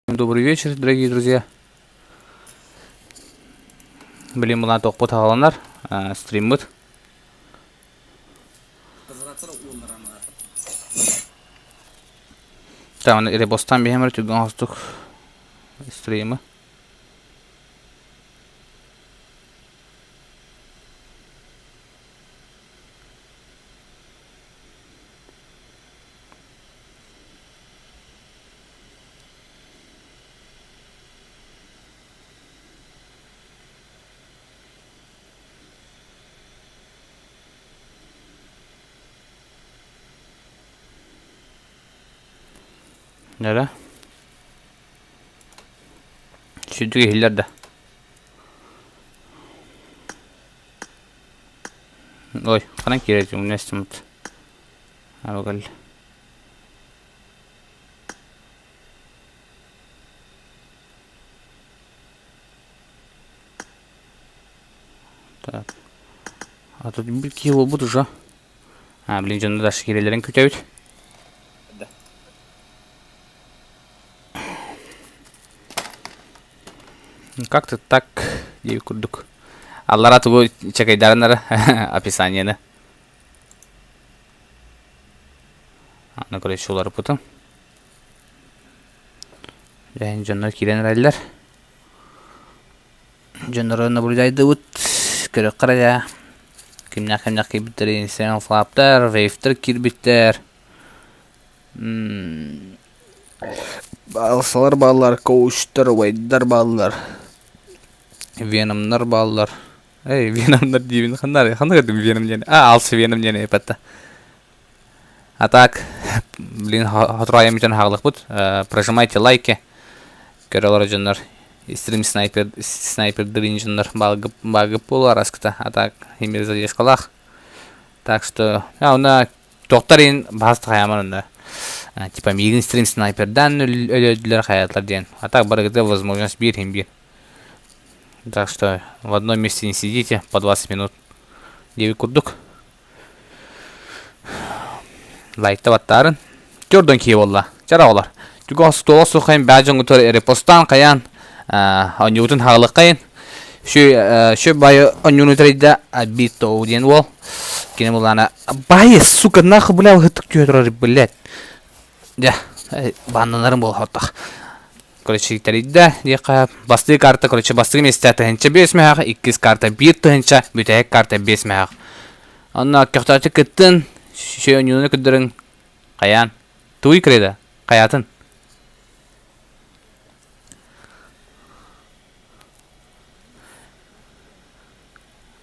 Добрый вечер, дорогие друзья. Білем бұлан тоқпы тағаланар, стриммыт. Таман ребостан беймір түгін астық стриммы. Nere? Şuradaki hillerde. Oy, kanan kireceğim ne istemut. Ha bakalım. Так. А тут bir kilo budur ha. Ha, bilin canında da şekillerin kötü. Как-то так и курдук. Аллара тугу чекайдарынары описаниені. Ана көре шулары путын. Жәйін жонлар керен райлар. Жонлары наблюдайды бұт. Көрек қарая. Кімнақ кейбіттер, инсен флаптар, вейфтер кирбиттер. Балсалар баллар, коуштар, вейддар баллар. Venom'lar bağlılar. Venom'lar diyeyim. Kanlar gördüm Venom diyene. Alsı Venom diyene yapıtta. Atak. Bilin hatırlayam için hağlık bud. Прожимайте лайки. Görüyorlar canlar. Stream sniper дырынжынlar. Bagı polar askıta. Atak. Himirize yaşkalak. Так что. Ona doktorun bazı hayamlarında. Типа мигин стрим снайперден ölüdüler hayatlar diyen. Atak barıgıda возможность bir. Так что в одном месте не сидите по 20 минут. Деви курдук. Лайкта баттарын. Көрдөн кей болла. Жара олар. Түгос толосу кайын бәжің ұтыр репостан каян. Онютын хағылық кайын. Шо байы онюн ұтырайда битоу ден ол. Кені болана. Байы, сука, нахы бұлау ғыттық түйетірі, білет. Да, бандынарын бол хоттақ. Короче, таридда дика басты карта, короче, басты месте тахынча 5 мега, 2 карта 1 тахынча, бүтек карта 5 мега. Анна кахтачы кыттын, шөөнүнү күдөрүн каян туй креда, каятын.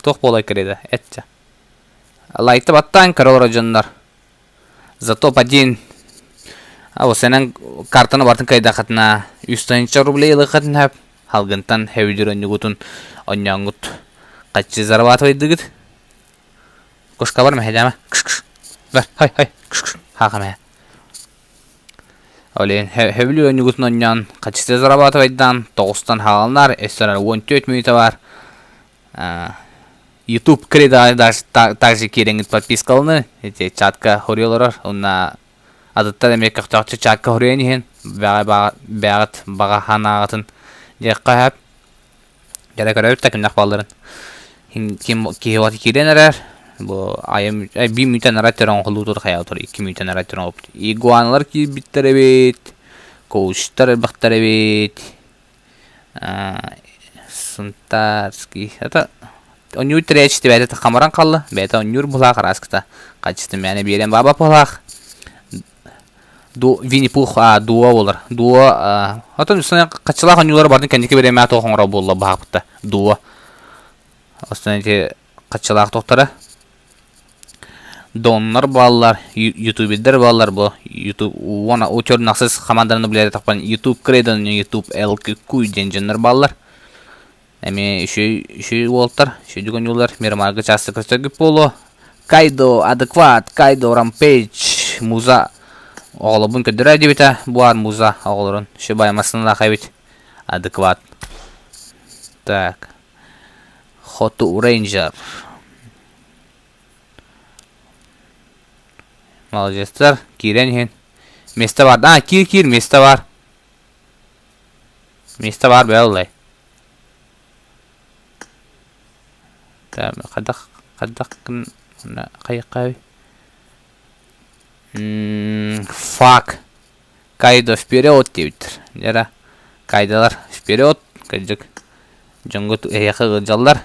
Тох болай креда, этча. Лайты баттан каролор жандар. Зато падин вот сенен картаны бартын кайда хатна 100 рублей лыхатын хап халгынтан хевдер онюгутун оньяңгут качы зарабатывай дыгыт кошка бар мехедама кш бар хай кш хакаме олен хевдер онюгутун оньян качы зарабатывайдан 9тан халанар эстерар 14 минута бар YouTube креда также кереңит подпискалны эти чатка хорьолорор онна Адытта демек кахтакчы чакка хорыйын бәғат баға ханағатын декқа хәп жара көрәбіт тәкімнақ балдарын кейваты керен әрәр бұл айым 1 минуттан әрәт түрін қолу тұр қая тұр 2 минуттан әрәт түрін қолу игуаналар кейбіттер әбет коуштар бақтар әбет сынтарский это онюр тірәчісті бәйті қамаран қалды бәйті онюр бұлақ раскіта қачысты мәні берен баба бұлақ Винни-Пух дуо болар. Дуо атын үстіне қачылақ онюлар бардың кәндеке береме аты оңыра болла бағыпты. Дуо. Үстіне қачылақ тоқтары. Донлар балалар, ютубедер балалар бұл. Оны өтерін ақсыз қамандарыны біледі тақпан. Ютуб кредон, ютуб LQ денжендер балалар. Әме үші олттар, үші онюлар. Мермарғы часты көстегі болу. Кайдо, адекват, кайдо, рампейдж, муза. Оғылыбын көдірі әдебеті бұар муза оғылырын. Шо байымасының лақай бет. Адекват. Так. Хоту рейнджер. Молодецтер. Кирен хен. Месті бар. Кир, месті бар. Место бар бе олай. Там қадақ қайыққа. Фак. Кайдо вперед дейдер. Жара. Кайдалар вперед. Кайдык. Жоңгут эяқы ғыджалар.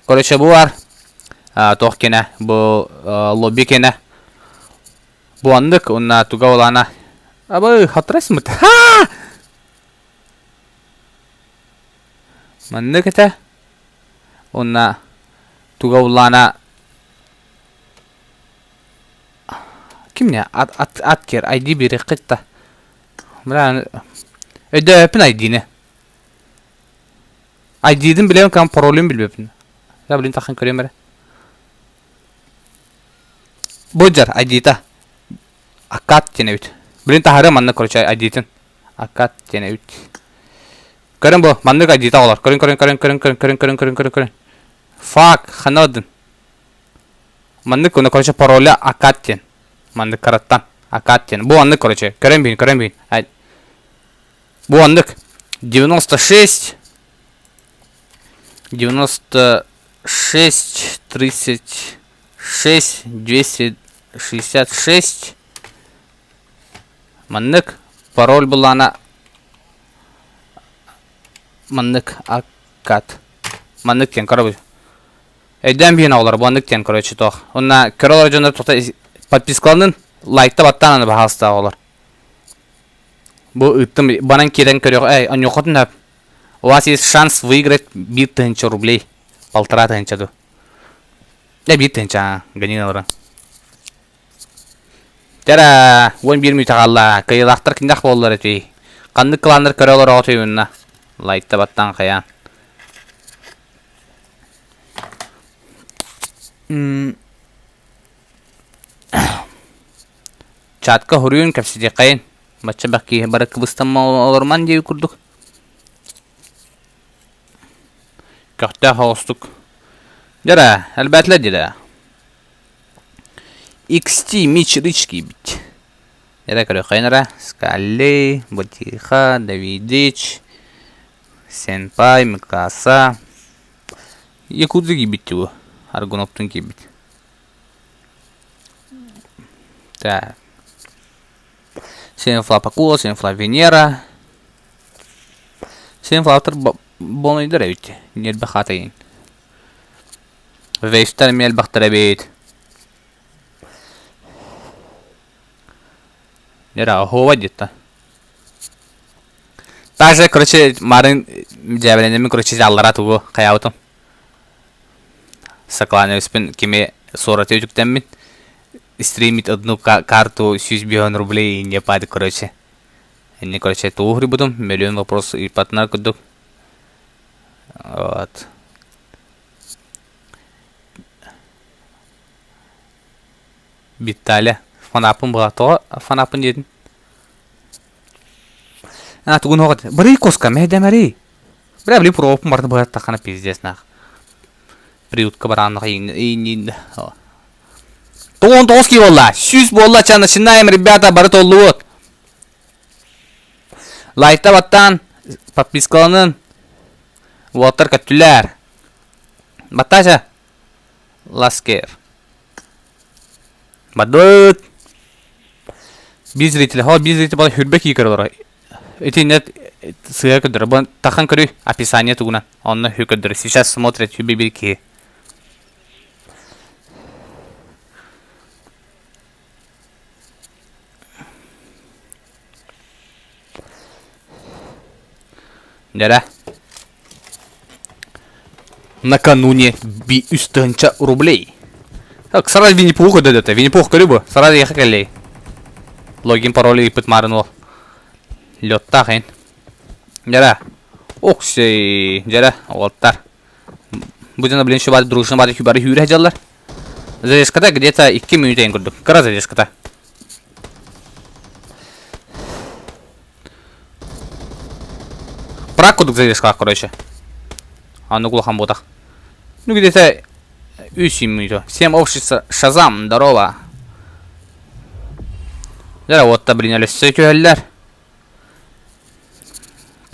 Короче bu var. Тоқ кене. Bu лобби кене. Bu andık. Onunla tuga olana. Абы, hatırasın mı? Haa! Mandık ete. Onunla tuga olana. Kim ne? At ker. ID biri kıtta. Bırak. Öde öpün ID'ni. ID'din bileyim kan parolüm bilmem. Ya bilin takın köreyim bere. Bojar ID'ta. Akat cenevit. Bilin taharı manna korçay ID'tin. Akat cenevit. Körün bu. Mandık ID'ta olar. Körün. Fuck. Xanadın. Mandık onu korçay parolü akat cen. Mandık karattan. Akat cen. Bu andık korçay. Körün bin. Bu andık. 96 36 266 Mandık parol bulana Mandık akat Mandık ten karabı Edden bir olar bu andık ten karabı toq Ona karalar jönler toqta подпискаланын лайкта баттананы бахаста олар Bu ıttım bana keden körüyor an yokotun hep У вас есть шанс выиграть 1000 рублей. 1500 ду. Ne 1000 ganiналар. Тера 11 минут калла. Кыйлактар киндак болдулар эти. Кандык кыландар көрөлөр отуйунна. Лайкта баттан каян. Чатка хурюн капсиде кайын. Бача баки барак быстамма орман деп курдук. Kahta hostuk. Jara, elbette jara. XT Mitch Richki bit. Jara karo kaynara. Skalle, Botiha, Davidich, Senpai, Mikasa. Yakudzu gibi bu. Argonov'tun gibi. Так. Сенфла Пакула, Сенфла Венера. Сенфла автор болной дөрәвит. Нер бахатайын. Вейстер мел бахтарабит. Нера хова где-то. Также, короче, марын джабленами, короче, аллара тугу каяутум. Сакланы успен кеме сораты үтүктен стримить одну карту 100 миллион рублей и не падает, короче. Не, короче, это угри будем, миллион вопросов и партнер кудук. Вот. Битталя. Фанапын была то, фанапын дедin. Тугун хогат. Бри коска, мехдемари. Бля, бли пропым барды быгат тахана пиздец нах. Приютка баранных и Тон тоски болла. Сүз болла ча начинаем, ребята, бары толду вот. Лайкта баттан, подпискаланын. Уолтар көттүлөр. Баттача. Ласкер. Бадыт. Биз зрители, биз зрители бала хүрбек ийкердер. Этинет сыя көддөр. Бу тахан көрү описание тугуна. Онны хүкөддөр. Сейчас смотрят хүбибирки. Да. Накануне 1000 рублей. Так, сразу Винни-Пуха дадет. Винни-Пух көрүбү? Сразу яхакалей. Логин, пароль и пытмарын ол. Лётта хейн. Жара. Оксей. Жара. Олттар. Будем, блин, еще бады дружно бады хүбары хүрі жалар. Задержката где-то 2 минутайын көрдік. Кара задержката. Пракудук задержка, короче. А ну глухом ботах. Ну где-то 3 минут. Всем общество Шазам, здорово. Жара вот-то, блин, әлі сөйкі әлілер.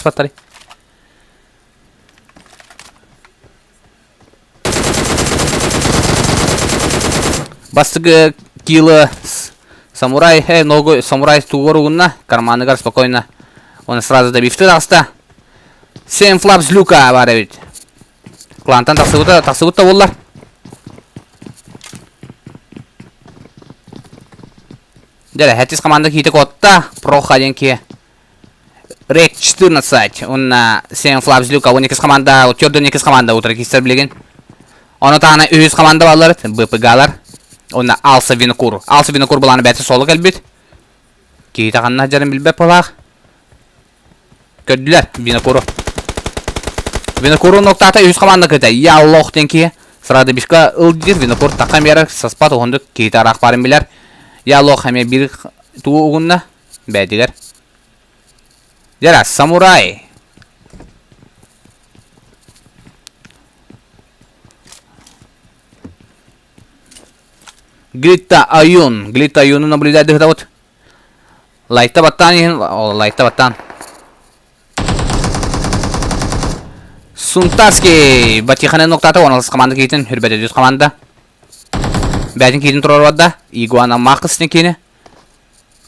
спаттари. Бастыгы килы самурай, ногой самурай тугоругунна, карманыгар спокойно. Он сразу добивты дағыста. 7 флапс люка бар ведь. Клантан тақсығыта олар. Дәрі, әтіс команда кейті котта, проходен ке. Рек 14, он 7 флапс люка, 12 команда, өттерден 2 команда отыры кейстер білеген. Оны тағына 100 команда балар, БПГ-лар. Оны алса винокур. Алса винокур бұланы бәті солы кәлбет. Кейті қанына жарым білбәп болақ. Көдділер винокуру. Винокуру ноқтата 100 команда кіті. Я лоқ денке. Сырады бішка ұлдыр винокур таққан бері саспат оғындық кейті арақ барын білер. Я лоқ әме бір туы ұғынна бәдігер. Дера, самурай. Глита Аюн наблюдает где-то вот. Лайта баттан. Сунтарский батиханы ноктаты он команда кейтин хүрбәдә düz команда. Бәдин кейтин турар вадда. Игуана мақысны кейне.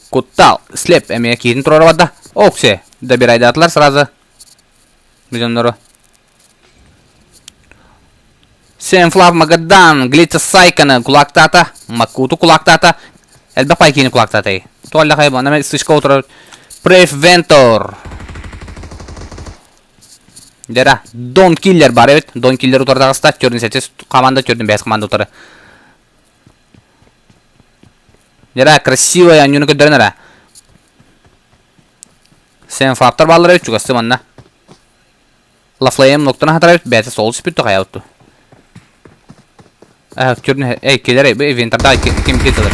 Куттал слеп әме кейтин турар вадда. Оксе добирайды атлар сразу. Миллионнору. Сенфлав Магадан, Глита Сайкана, Кулактата, Макуту Кулактата, Эльба Пайкини Кулактата. Туалля хайба, наме слишком утро. Превентор. Дера, Дон Киллер бар evet. Дон Киллер утырдагы стат, көрдүн сетес команда көрдүн, бес команда утыры. Дера, красивая, анюны көдөрнөр. Сенфлаптар баллары өт чугасты манна. Лафлейм ноктона хатар өт, бәсе сол спитту каяутту. Көрдүн, келер, ивенторда ким кетелер.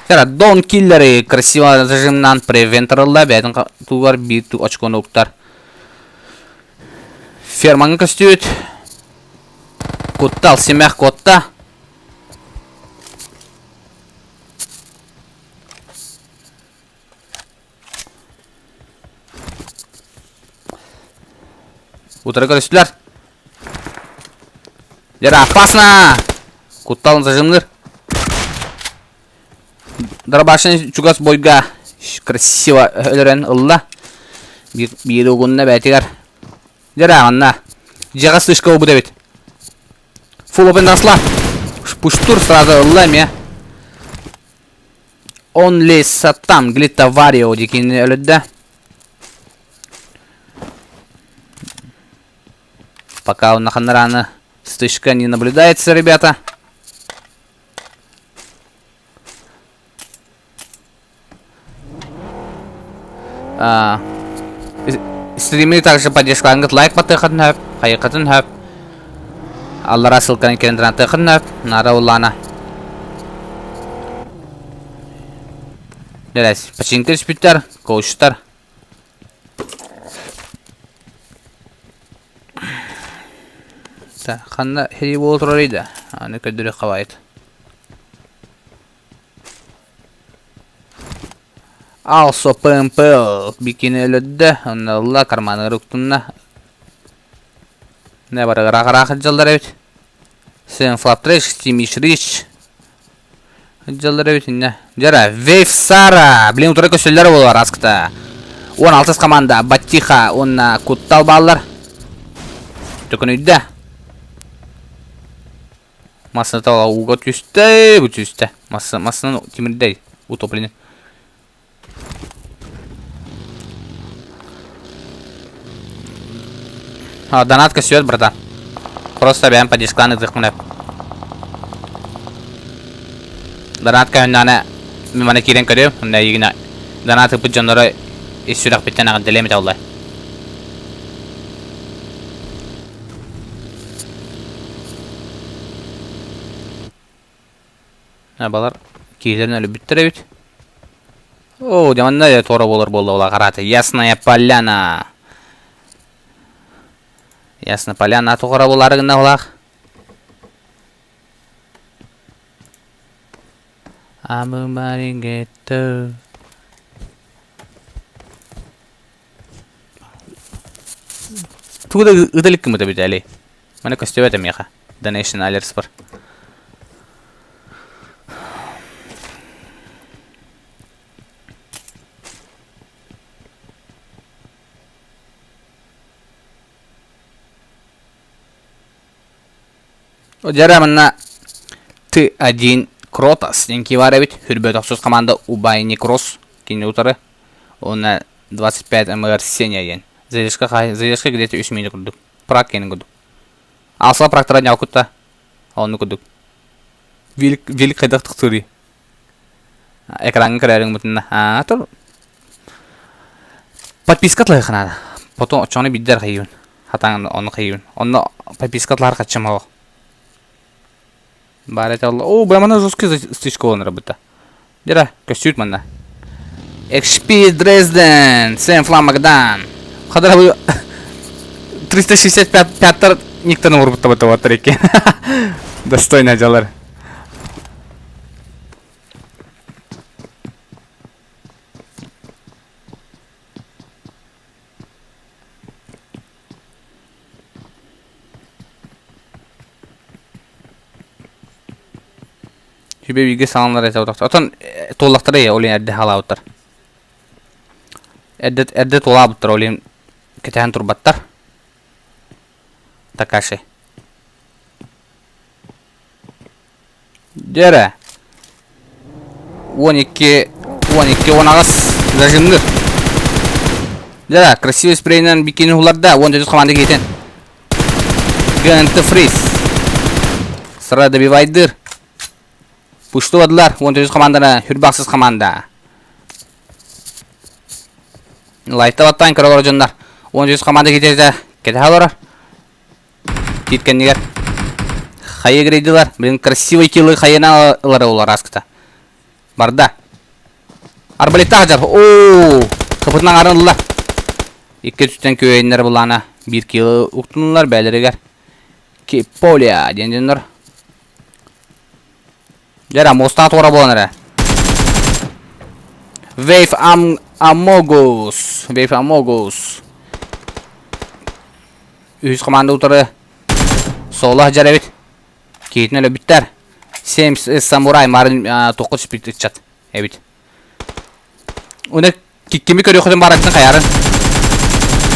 Дера, Дон Киллер красиво зажимнан превенторлда, бәдин тугар биту очкону уктар. Ферманга көстүт. Куттал семях котта. Утыры көрөстүлөр. Дера, опасно! Кутталын зажимдыр. Дарбашын чугас бойга красиво өлөрен ылла. Бир угунна бәтигер. Дера, анна. Жага слышка обу дебит. Фул опен дасла. Пуштур сразу ылла ме. Only Satan Глита Варио дикин өлөддө. Пока он на ханрана стычка не наблюдается, ребята. стримini также поддержкаларыңыз лайк батырқатын хөп, қайықатын хөп. Аллара ссылканы кендірін атықын хөп, нара улана. Дәрәс, пачинкер спиттер, коуштар. Қанна хери бол тұрар еді. Аны көдірі қавайды. Also pömpöl bikini өлөдді. Онналла карманы ұрықтынна. Ne var rak hıcallar evet. Sen flaptrash стимиш рич. Hıcallar evet ne? Jara Wave Sara. Блин, утра көсөллөр болар аскта. 16 команда Батиха, онна Куттал баллар. Төкөнүдө. Масына тала уга түстө, бу түстө. Масынын тимирдей утопление. Донатка сюет, братан. Просто бәм по дискланы дыхмынап. Донатка өннаны меманы кирен көрем. Онда егіне донаты бұд жонлары ес-сүрақ беттен ағын делемет аулай. Балар кейлерін әлі бүттір әбет. О, деманда да торы болыр болды ола қараты. Ясная поляна. Ясна поляна тоғыра боларығына олақ. Амымаригетті. Туғыда ұдылық кімді біді әлі. Мәні көстеу әдім еға. Donation алерс бар. Жара мына Т1 Кротас деньки бар әбет. Хүрбет ақсыз команда Убайни Кросс. Кені ұтары. Оны 25 МР Сеня ен. Зайдешқа где-то 3 минут күрдік. Прак кені күрдік. Алсыла практора не алкутта. Оны күрдік. Велик қайдақтық түрі. Экранын кірәрің бұтында. Тұр. Подпискатлай қанады. Потом очоны биддер қайын. Хатан оны қайын. Оны подпискатлар қатшым ау. Барет Алла. О, бәмана жесткий стычка он работа. Жара, көстүт мында. XP Dresden, Сэм Фламагдан. Қадыр бұл 365-тар никтаны ұрбытта бұта батыр екен. Достойна жалар. Şübhe bilgi salanlar ete odakta. Otan tollaqtara ya olin edde hala otar. Edde tola otar olin ketehen turbattar. Takashi. Jere. 12 19 зажимды. Jere, красивый спрейнен бикини хуларда 14 команда кетен. Гэнты фриз. Sıra добивайдыр. Пушту адылар, 14 команданы, хүрбақсыз команда. Лайта баттайын көрі жондар. 14 команда кетеді, кете халарар. Кеткеннегер. Хайы кірейділар. Білін красивый килы хайына алары олар аскыта. Барда. Арбалетта қажар. Ооо, қыпытынан арындылар. Екі түстен көйінлер бұлана. 1 килы ұқтынылар бәлірігер. Кеполия дендендер. Жара, мостан тоғыра болан әрі. Wave Amogus. Wave Amogus. Үз команда ұтыры. Солы жар әбет. Кейтін әлі біттер. Семс Самурай марын 9 спирт үтчат. Әбет. Оны кемі көрі құдын баратын қаярын.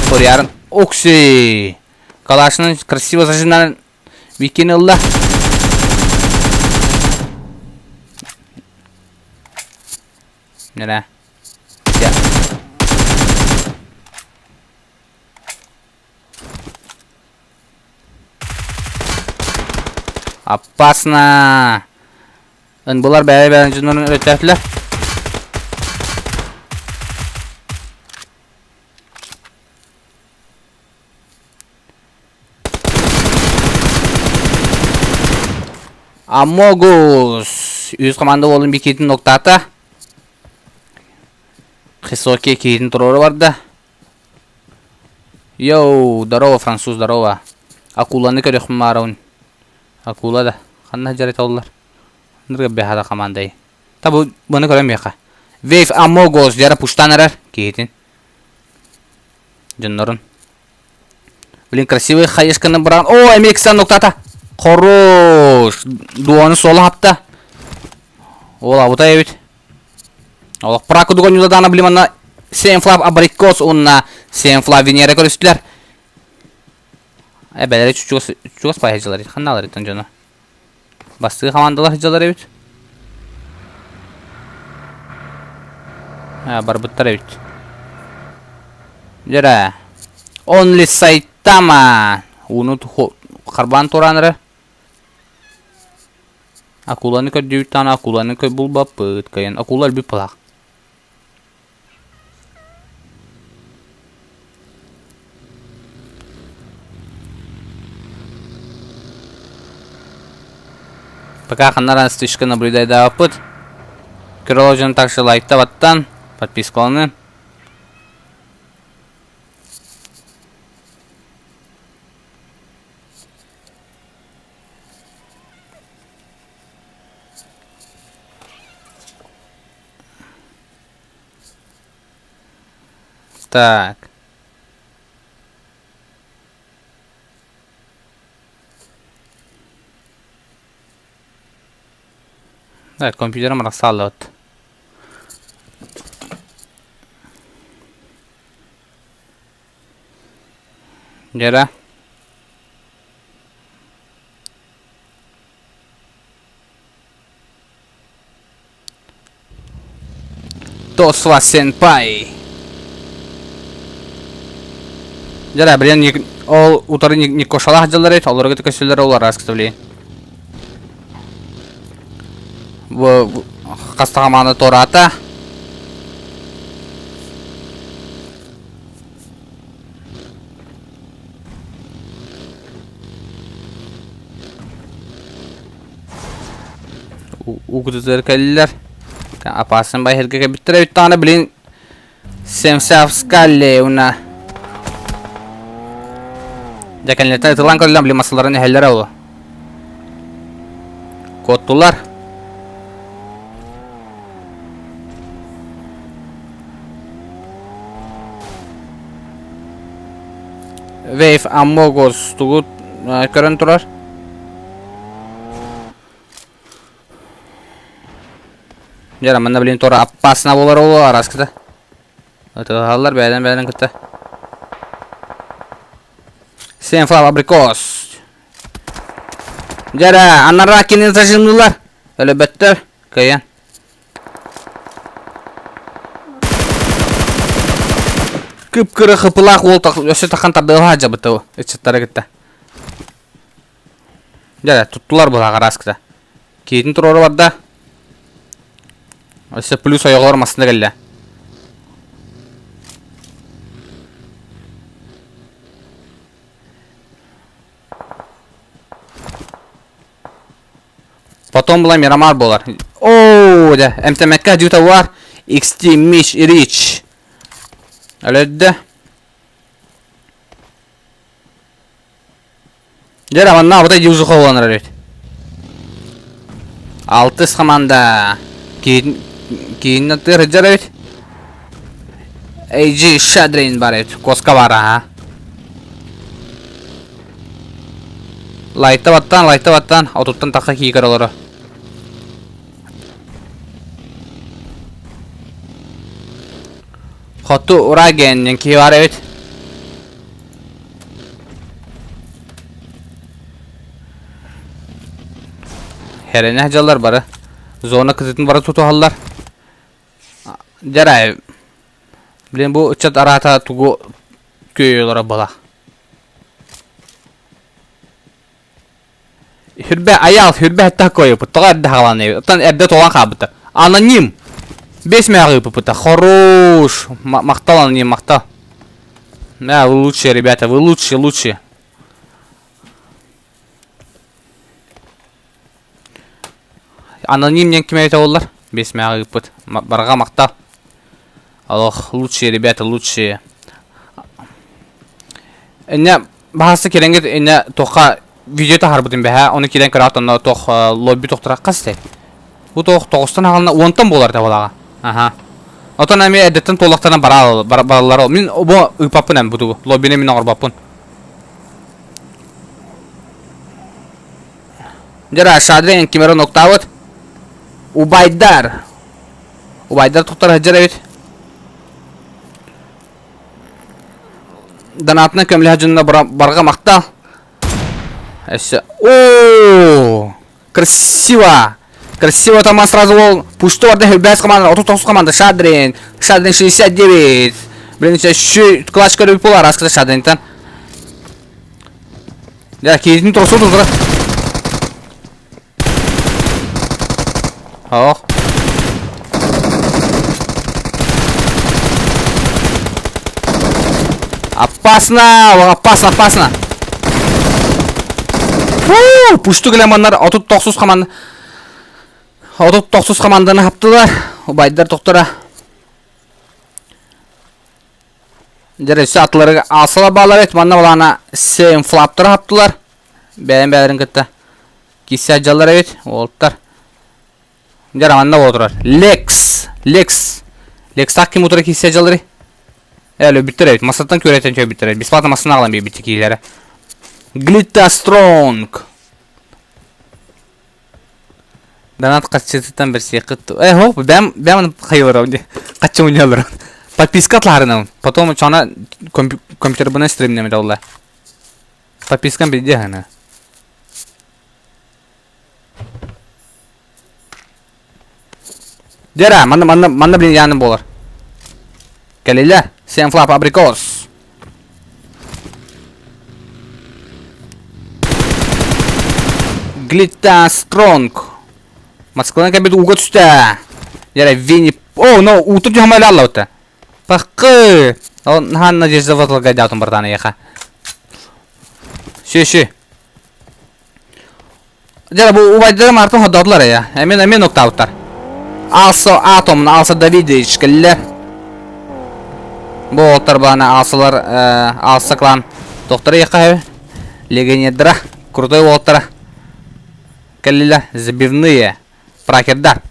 Торярын. Окси. Калашының красиво зажимнарын викені ұлла. Нера. Я. Опасно. Бұлар бәрі жынырын өттәтілер. Амогус. Үз команда болын бекетін ноктата. Хисоке кейтін тұроры барды. Йоу, здорово, француз, здорово. Акуланы көрек мараун. Акула да. Қанна жарайт олар. Нұрға бәхада командай. Та бұны көрем беқа. Вейв Амогус жара пуштанырар. Кейтін. Жыннырын. Блин, красивый хаешканы бұран. О, Америкстан ноктата. Хорош. Дуаны солы хапта. Ола, бұта ебет. Ола, праку дугон юладана білімана. Сенфлав абрикос онна. Сенфлав венера көрістілер. Бәлері чүчуғыз пай хеджалар ет. Қанналар еттен жоны. Бастығы командалар хеджалар ебет. Бар бұттар ебет. Жара. Only Saitama. Onu karban toranları. Акуланы көддеуіт таны, акуланы көй бұл бапыт кайын. Акулар бір пылақ. Пока қанаран стычка наблюдай да опыт. Кирологжаны также лайкта баттан. Подпискаланы. Так. Evet, kompüterim rasallı. Jara. Tosva senpai. Жара, блин, ол утары не кошалах жалар ет, оларға көсілер олар раскітовлей. Қастағаманы тората. Угудызыр кәлілер. Апасын бай хелгеге біттірі біттаны, блин, семсавскалли, уна. Дәкәнлеттен ытылан көрілен білім масыларын әхеллері олы. Коттулар. Вейв Амогус тұғыт көрін тұрар. Жара, мында білін торы аппасына болар олы арас кіті. Отығалар бәйден күтті. Сенфлав абрикос. Жара, аннарға кенен зажимдылар. Өлі бөттір. Көйен. Күп-күрі қыпылақ ол өсі таққан тардығы жабыты ол. Үтсеттары кетті. Жара, тұттылар бұл ағарас кіті. Кейтін тұроры барды. Өсі плюс ойығылар масында келді. Потом была Мирамар болар. Ооо, да. МТМК дюта var. XT Mish Rich. Öyle Жара, мана бұда юзу қауыланыр өйт. 6 команда. Кейінні тұр жар өйт. AG Shadrain бар өйт. Коска бар, ха. Лайта баттан. Аутуттан таққа кейгір олары. Хоту Ураген кей бар өйт. Херене жалар бары. Зона кызытын бары туту халлар. Жара. Блин, bu ұчат арата тугу көйелері бала. Хүрбе аял, хүрбе әтті көйі бұттыға әрді ғаланы. Оттан әрді толан қабыты. Аноним. 5 мягы пыпыта. Хорош. Мақтал аноним, мақтал. Да, вы лучшие, ребята, вы лучшие. Аноним кем это олар? Без мяга гипот. Барга мактал. Алох, лучшие ребята, лучшие. Эне бахасы керенгет эне тоха видеота харбытын бәһә, оны кидән карат, онда тох лобби тохтыра касты. Бу тох тогыстан алына 10тан болар да балага. Аха. Отан әме әдәттән толыктан баралар. Мин бу ыпапын бу лоббине мин арбапын. Жара шадрен кимера ноктавыт. Убайдар тохтар хаҗар бит. Донатны көмле хаҗында барга макта. Эше. О! Красиво. Красиво там сразу пусто орда хелбас команда, 39 команда Шадрин 69. Блин, сейчас классика репола раската Шадринтан. Да, кейтин тросу тузра. Ох. Опасно. Пушту келемандар 39 команда. 39 команданы хаптылар. Убайдар токтора. Дәресе атларга асыла балар эт, манна балана сейм флаптыр хаптылар. Бәлен кытта. Кися жаллар эт, олттар. Жара манна болдурар. Лекс таким утра кися жаллары. Әле биттер эт, масаттан көрәтен чөй биттер эт. Бесплатно масына алам бит киләре. Глита Стронг. Донат качтыдан бер секет. Хоп, бәм хайварам ди. Качы уйналар. Подписка атларына. Потом чана компьютер буна стримнеме дәулла. Подпискам биде хана. Дера, манна блин яны болар. Келелер, сен флап абрикос. Глита Стронг. Маскалан кабит уга түстә. Яра Винни. О, но утыр җамала аллаута. Пакы. Он ханна җезаватла гайдатым барданы яха. Ши. Жара бу убайдар мартын ходатлар я. Мен ноктауттар. Алса Давидович келле. Бу отар бана алса клан. Доктор яха. Легенедра. Крутой отара. Келле забивные. Пракердар.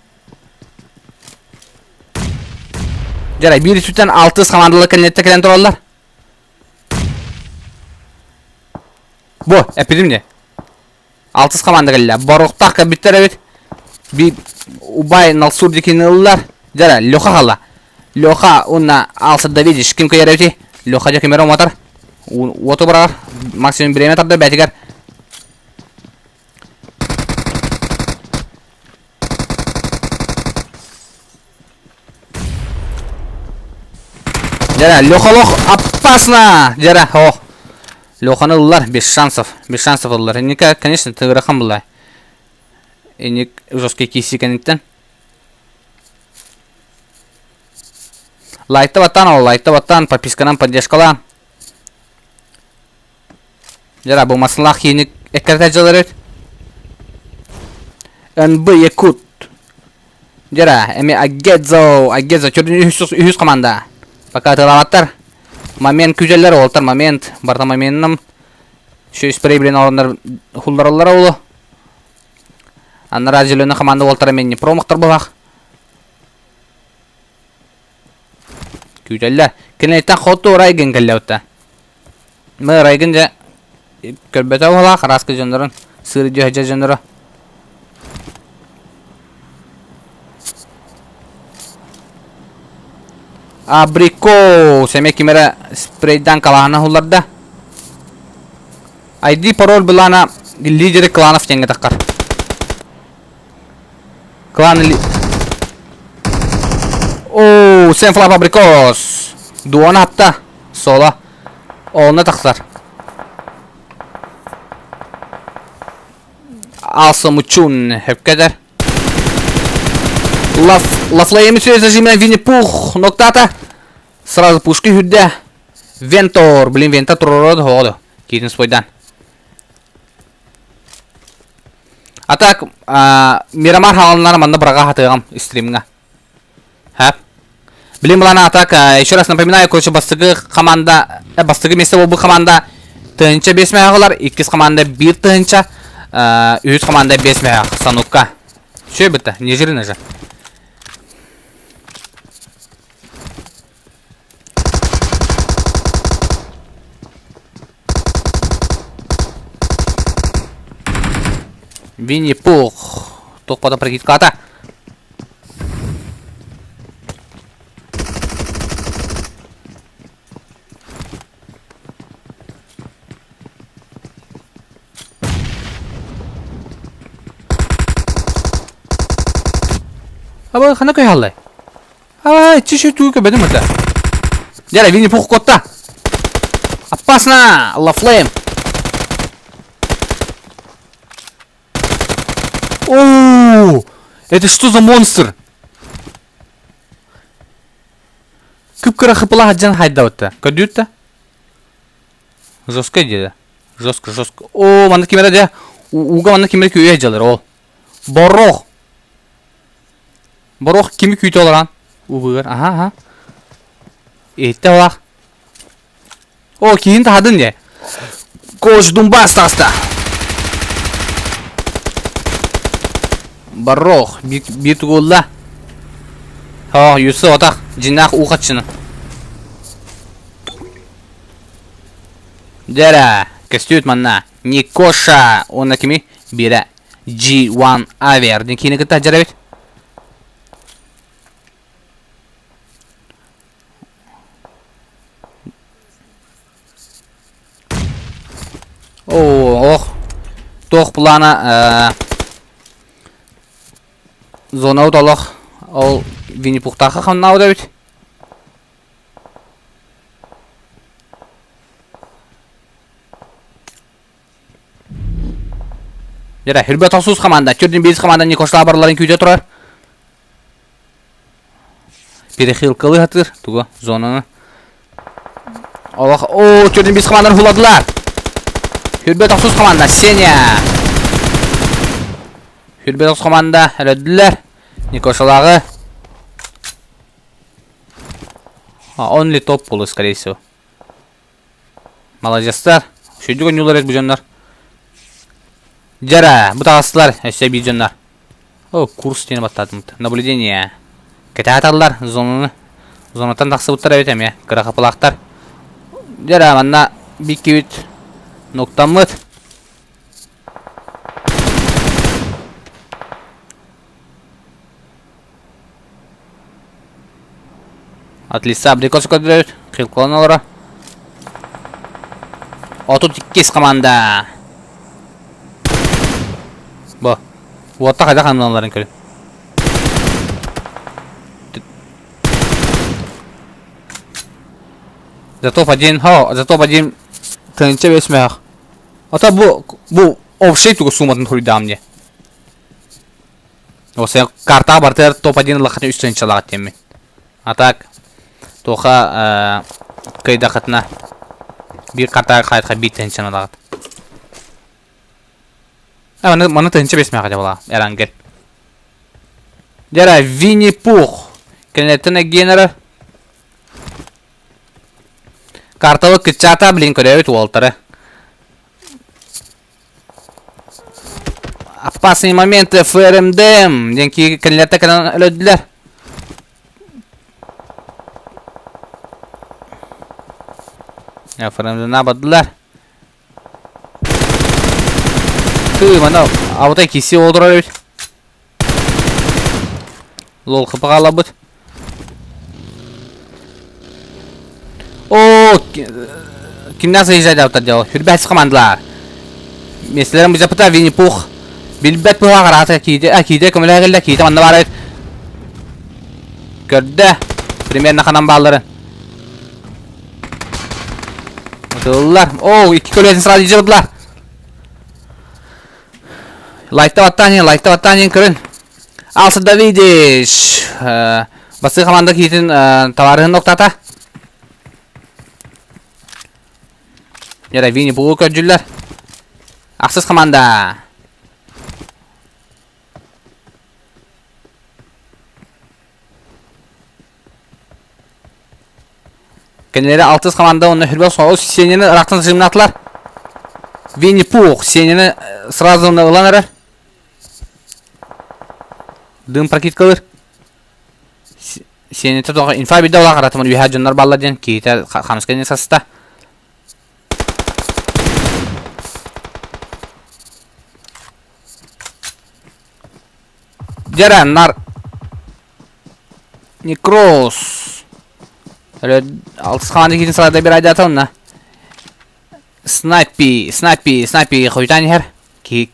Жара бир үтен 6 командалар кенетте келен туралар. Бу, эпидемия. 6 команда келе. Борукта биттер бит. Би убай налсур дикенлар. Жара Лёха хала. Лёха уна алса Давидович ким көйрәти. Лёха жа кемера мотор. Ото барар. Максимум время тарда бәтигәр. Жара, Лёхалох опасно! Жара, о! Лёханы улар, без шансов улар. Ника, конечно, тыгырахам была. И ник жесткий киси кенеттен. Лайта подписканан поддержкала. Жара, бу маслах еник эккерте жаларет. НБ Якут. Жара, эми Агедзо, чөрдүн үз команда. Пока тылаваттар. Момент күзеллер олтар, момент. Барда моментным. Şu спрей билен алындар хулдаралар олу. Аннара зеленый команда олтар менни промахтар болақ. Күзеллер. Кенеттен хоту райген келле өтті. Мы райген же көрбеті олақ. Раскы жөндірін. Сыры жөйжі жөндірі. Абрико, семе кимера спрейдан калана хулларда. ID пароль билана лидери кланов тенге таккар. Клан ли. О, сен флап абрикос. Дуана апта. Сола. Оны тактар. Алсам учун хепкедер. Лафлеем все зажимаем Винни-Пух. Ноктата. Сразу пушки хюдде. Вентор. Блин, Вентор род ходу. Китин спойдан. Атак Мирамар халанлары манда брага хатыгам стримга. Хап. Блин, была атака. Еще раз напоминаю, короче, бастыгы команда, бастыгы месте был бы команда тынча 5 мягалар, 2 команда 1 тынча, 3 команда 5 мягал санукка. Что это? Не жирно же. Винни-Пух. Только потом прикид кота. Абай, хана кой халлай? Абай, чеши туйка бедем это. Дяра, Винни-Пух кота. Опасно! Алла флейм. О, это что за монстр? Күп-кара хыпыла хаджан хайда отта. Көрдүтта? Жестко деди. Жестко. О, манда кимера де. Уга манда кимера күйе жалар ол. Борох. Борох кими күйте оларан? Угугар. Ага. Этте олақ. О, кейін тадын де. Кош думбас таста. Борох. Бит голла. Ха, юсы отақ. Жинақ уқатшыны. Дера. Кастют манна. Никоша. Онна кими? Бира. G1 Aver. Ден кейіні кітта жарабет. Ох. Тоқ плана. Зона удалақ. Ол Винни-Пухтаға қамна ауда бет. Жара, хүрбе тасуыз қаманда. Түрден безі қаманда Никошла барларын күйде тұрар. Перехилкалы хатыр. Туға зонаны. Олақ. О, түрден безі қамандарын хуладылар. Хүрбе тасуыз қаманда. Сеня. Хүрбе тасуыз қаманда. Әлөділер. Никошалағы. Он ли топ болы, скорее всего. Молодецтар. Шүйдігі нюлар ек бұжандар. Жара, бұта астылар. Өсе бейджандар. О, курс тені баттадым. Наблюдение. Кәте аталар. Зонатан тақсы бұттар әветем, я. Қыра қапылақтар. Жара, манна бейкі өт. Ноқтамыд. Отлиса, абрикосы көдірәуіт. Қилқылан олара. Отут 2 команда. Бұ. Уатта қайда қанымланларын көрі. Затоп один тынча бесмәқ. Ата бұ овшей түгі суматын түрдам не. Осы карта бартыр топ 1 лақатын үстін чалағат деме. Атак. Тоқа қайда қатына. Bir kartaya kayıtқа bir tençen alağıd. Mana tençe besmeye қайда бола. Әран кел. Дера, Винни-Пух. Кенетіне генері. Карталы күтчата білін көрәуіт уолтары. Опасные моменты ФРМДМ. Денки кенелерді кенен өлөділер. ФРМД'на бадылар. Ты, мана, аутай кесе олдырар өт. Лол қыпыға алабыд. О, кімнен заезжайды аутай деу. Хүрбәтсі қамандылар. Меселерім бұза пыта Винни-Пух. Білбәт бұға қараты кейде көмілі әгілді. Кейде манда бар өт. Көрді. Примерно қанан балдырын. О, 2 көлесін сразу жібідлар. Лайкта ваттанен көрін. Алсы да видиш. Басы команда кейтін товарығын ноқтата. Яра, Винни-Пуху көрділер. Ақсыз команда. Kendileri altız komanda onu hürbel soğuz senini ıraqtın zımnatlar. Winnie Pooh senini sразу onu ılanırır. Dым прокид kalır. Seni tutuğa infa bir de ola qaratımın bir hacınlar balla diyen ki xamısken esasıda. Jaranlar Nikros. Öyle altı xanı ikinci sırada bir ayda atalım da. Snipey koytan her ki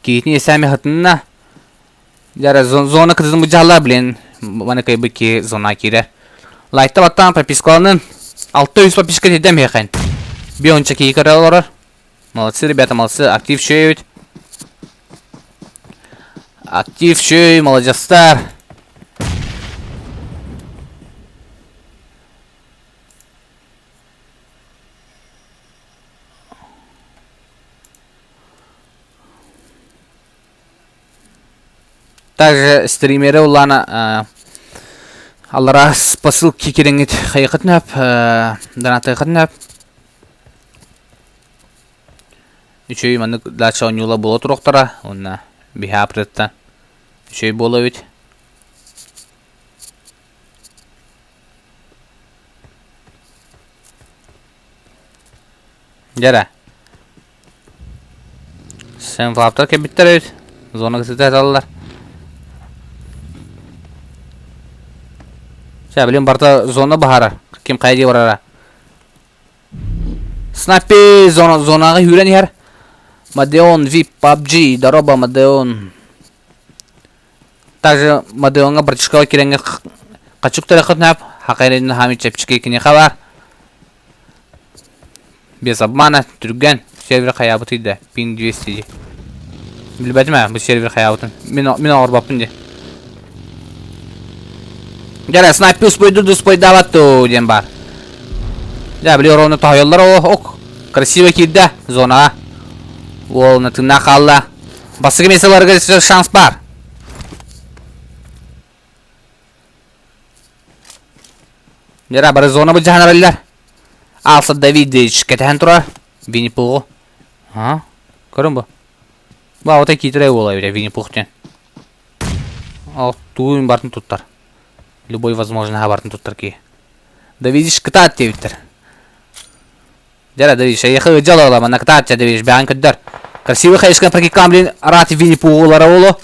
kitni esami hatınna. Jara zona kızım bu cahlar bilen bana kaybı ki zona kirer. Light'ta battan пропискаланын 600 прописка edem екен. Bir önceki yıkarıyorlar. Молодцы, ребята, молодцы. Актив шеют. Актив шеют, молодецler. Также стримеры улана аллара спасыл кикереңет хайқытнап, донаты хайқытнап. Üçüy manık daça oynuyorlar bola turoqtara, onna biha apretta. Üçüy bola öt. Jara. Sen flaptar ke bitter öt. Zona kısıtı atallar. Biliyorum barda zona baharar. Kim kaydı varara. Snappy zona hüren yer. Madeon VIP PUBG дорога Madeon. Также Madeon'ga братишкава киренге качук тарахатнап хакайрын хами чепчики кини хабар. Без обмана түрген сервер хаябытыйды. Ping 200. Билбедим а bu server hayabытын. Мен орбаппын де. Jara sniper спой даватту дем бар. Ja biliyor onu tahayollar ok. Красиво кидді зона. Ол на тына қалла. Басығы меселерге шанс бар. Jara бір зона бұл жағынаралар. Алса Давидыч кетен тұрар. Winnie Pooh. Ha? Көрін бұл? Бұл ауыта кетірей олай Winnie Pooh'тен. Ал туын бартын тұттар. Любой возможный хабартын туттар ки. Давидыч кытат тевиттер. Jara Давидыч, я ехал делал, а на кытат Давидыч бян көддер. Красивый хайшкан прокикам, блин, рати Winnie Pooh'lara олу.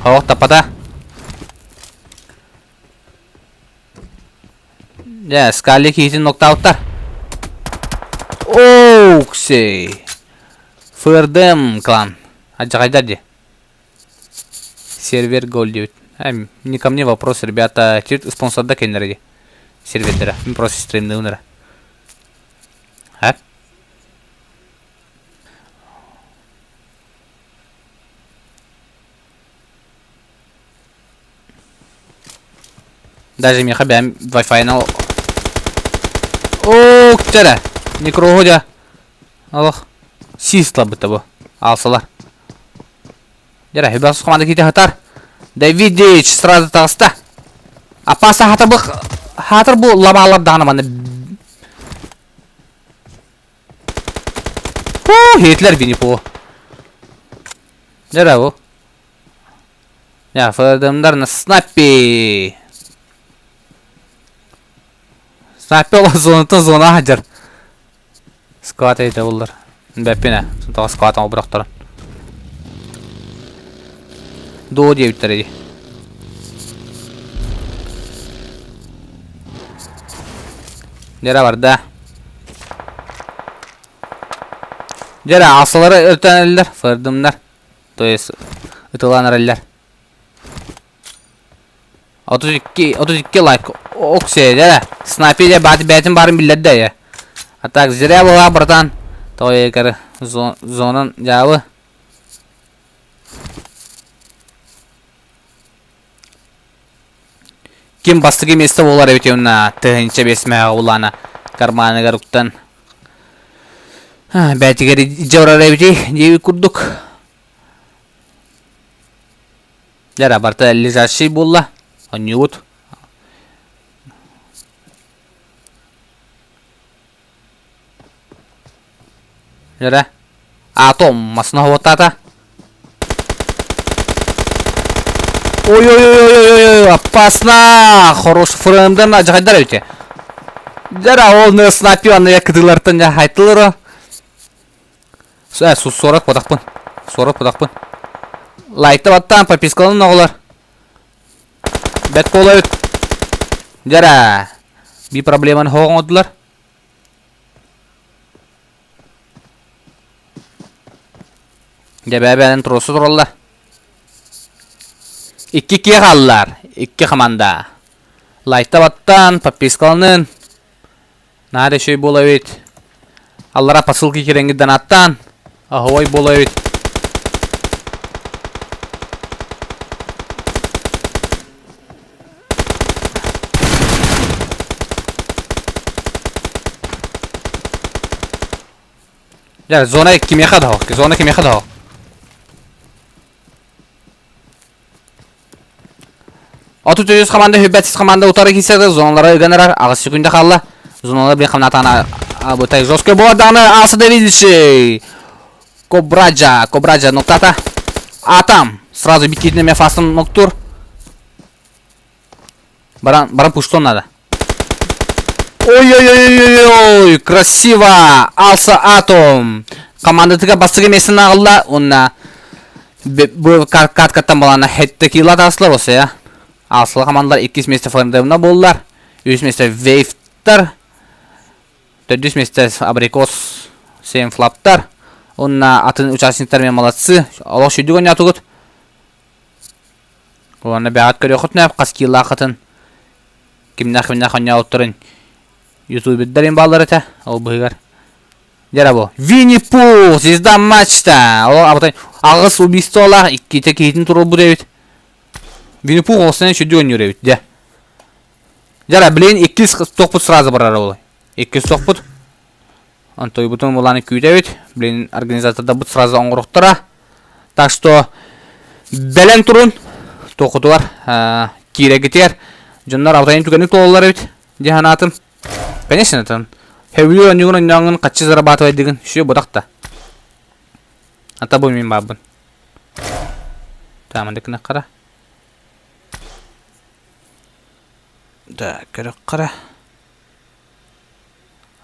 Хауқ тапата. Ja, скалли кейтін ноктауттар. Оксей. Фырдым клан. Аджағайдар де. Сервер гол девит. Не ко мне вопрос, ребята. Спонсорда кендер де. Серверлера. Мен просто стримді унера. Даже мне хабям Wi-Fi на... Ооо, жара. Не кругода. Аллах. Систла бы табу. Алсалар. Жара, хибас команда ките хатар. Давидыч сразу тағыста. Апаса хатар бұл... Хатар бұл лабалар дағынаманы. Хетлер Winnie Pooh. Жара бұл. Ya fırdımlarına Snappy. Snappy ola zona hajar. Squat ete olur. Beppine. Sonra squat ama bıraktılar. Doğu diye bitirdi. Nere var da? Jara asaları örteneliler. Fırdımlar. Doyes ıtılanırlar. 32 like. Оксей, да? Снайпере бәтін барын біледі да, я. А так, зря была, братан. То егер зонын жауы. Кем бастығы месті олар өтеуіна тұхынша бесмәға олана карманы ғаруқтан. Бәтігері жаурар өте, деуі күрдік. Жара, барта лежащий болла. Он не вот. Жара. Атом масына ховаттата. Ой-ой-ой-ой-ой, опасно! Хорош фреймден ажайдар өте. Жара, ол не снайпер я кыдылартан я хайтылыр. Сорок подақпын. Сорок подақпын. Лайкты баттан подпискалын оғылар. Бәт қолай өт. Жара. Би проблеманы хоғын одылар. Жабәбәнін тұросы тұралар. 2-2 қалылар. 2 команда. Лайкты баттан подпискалын. Наре шөй болай өт. Аллара посылки керенгіден аттан. Ахуай болай өт. Ya zona kime kadar hak? Zona kime kadar hak? Atı tüyüz komanda hübbetsiz komanda utarı hisseder. Zonalara öğrenir. Ağız günde kallı. Zonalara bir kamnatana abutay. Zoske bu adamı ası devizişi. Кобраджа ноктата. Атам. Сразу бикитне мефастын ноктур. Баран пуштон надо. Ой-ой-ой-ой-ой, красиво! Алса Атом! Командатыга бастыгы месін ағылда, онна бұл кат-каттан балана хетті кейлад асылар осы, я. Алсылы командалар 2 месте фарндевна болдылар. 3 месте вейфтар. 4 месте абрикос сейм флаптар. Онна атын участниктар мен молодцы. Аллах шүйдігін ятугыт. Оларына бәғат көрі құтын әп, қас кейла қытын. Кімнақ оня отырын. Ютубеддерин баллар это, ол бұйгар. Жара бұл. Винни-Пух, звезда матчта. Ол абытай, ағыс убийство олар, 2-те кейтін тұрыл бұд әбет. Винни-Пух олсынан шүйдігін үйр әбет, де. Жара, білейін 200 тоқпыт сразу барар олай. 200 тоқпыт. Антой бұтын оланы күйді әбет. Білейін организаторда бұт сразу оңғырықтыра. Так что, бәлен тұрын. Тоқыты бар. Кире кетер. Жондар абытайын түгенік толылар әбет. Деханатым. Конечно, там. Хевлю анюгун анюгун качы зарабатывать деген. Шо бодақта. Ата бұл мен бабын. Тамам декіне қара. Да, көрік қара.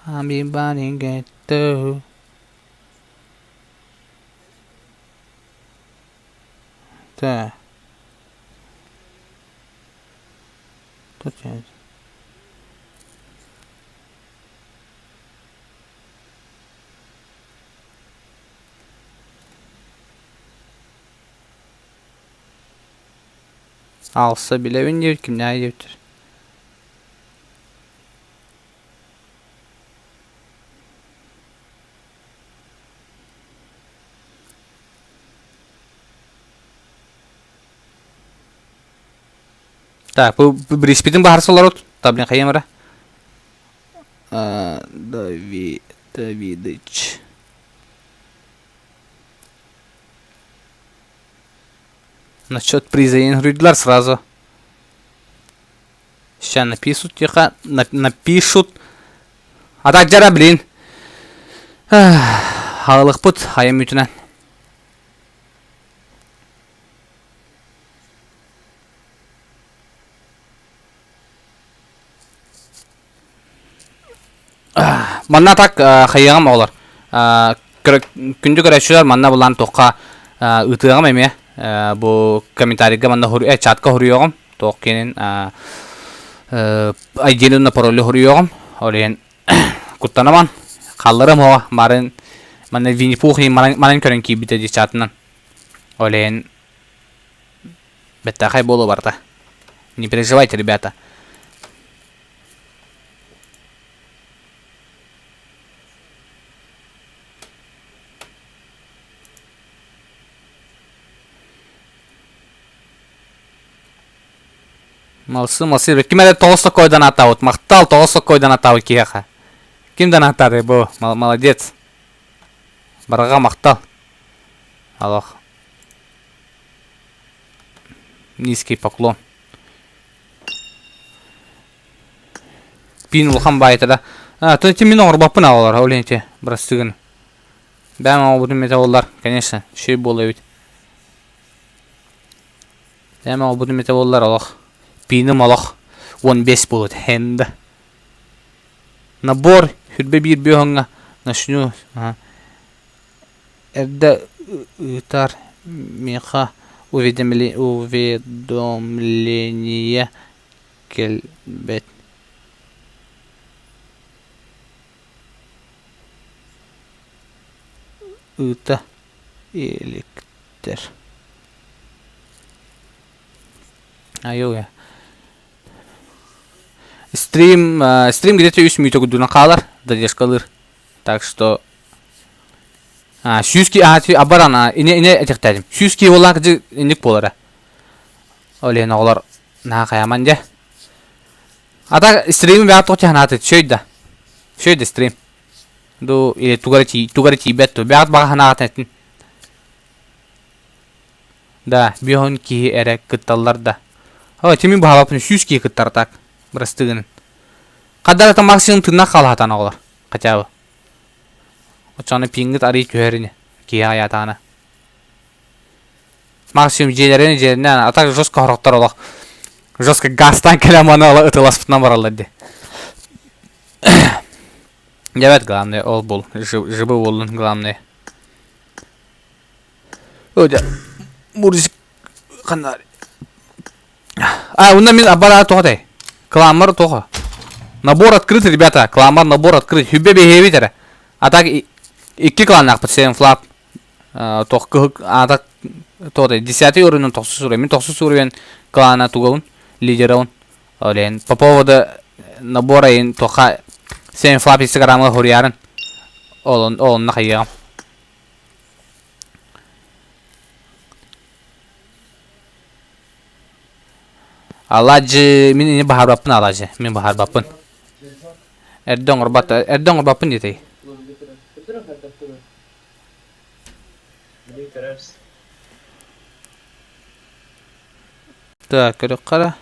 Аби барин гетто. Да. Тут я. Alsa bile vindiyor kim ne yapıyor? Так, bu Brisbane'in bahar solar ot. Tablin kayım ara. Davidich. Насчет приза ингрудилар сразу. Сейчас напишут тихо. Напишут. А так жара блин. Хағылық бұд. Хайым үтінен. Манна так хайыгам олар. Күнді көрәшілер манна бұлан тоққа ұтығам әме. Bu комментарийге манда чатка хуруйогом. Тоқ кенен айденуна паролі хуруйогом. Олен куттанаман. Қалларым хоға. Марын манда Винни-Пухи манын көрін кейбіті де чатынан. Олен бәтті қай болу барда. Не переживайте, ребята. Малсы. Ким әлі тоғысты койдан атауыт. Мақтал тоғысты койдан атауыт кейеға. Кимден атады бұл? Молодец. Барға мақтал. Аллах. Низкий поклон. Пин ұлған байты да. Ты мені орбапын алалар. Оленте. Бірастығын. Бәм будем металлар, конечно, şey болуй. Бәм будем металлар алах. Пиним алах 15 болот хенде. Набор хүрбе бир бөһөнгө начну. Эрдә ытар меха уведомление келбет. Ыта электр. Айо. Стрим где-то 3 минут гудуна калар, дадеш калыр. Так что сюски абарана ине этектадим. Сюски олар кыжы индик болара. Олен олар на каяман же. Ата стрим бя тохчанаты шөйдө. Шөйдө стрим. Ду или тугарити бетто бя бага ханататын. Да, бион ки эрек кытталларда. Теми баалапын сюски кыттартак. Брастыгын. Кадарата максимум тына калатан олар. Качабы. Очаны пингит ари көһөрүнө ки аятаны. Максимум жеринен атак жостко хороктор олак. Жостко гастан келеманы ала ытыласпытынан баралады. Evet, главное ол бул. Жыбы болдун главное. Ода мурзик кандай. Унда мен абара тоқтай. Кламар тоқа. Набор открыт, ребята. Кламар набор открыт. Хүббе бехевитер. Атак 2 кланнак патсен флап. Тоқ атак тоқтай 10 уровень 9 уровень. 9 уровень клана тугаун лидерон. Олен по поводу набора ин тоқа сен флап инстаграмга хориярын. Он нахайгам. Алажы мен не бахар бапын алажы. Мен бахар бапын. Эрдоңор бапын детей. Так, кара.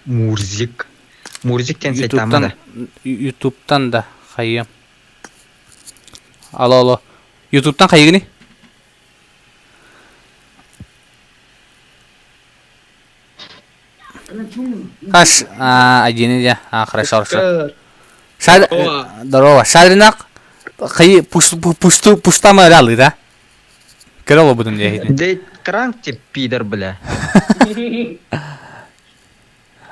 Мурзиктен сайтамада. YouTube'tan da kayım. Alo. YouTube'tan kayıgını. Kaç? Ajini ya. Хорошо. Шад здорово. Шадринак кайы пуштама ралы, да? Кирилл будем делать. Де кранк тип пидор, бля.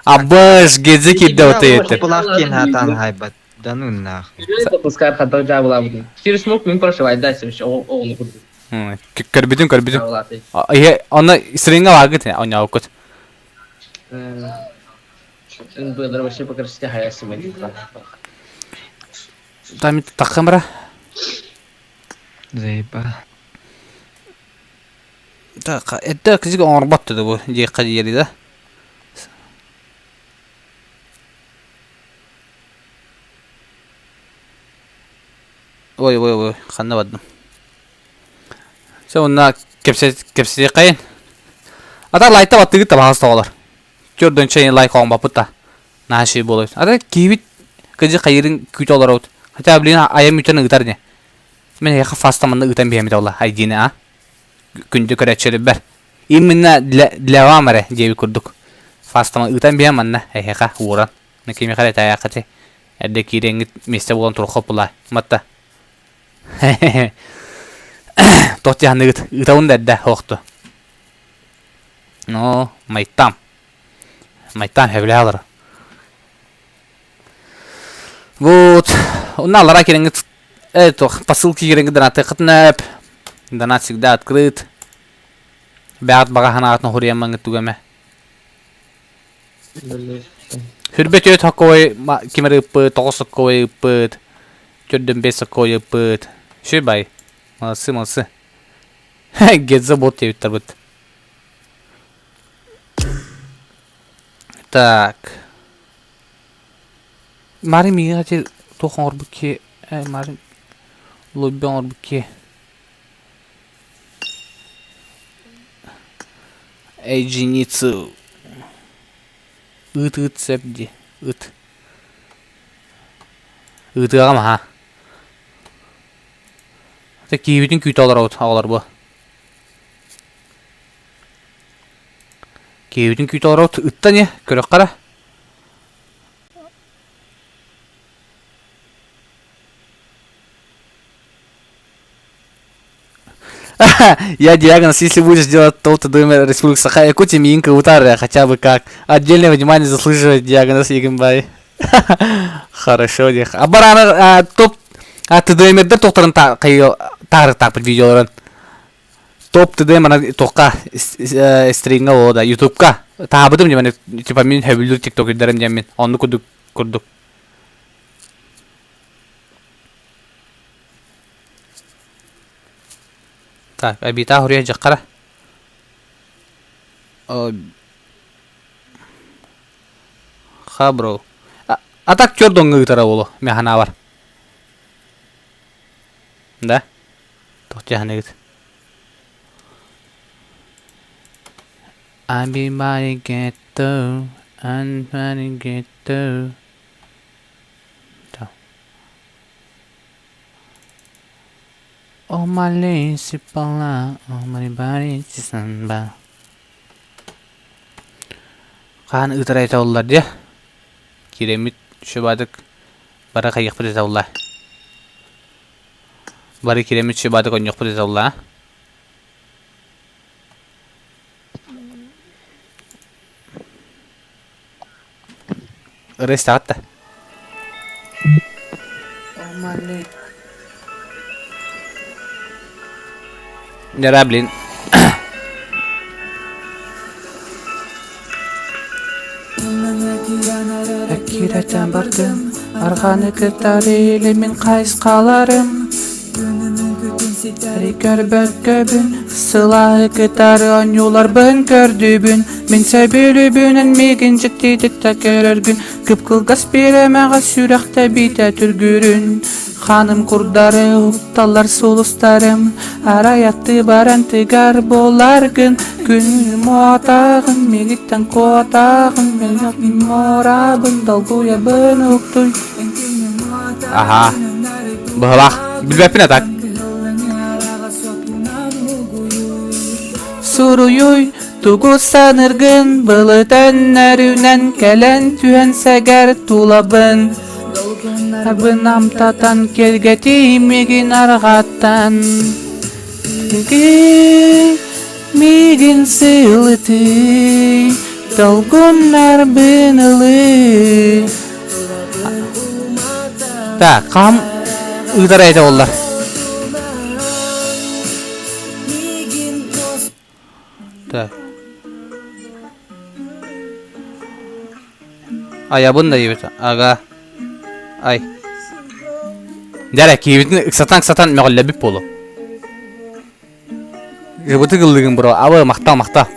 Абаш гезе кидде отыйты. Плахкин хатан хайбат. Да ну нахуй. Пускай хатан жабыла буду. Через смог мен прошивай дальше еще оғлы буду. Көрбүдүм. Оны сырыңга вагыт, оня окут. Было вообще покрышите хаясы мен. Там такымра. Заеба. Так, это кызык оңорбаттı да бу, жейка жери да. Ой, қанна бадым. Сонна кепсе кайын. Ата лайта баттыгы та багыс тоолар. Көрдөн чейин лайк оң бапыта. Наши болот. Ата кибит кызы кайырын күт олар от. Хата билин аям үтөн ыгытар не. Мен яка фастаманда ыгытан бемет олар. Айдини а. Күндө көрөчөрү бар. Именно для вамаре деби курдук. Фастама ыгытан беманна. Яка уран. Некеме кара таякаты. Эдде киреңит месте болгон туркоп була. Матта. Тот яныгыт ытаун дәддә хоқты. Но, майтам хевлялар. Вот, уналара кереңит, посылки кереңит донаты қытнап. Донат всегда открыт. Бәғат баға ханағатны хуриямаңы түгеме. Хүрбет өт хаққой, кемері ұппыт, тоғыз хаққой ұппыт, көрден бес хаққой ұппыт. Шөй бай. Молодцы. Гедзе бот деуіттер бұд. Так. Мари миға те тоқын орбуке. Мари лоббен орбуке. Единицу. Ыт сепди. Ыт. Ытыга ма ха. Та кибитин күт алар бу. Кибитин күт алар ытта не? Көрөк кара. Я диагноз, если будешь делать то-то Думер Республика Саха-Якутия, Минка Утара, хотя бы как. Отдельное внимание заслуживает диагноз Егенбай. Хорошо, дех. А барана топ ТДМР'де тоқтарын тағырық тақпыт видеоларын. Топ ТДМР'на тоққа стринга ода, ютубка. Тағыбыдым демені, типа мен хөбілдір тикток үддерім демен. Оны күрдік. Так, обита хурия жаққара. Хабро. А так чордон гытара болу, механа бар. Да? Тоқтяханы гыт. Everybody get through, everybody get through. Oh my lazy pala, oh my body samba. Kaan ıtara ete oldular diye. Kiremit şubadık. Bara kayık bir ete oldular. Bara kiremit şubadık on yok bir ete oldular. Rest hatta. Oh my lazy. Nerablin. Akiratan bardım, arğanı kıtarıyla min kays kalarım. Rikar bökköbün, sılahı kıtarı on yolar ben gördübün. Min sebülübünün migin ciddidik ta görürgün. Kıpkılgas biremeğe sürekte bite türgürün. Hanım kurdarı, huktallar solustarım. Arayattı baran tıgar bolargın. Gönlüm otağın, megitten kotağın. Melyak morabın, dalguya ben uktuy. Aha. Bahlah, bilbepin atak. Suruyuy, tugu sanırgın. Bılıtan nerünen kelen tühen seger tulabın. Abınam tatan kelgeti migin argatan. Migin sılıtı, dalgunlar bınılı. Da, kam ıdara ede oldular. Da. Ayabın da iyi bir aga. Ay. Derek yibitin satan meğallebip bolu. Jibiti kıldığın bro. Ava makta.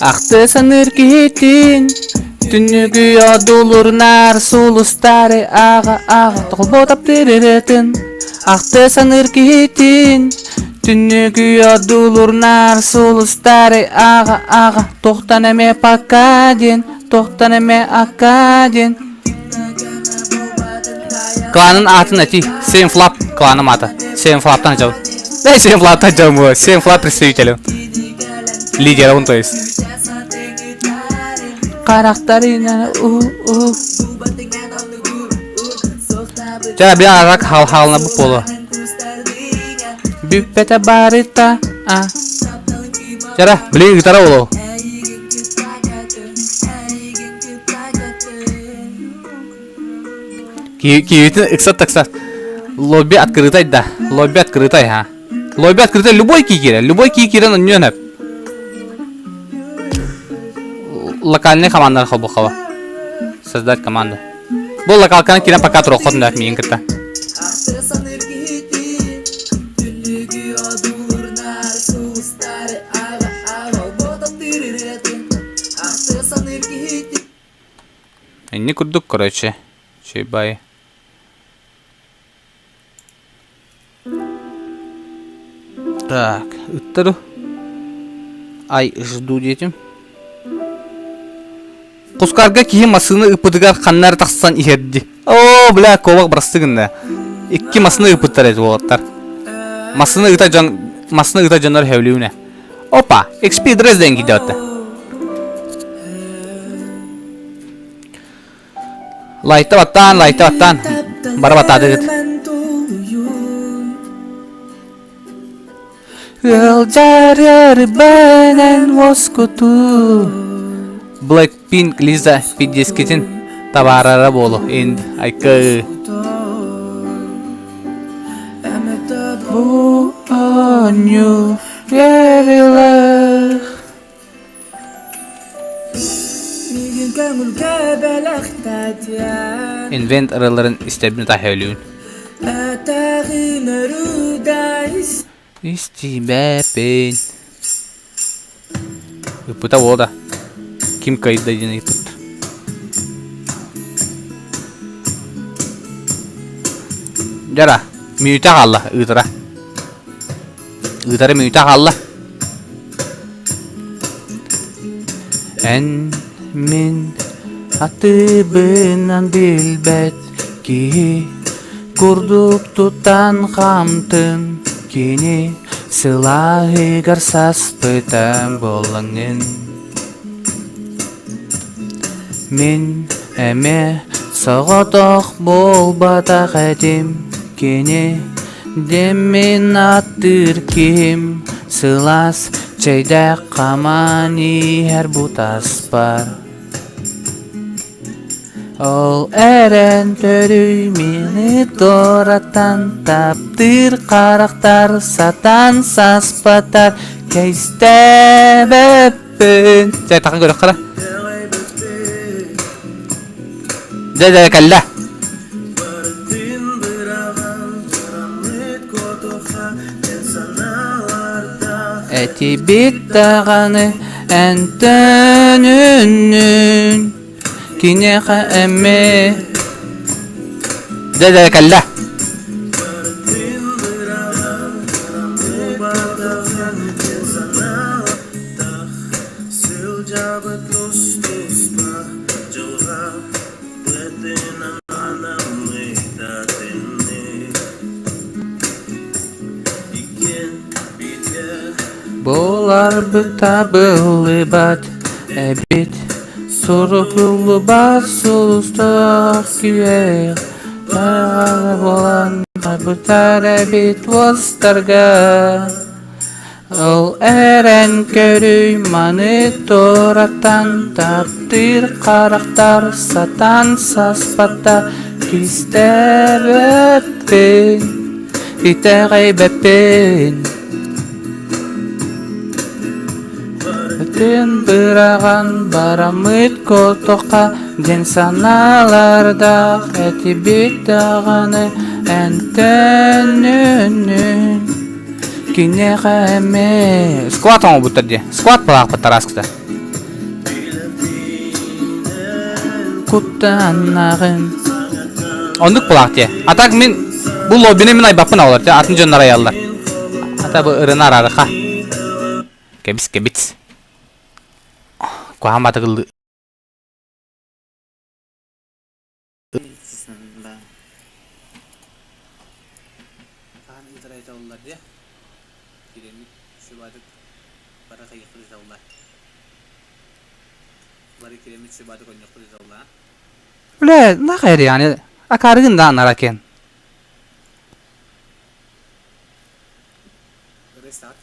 Aktı sanır gitin. Tünügü adolur nar sulustarı ağa. Tolbotap tiriretin. Aktı sanır gitin. Tünügü adolur nar sulustarı ağa. Tohtan eme pakadin. Tohtan eme akadin. Klanın atın eti. Seven Flap klanım atı. Seven Flap'tan acaba. Ne Seven Flap'tan acaba bu? Seven Flap представителем. Лидера он то есть. Karakterine Cara bir arak hal-halına bu polo. Büpete barita. Cara beli gitar olo. Киевит эксат. Лобби открытой, да. Лобби открытой, ха. Лобби открытой любой кикера на нее. Локальные команды хабухава. Создать команду. Бұл локалканы кирен пока трохотын да миен кірті. Не курдук, короче. Чебай. Так, ыттыру. Ай, жду детям. Кускарга кийин масыны ыпытыгар каннар таксан иерди. О, бля, ковак брастыгында. Икки масыны ыпыттар эти болаттар. Масыны ыта жанар хевлүүнэ. Опа, XP дресден гидётта. Лайта баттан. Бара баттады гыт. Ылжарыр бенен воскуту. Blackpink Lisa пидескетин табарара болу. Энд айкы. Бу аню верилах. Invent araların istebini tahiyelün. İstibepin. Iputa voda. Kim kayıtda yine iput. Jara, mute kalla ıtıra. Itıra mute kalla. En min hatыбынан билбет ки курдук тутан хамтын кини сылаһы гарсас пытам болаңын мен эме соготох болбата хатим кини демин аттыр ким сылас чейдак камани her бутас бар. Ол эрен төрүй мени тораттан таптыр карактар сатан саспатар кейстебеппин. Жай такын көрөк кара. Жай калла. Эти биттаганы энтөнүнүн кинеха эме. Жай калла. Болар бытабылы бат эбит сурукулу бас сулустак күйек болан бытар эбит востарга. Ол эрен көрүй маны тораттан таптыр карактар сатан саспата кистебеппин итегейбеппин. Өтін бұраған барамыт котоққа ден саналарда әті беттағаны әнтөнүнүн кинеға әме. Скват оңы бұттырды. Скват бұлақ бұттар аскыда. Құттанағын ондық бұлақ де. Атак мен бұл лоббіне мен айбаппын аулар де. Атын жонлар аялар. Ата бұл ырынар арыға. Кебіс. Kuah mata gelu. Kan itaray tawlar ya. Kiremit sebadık para kayak kulit tawlar. Bari kiremit sebadık onyak kulit tawlar. Ulah, nak air yani. Akarın da naraken. Restart.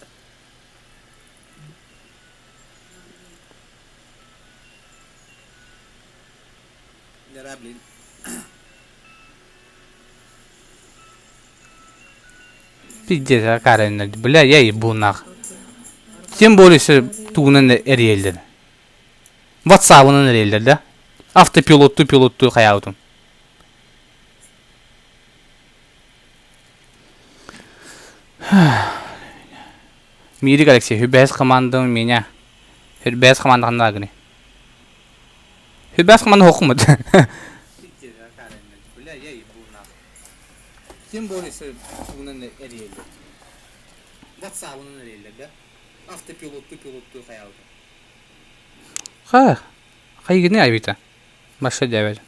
Блин. Пиздец, акарен, бля, я ебу нах. Тем более, что тугунан эриэлдер. WhatsApp-ын эриэлдер, да? Автопилотту каяутум. Мири Galaxy, Hübes командам меня. Hübes командам нагны. Hübes команда окумады. Бля, я ебу нах. Тем более, что тугунан эриэлдер. WhatsApp-ын эриэлдер, да? Автопилотту каяутум. Ха, Кайгыны айбита. Баша дәвәл.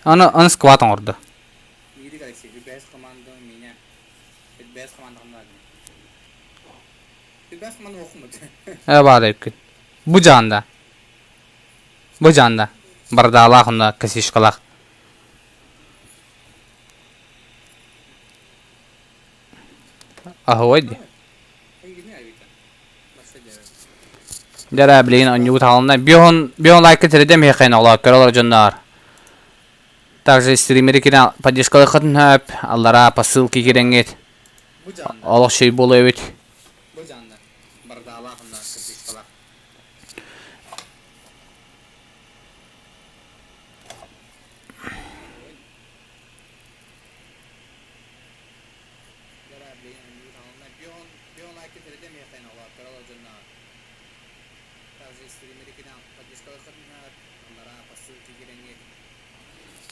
Аны скватон орды. Мири Алексей, бес команда меня. Бес команда команда. Бес команда окумады. Бар экен. Бу жанда. Бардалах онда касишкалах. Ахойди. Дара блин, он не утална. Бион лайк этердем хекен ола, көрөлөр жондар. Также стримери кирен поддержкалай хатын хөп, аллара посылки киреңет. Аллах шей болу эбит. Бу жанда. Бардалах онда касишкалах.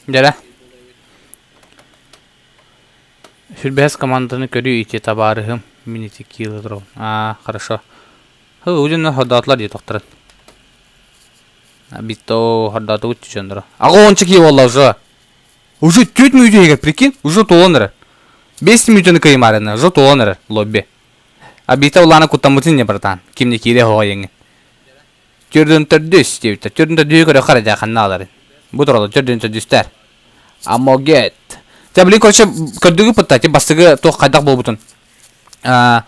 Дара. Шүрбәс команданы көрү ите табарыгым. Минути километр. Хорошо. Уже ходатлар ди токтор. Битто ходату уччондро. Агончы ки болла уже. Уже 4 минут егер, прикинь, уже толоныр. 5 минутны каймарына, уже толоныр лобби. Битто уланы кутамутын не братан. Кимне кире хоyеңи. Төрдөн төрдөс дейт. Төрдөн төрдөө көрө кара жаканналар. Бу туралы төрдөн төрдөстөр. Амогет. Та блин, короче, көрдүгү пытати бастыгы тох кайдак болбутун. На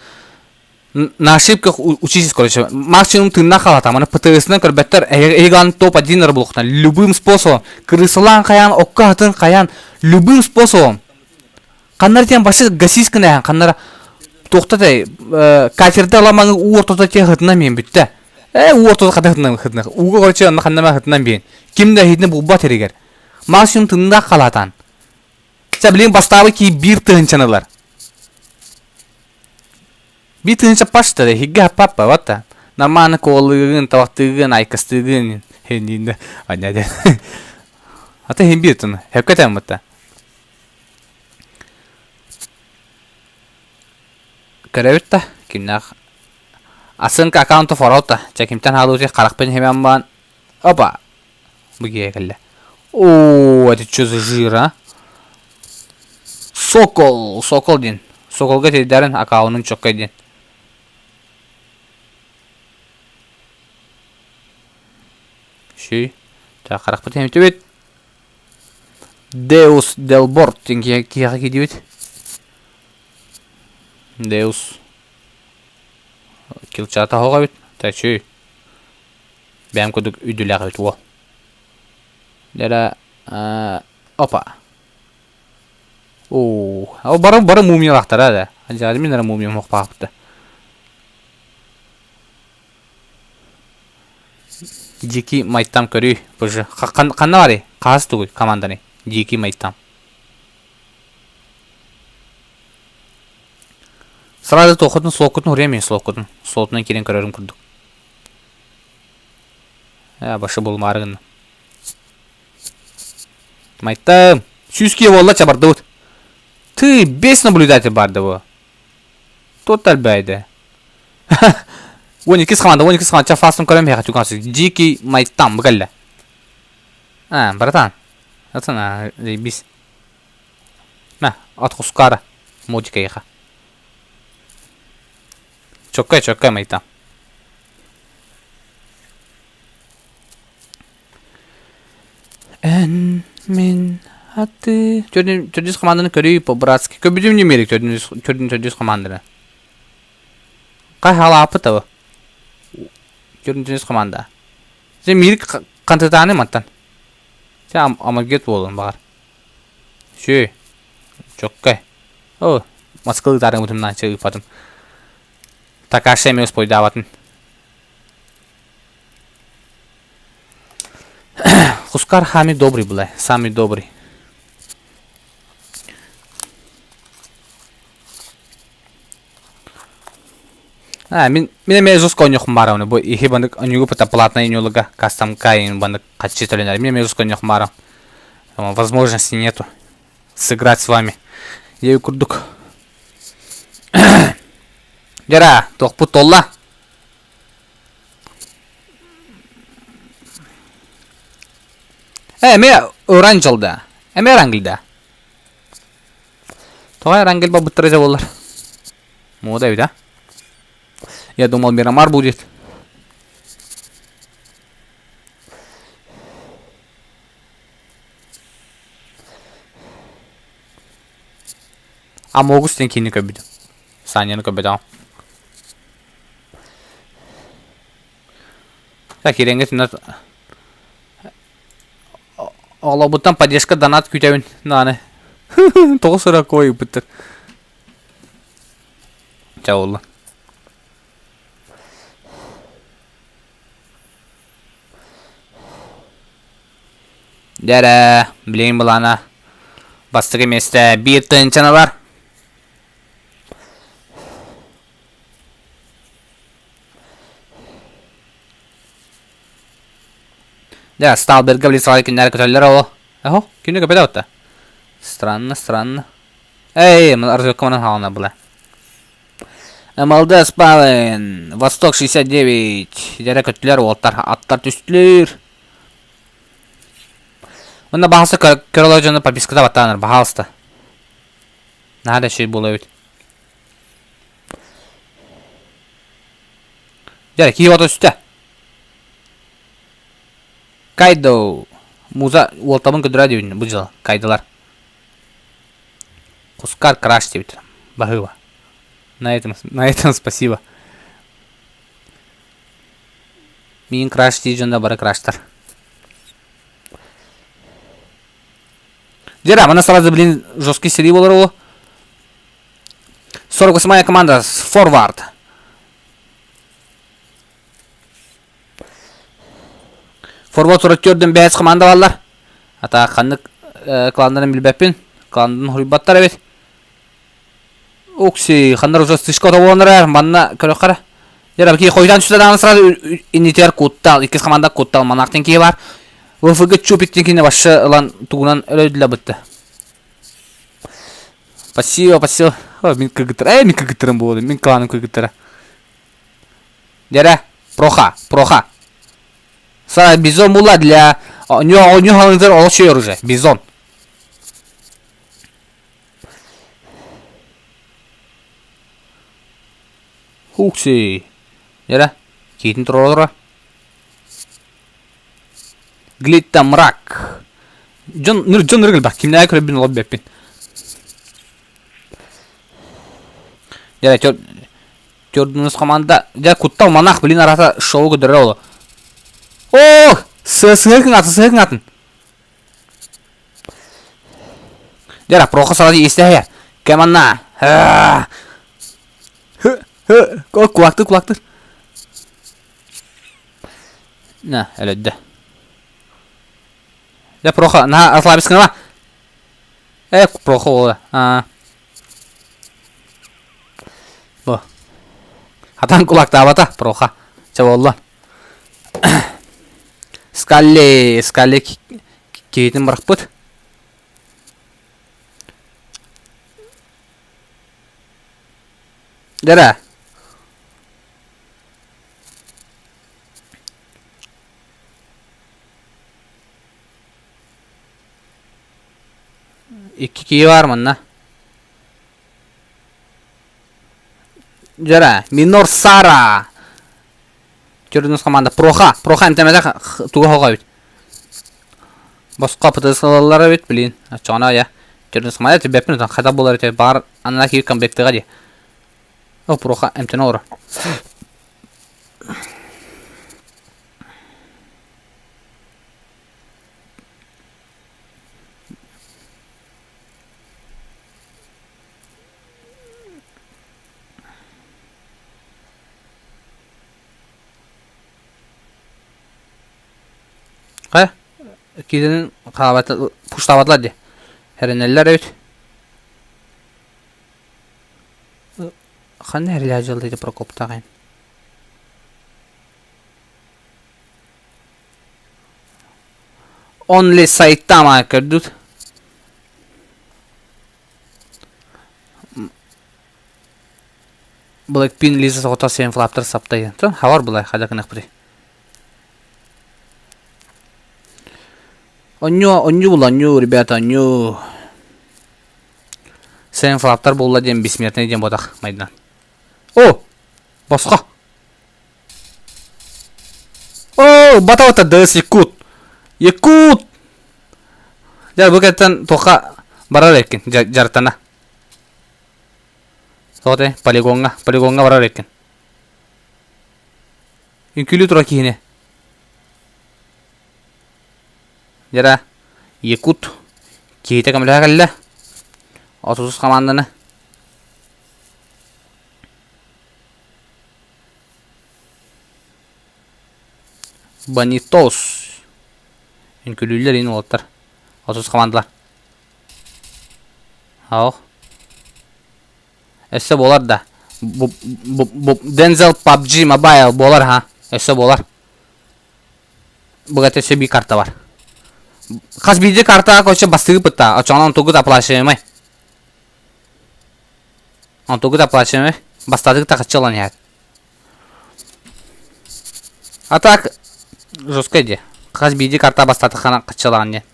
ошибках учитесь, короче. Максимум тынна калат, аны ПТС'нен көрбөттөр эйган топ-1 булуктан любым способом. Крысылан каян, окка атын каян, любым способом. Кандар тем башы гасискіне, кандар тоқтатай, катерді аламаңы уортота те хытынан мен бүтті. Уортота қада хытынан хытынан. Уғы короче, аны қандама хытынан бейін. Кимді хитіне бұлба терегер. Максимум тынна қалатан. Блин, бастабы ки бир тыгынчанылар. Bir tınca başta da higa papa vata. Namana kolluğun, tavaktığın, aykastığın hendinde. Anladı. Hatta hem bir tını. Hakikaten mıta. Karevita kimnak. Asınka account'u forauta. Çekimten haluti karakpen hemen ban. Opa. Bu giye kelle. Oo, это что за жир, а? Сокол дин. Соколга тедерин аккаунтун чокка дин. Şey, ta karak patem tübet. Deus del Bort tinki kiya gidiyor. Deus. Kilçata hoğabit. Ta şey. Ben koduk üdüle gabit wo. Dera opa. Oo, o bara mumya laqtara da. Acayip minara mumya moqpaqtı. Дикий майтам көрүй боже. Қанна бари? Қағыз түгіл команданы. Дикий майтам. Сразу тоқытын солқытын ұрем мен солқытын. Солтынан керен көрерім күрдік. Башы болмарығын. Майтам. Сүйске болла чабарды бұд. Ты 5 наблюдатель барды бұ. Тотал бәйді. 12 команда, фастын көрем я хочу консить. Дикий майтам, бгалля. Братан. Атана, заебись. На, от Хускара. Модика еха. Чокай, майтам. Мен аты... Төрдіз команданы көрей по-братски. Көбідім не мерек төрдіз команданы. Қай хала апыта бұ? Görüntünüz komanda. Sen mirik kantıtağını mı? Sen amagget bolun bakar. Şu. Çok kay. O. Maskalı tarım utumdan çıkıp patım. Takaşı emiyoruz poydavatın. Хускар хами добрый была. Самый добрый. Мен жус коньох марам, бо ихи бандык анюгу пата платная нюлага кастом каин бандык качиталинар. Мне жус коньох марам. Возможности нету сыграть с вами. Я курдук. Жара, тохпу толла. Эме оранжылда. Эме рангылда. Тоғай рангыл ба бұттырыза болар. Мода бит, а? Я думал, Мирамар будет. А могу стенки не кобить. Саня не кобить. Так, иренге тинат. Олабуттан поддержка донат күтәвин. Наны. Тоғысыра кой бұттыр. Чаулы. Дәрі, білейін бұлана. Бастық еместі бір тыңчаны бар. Да, Сталберга в лицо киндер көтөллөр ол. Эхо, кимне көпеді отта? Странно. Эй, мы разведкоманан халына бұла. Эмалды спавен. Восток 69. Дәрі көтөллөр олтар. Аттар түстілер. Онда бағалсы көрілі подпискада баттаныр. Бағалысты. Нада шей болу өт. Дәрі, кей оты үсті. Кайдо. Муза уолтабын көдірі дейін бұл жылы. Кайдылар. Кускар краш дейбітір. Бағыва. На этом спасибо. Мен краш дейін бары краштар. Дера, мына сразу, блин, жесткий серий болар ол. 48-я команда. Форвард. Форвард 44-ден бәйіз команда балар. Ата қанды кландарын білбәппен. Кландын хұрибаттар әбет. Окси, қандар уже стышқа ота манна көрек қара. Дера, кей қойдан түсті дағаны сразу инитер кодтал. Икіз команда кодтал манақтен кей бар. ВФГ чупиттен кейіне башы ұлан туғынан өлөйділі бұтты. Спасибо. Мен көгіттір. Мен көгіттірім болды. Мен кланым көгіттірі. Дера, проха. Сара бизон була для... Нюхалынзыр ол шейір уже. Бизон. Хукси. Дера, кейтін тұр олыра. Глитта мрак. Джон ныргыл бақ. Кімді әй көріп бін олып бәппен. Дера, төрдіңіз команда. Дера, күттал манақ білін арата шоу көдірі олы. О! Сығыркын атын. Дера, проқы салады есті әйер. Кәманна. Kulaktık. Ne, öyle de. De proxa, na atla biz kanala. Proxa oldu. Bu. Hatan kulakta abata proxa. Çavallah. Skalle keytin bırak bud. Dere. İki key var mı ne? Dere. Minor Sara. Gördüğünüz komanda Proxa MTM'de tuğu hoğa bit. Başka pıtısılarlara bit bilin. Çana ya. Gördüğünüz komanda tebepin utan xata bolar ete bar anla ki comeback gadi. O Proxa MTN ora. Kidinin kahvaltı puştavatlar diye. Hereneller evet. Kanne her ilacıldıydı Prokop'ta kayın. Only site'ta ama kırdut. Blackpink Lisa Hota sen flaptır saptaydı. Tamam, havar bulay hadi kınık biri. Онню был, онню, ребята, онню. Сен флаптар болла дем бессмертный дем бодах майдан. О! Босқа. О, батавата дес якут. Якут. Жар бұл кәттен тоқа барар екен жартана. Тоқтай полигонға барар екен. Үnkülü тұра кейіне. Жара якут кейті кәмілі әкәлі. Отусuz команданы. Банитос. Үnkülüler yine oldular. 30 командалар. Ау. Эссе болар да. Denzel PUBG Mobile болар ха. Эссе болар. Бұғат эссе bir карта бар. Қаз биде карта көше бастығы бұтта. Açağına 19 аплашымай. 19 аплашымай. Бастадығы та қачылан яд. А так жестко иде. Қаз биде карта бастады қана қачылан яд.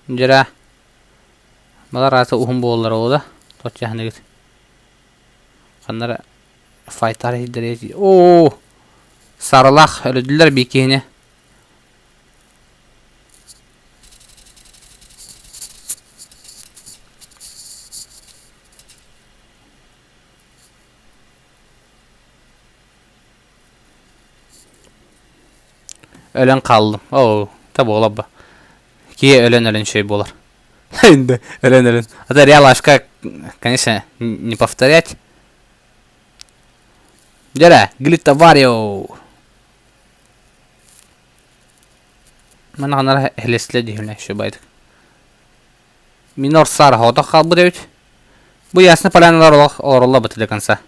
Жара. Балар аты ухым болар олда. Тот яхны гит. Қандар файтар едіреді. Ооо. Сарылақ өліділер бекейіне. Ölən qaldım. Oo, tabi olab ba. Ki ölən şey болар. Енді ölən. Это реал ашка, конечно, не повторять. Жара, глита варио. Мана ғанар хелесле деймін шо байдық. Минор сар хода қалбы деуд. Бұл ясны поляналар оларылла бұты до конца.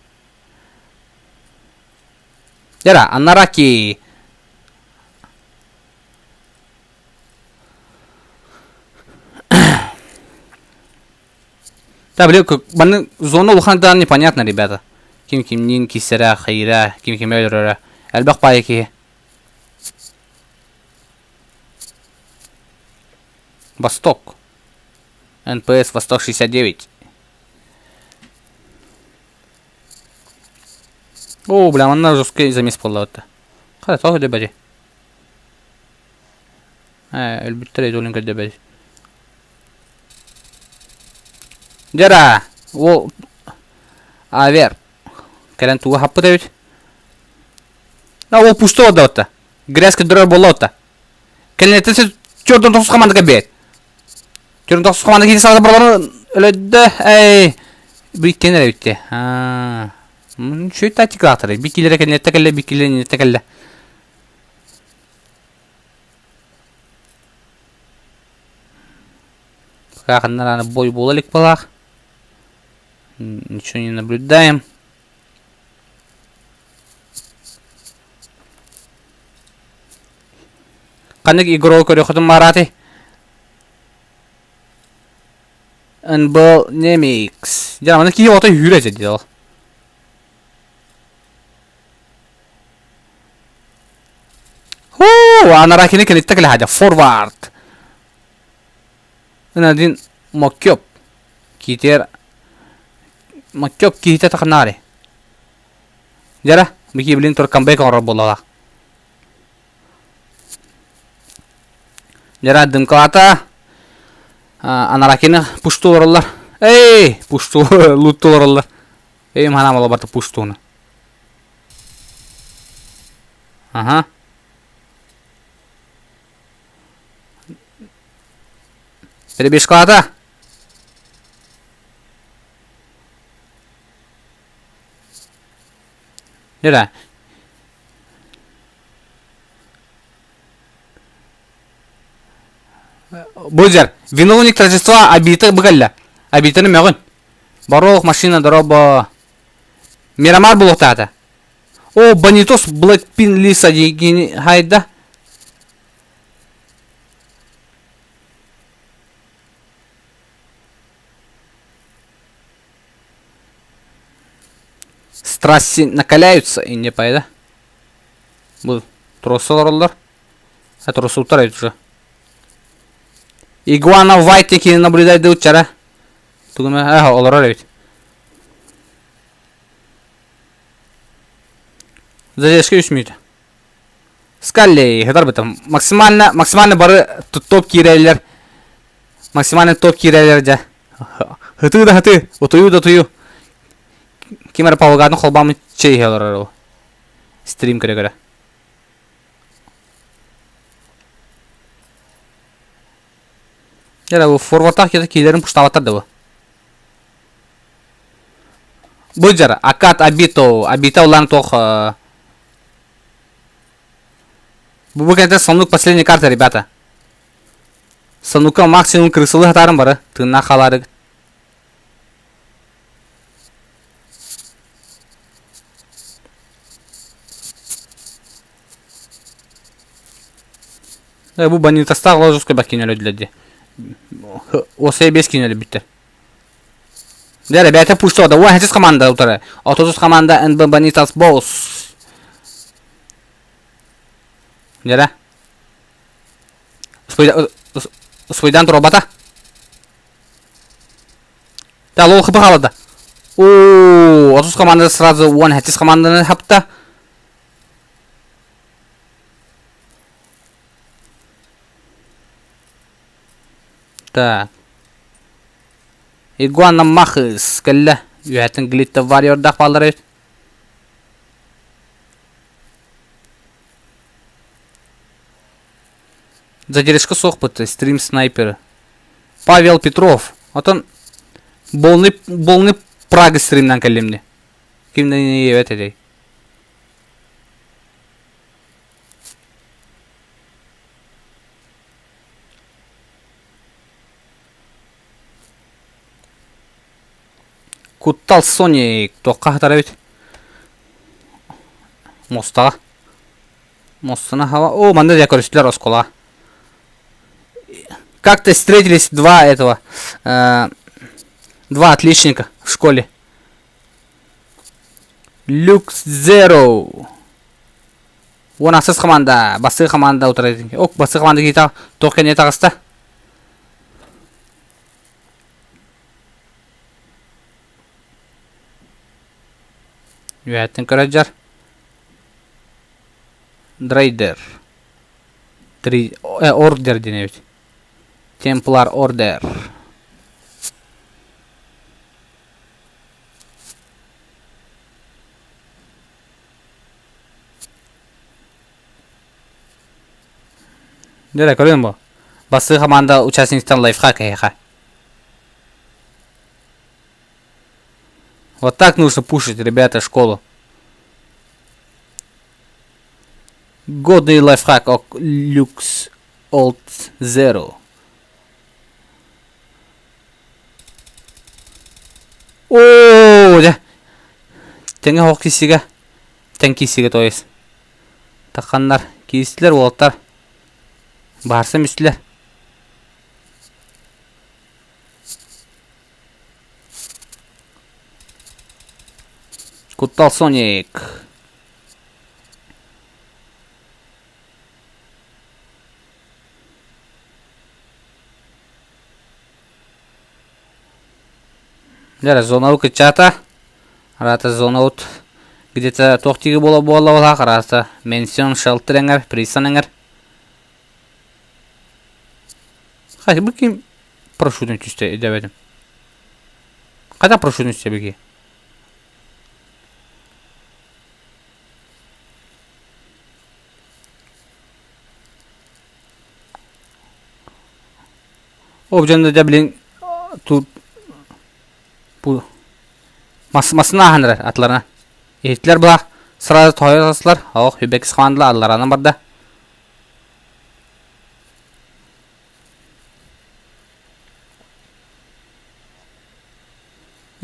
Жара, анараки. Да, блин, баны зона улхандан непонятно, ребята. Ким нин кисера, хайра, ким өлөрө. Әлбақ пайеки. Восток. НПС Восток 69. О, бля, мана жесткий замес боллауытта. Қада тоғы дөбәді. Әлбіттер еді олың көді дөбәді. Жара, ол авер. Кәлін туға хаппы дәуіт. Ол пушты ода отта. Грязка дұрар болла отта. Кәлін әтесі түрдің 9 командыға бейт. Түрдің 9 командыға кейді сағызы бұраларын өлөді. Әй. Бүйттен әрі өтті. Шөй тактика ақтыры. Бекелері кәлін әтті кәлі, бекелері әтті кәлі. Қақындар аны бой болалік болақ. Ничего не наблюдаем. Қандық игрол көрі құтым мараты. Бұл немекс. Жана, мына кейі ота үйір әзі деді ол. Анаракini кәлетті кәлі хәді. Форвард. Өнәдін моккөп. Кейтер. Моккөп кейтер тақынары. Жара, бүкі білін тұр камбек оңыр болалақ. Жара, дымкалата. Анаракini пұшты орылар. Эй, пұшты лутты орылар. Эй, мана мала барды пұшты оны. Ага. Перебеш қалата. Жара. Бұлжар, виновник торжества обиты бұғалла. Обитыны мәғын. Баролық машина дұрабы. Мирамар бұл оқтады. О, Банитос Блэкпин Лиса деген хайда. Страсти накаляются и не пайда. Бұл троссалар олар. Троссы утарайды уже. Игуана White екені наблюдайды учара. Тугуна, олар орайбит. Задержка үсмейді. Скалли, хедар бітім. Максимально бары топ кирелер. Максимально топ кирелер жа. Хыты. Отую. Кемер павылғадың қолбамы чей хелар. Стрим көре. Яра бұл форвардтақ кеді кейлерін пұштаваттарды бұл. Бұл жар, Акат Абита улан тоқ. Бұл кәнті санук последний карта, ребята. Санукка максимум крысылы хатарым бары. Тыңна қалары. Бұл банитастағы ложуской бақ кенелі өділеді. Осыya 5 кинели bitti. Dere bete pushto da واحد команда утара. Otuz команда and Banitas boss. Dere. Свойдан робота. Да лол хп қалады. О, 30 команда сразу 1 команданы хапты. Так. Игуана Махыс, кәлі. Үйәтін глитті варьордақ балдыр өт. Задержка соқпыты, стрим снайпер. Павел Петров. Отын болны Прага стримнан кәлемді. Кімді не ебет әдей. Kutsal Sonic toqqa tarafit. Mostaga. Мостана хава. О, манда я короче оскола. Как-то встретились два отличника в школе. Люкс Zero. Вон асыз команда, басы команда утырайды. Ок, басы команда кейта тоққа не тағыста. Юәттен көрәджар. Драйдер. Ордер денебет. Темплар Ордер. Дәле көрген бу. Басы команда участниктан лайфхак яха. Вот так нужно пушить, ребята, школу. Годный лайфхак от Люкс Олд Zero. О, да. Теңе хоқ кисиге. Тең кисиге тойыз. Таққандар, кисілер, олаттар. Барсы мүстілер. Kutsal Sonic. Дәлі зонаут кітчата. Араты зонаут. Где-то тоқтигі бола олақ. Араты менсион шелтереңер, присанеңер. Қайсы бұл кем прошудын түсті едебедім. Қайда прошудын түсті беге? Обжанды да білін тут бұл масына ағанырар атларына. Еттілер бұла сразу тойы ғасылар. Ауық хүбекіз қуандылы аллараны барды.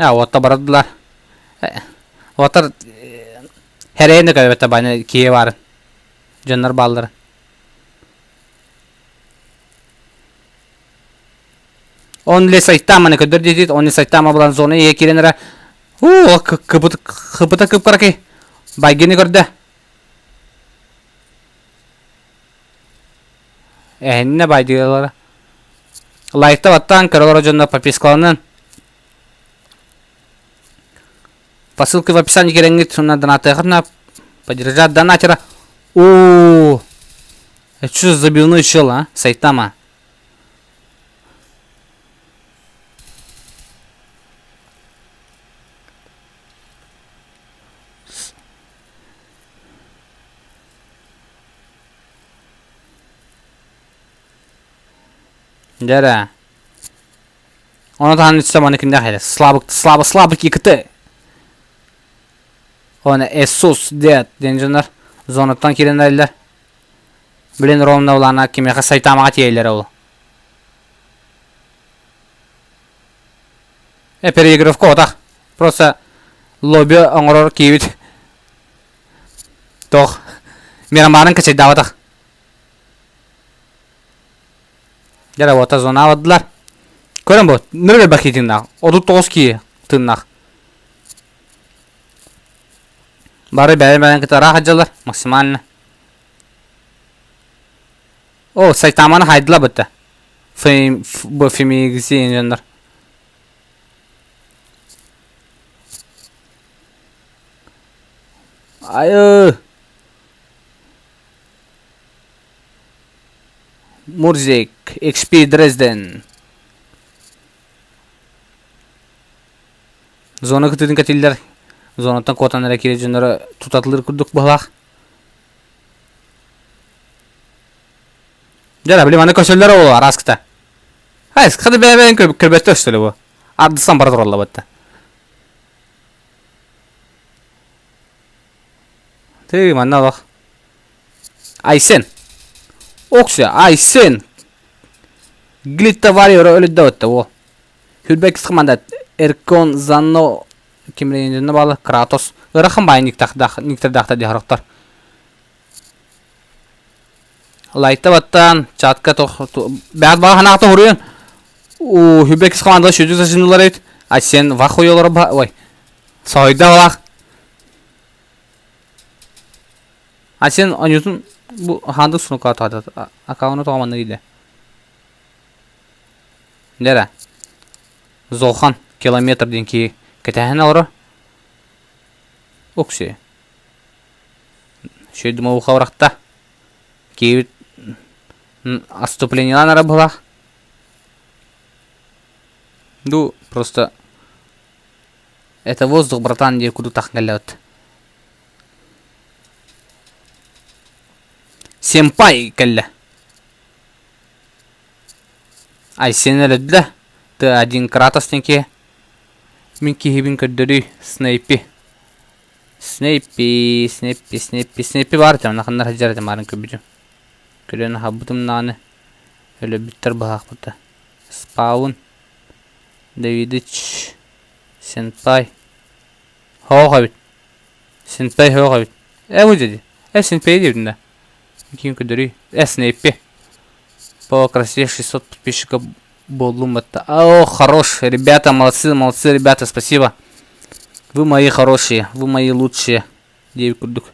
Отта барадылар. Оттар хәрейінді көбетті байны кие барын. Жонлар балдары. Он ли сайтаманы көдір дейдейді. Он ли сайтама бұлан зоны екеренері О, кыпыта кыпкаракей. Байгени көрдө. Энне байдыгалары. Лайкта баттан көрөлөр жонда подпискаланын. Посылка в описании кереңит суна донатыгына поддержать донатера. О, это что за забивной чел, а? Сайтама. Дера. Оны танытса манекинде хайда. Слабык икыты. Оны Эсус дед денженер. Зонаттан келендерлер. Билен ромна улана кимеха Сайтамага тиейлер ол. Переигровка отак. Просто лобби оңорор киевит. Тох. Мирамарын качай даватак. Дера вот зона авадылар. Көрем бот. Нөрел бакетиннак. 39 ки тыннак. Бары бәрі кітара қаджалар, максимально. О, Сайтаманы хайдыла бұтты. Фемигісі енжендар. Айы. Мурзик, XP Дрезден. Зона күтудің кәтелдер. Зонаттан котанlara kireceğinlere tutatılır kurduk balak. Jara bilim ana köşeller oğlu araskta. Hayır, hadi ben kırbette üstüle bu. Ardısam bara duralla batta. Tüy manna bak. Aysen. Oksa Aysen. Glitta varıyor öyle de batta o. Hürbek sıkmanda Erkon Zanno kimliğine bağlı Kratos. Irakın bayı nikterdakta diye harıktar. Layta battan çatka beyaz bağı hanakta vuruyorsun. Hübek sıkmandalı şücük saçındılar evet. Ay sen vak koyuyorlar vay. Soyda bak. Ay sen anıyorsun bu handık sunu kartı akavunu tamamen değil de. Nere? Zolhan kilometr din ki кетәһен алыр. Окси. Шөйдім оу қаврақта. Кейбіт отступлениялан ара бұлақ. Ду, просто... Это воздух, братан, де куду тақ галят. Семпай кәлі. Ай, сен әліді. Ты один Кратос тенке. Min kihibin kördürü Snape'i. Snape'i var ya nakınlar hacar edem arın köbücüm. Körüne habıdım nane. Öyle bitter bahak burada. Spawn. Davidich. Senpai. Ho habit. Senpai ho habit. Bu dedi. Senpai diyordun da. Kim kördürü. Snape'i. По красоте 600 подписчиков Боллум это. О, хорош, ребята, молодцы, ребята, спасибо. Вы мои хорошие, вы мои лучшие. Девять курдук.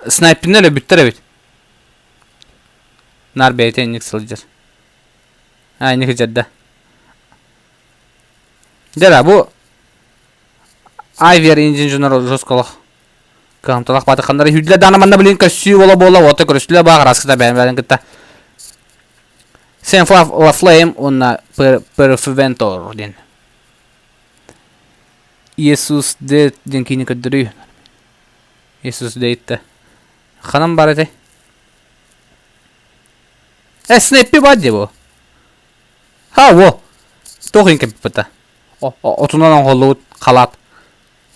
Снайпернеле биттер ведь. Нар бейтен ник сылжыр. Ник жадда. Дера бу Айвер инженер жостколох. Камталах батыкандары хүдле данаманда билин көсүй бола ота көрүстүлө баг раскыта бәймәден кытта. Sen la flame una perfventor din. Jesus det din kini kadru. Jesus det. Xanam barate. Snape'i var bu. Ha bu. Tokin kapıta. Otunan Hollywood kalat.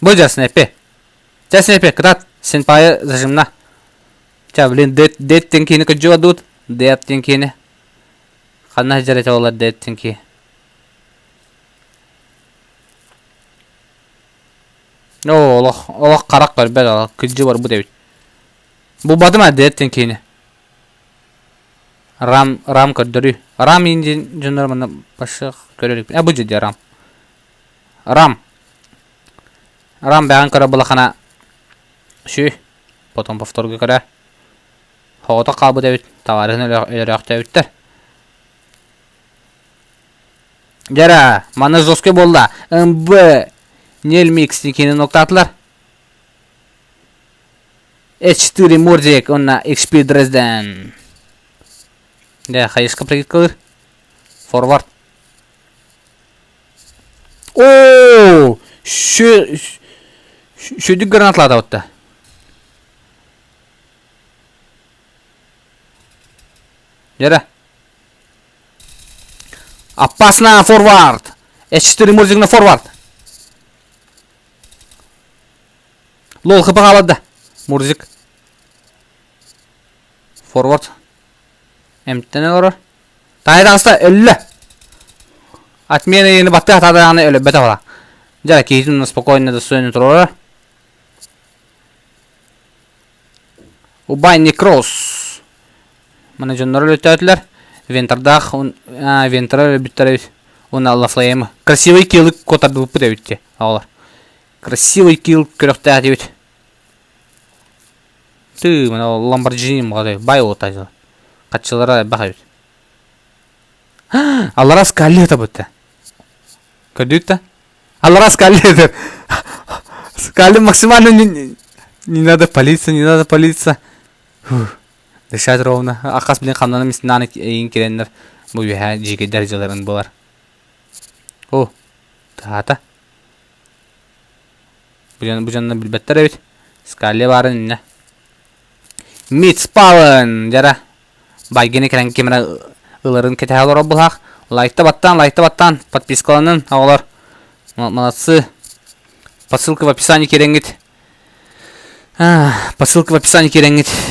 Bu Snape'i. Snape'i kıtat. Sen payı zajımna. Çavlin det din kini kadru adut. Det din kini. Kanna hicret oğlar dettin ki. Allah karak var ben Allah kıcı var bu devir. Bu badıma dettin ki yine. Ram kadırı. Ram ince cünler bana başka görürük. Bu ciddi Ram. Рам бәгін көрі бұлақана шүй. Потом повторғы көрі. Хоғыта қалбы дәуіт. Таварығын өлірек дәуіттер. Жара, маны жоске болда. МБ Нел микс екені ноқтатылар. H4 Мурзик, онна XP Дрезден. Да, хайышқа прекет қалыр. Форвард. Ооо! Шөйдік гранатлады отта. Жара. Опасно, форвард. H4 Мурзик на форвард. Лол хыпы қалады. Мурзик. Форвард. Эмттене көрір. Тайдағыста өлі. Отмена ені батты атадағаны өлі бәті қала. Жара кейтін спокойно да сөйні тұрыр. Убай Некрос. Мана жонлары өлі өттәуітілер. Вентрдақ. Вентры бүттері. Он аллафлайымы. Красивый килік котарды бұппы дәуітте. Ағылар. Красивый килік көріқті әтеуіт. Ты, мана Ламборджини мұғадай. Бай олтайды. Қатшылары бақайбет. Аллара скалли это бұтты. Көрдік-та? Аллара скалли это. Скалли максимально не надо палиться, не надо палиться. Дышать ровно. Ақас білен қамнаны мен наны ең керенлер. Бұл бейхә жеке дәрежелерін болар. О, тағата. Бұл жанына білбеттер әбет. Скалли барын не. Митспалын, жара. Байгені кәрен кемірі ылырын кәте алыр бұлақ. Лайкта баттан. Подпискаланын, ағылар. Молодцы. Посылка в описании керенгет.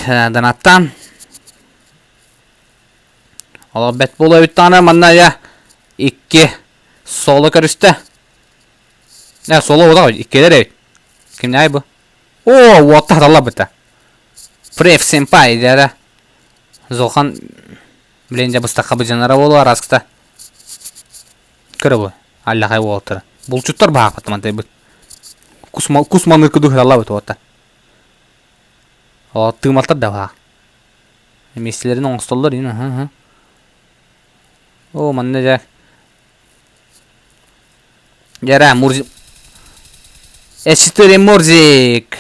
Донаттан. Ала бәт болу өттаны, манна я. 2 солы көрісті. Солы ода ғой, 2-дер әйт. Кімне ай бұ? О, уаттағды алла бұтта. Преф сенпай, дәрі. Золхан білен жабыстаққа бұл жанара болу араскіста. Көрі бұл, аллақай болуқтыры. Бұл чүттар бағақ баттымантай бұл. Кусманы күдіғыр алла бұты оттар. О, тығымалтар да бағақ. Меселерін оңыстолдар ені. О, манна жа. Жара, Мурзик. H4 Мурзик.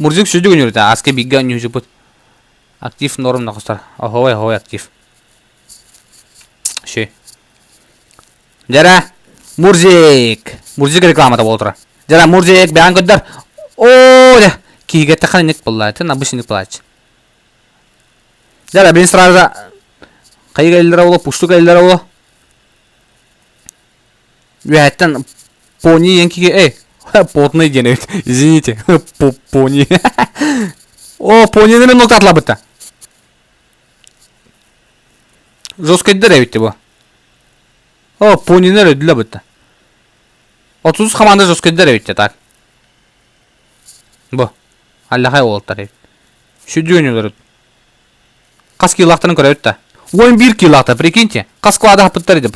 Мурзик сөзді өнерді. Аске бігге өнер жүпіт. Актив норм нақыстар. Охой актив. Шүй. Жара, Мурзик. Мурзик рекламада болдыра. Жара, Мурзик бәң көддір. О, да. Кейгетті қаны нек болдайды. Тын абышын нек болдайды. Жара, білін сыраза. Қайық әлдері олы, пұштық әлдері олы. Өйәттен пони енкеге, потный дені өт. Извините, пони. О, понені мен ноқтатыла бұтта. Жоскайдыр әйітті бұл. О, понені өйділі бұтта. 30 қаманды жоскайдыр әйітті, так. Бұл. Аллахай олықтар әйіт. Шүді өнелер өт. Қас кейлақтарын көрі өтті. 11 кейлақта, прикиньте. Қас қуады хапыттар еді.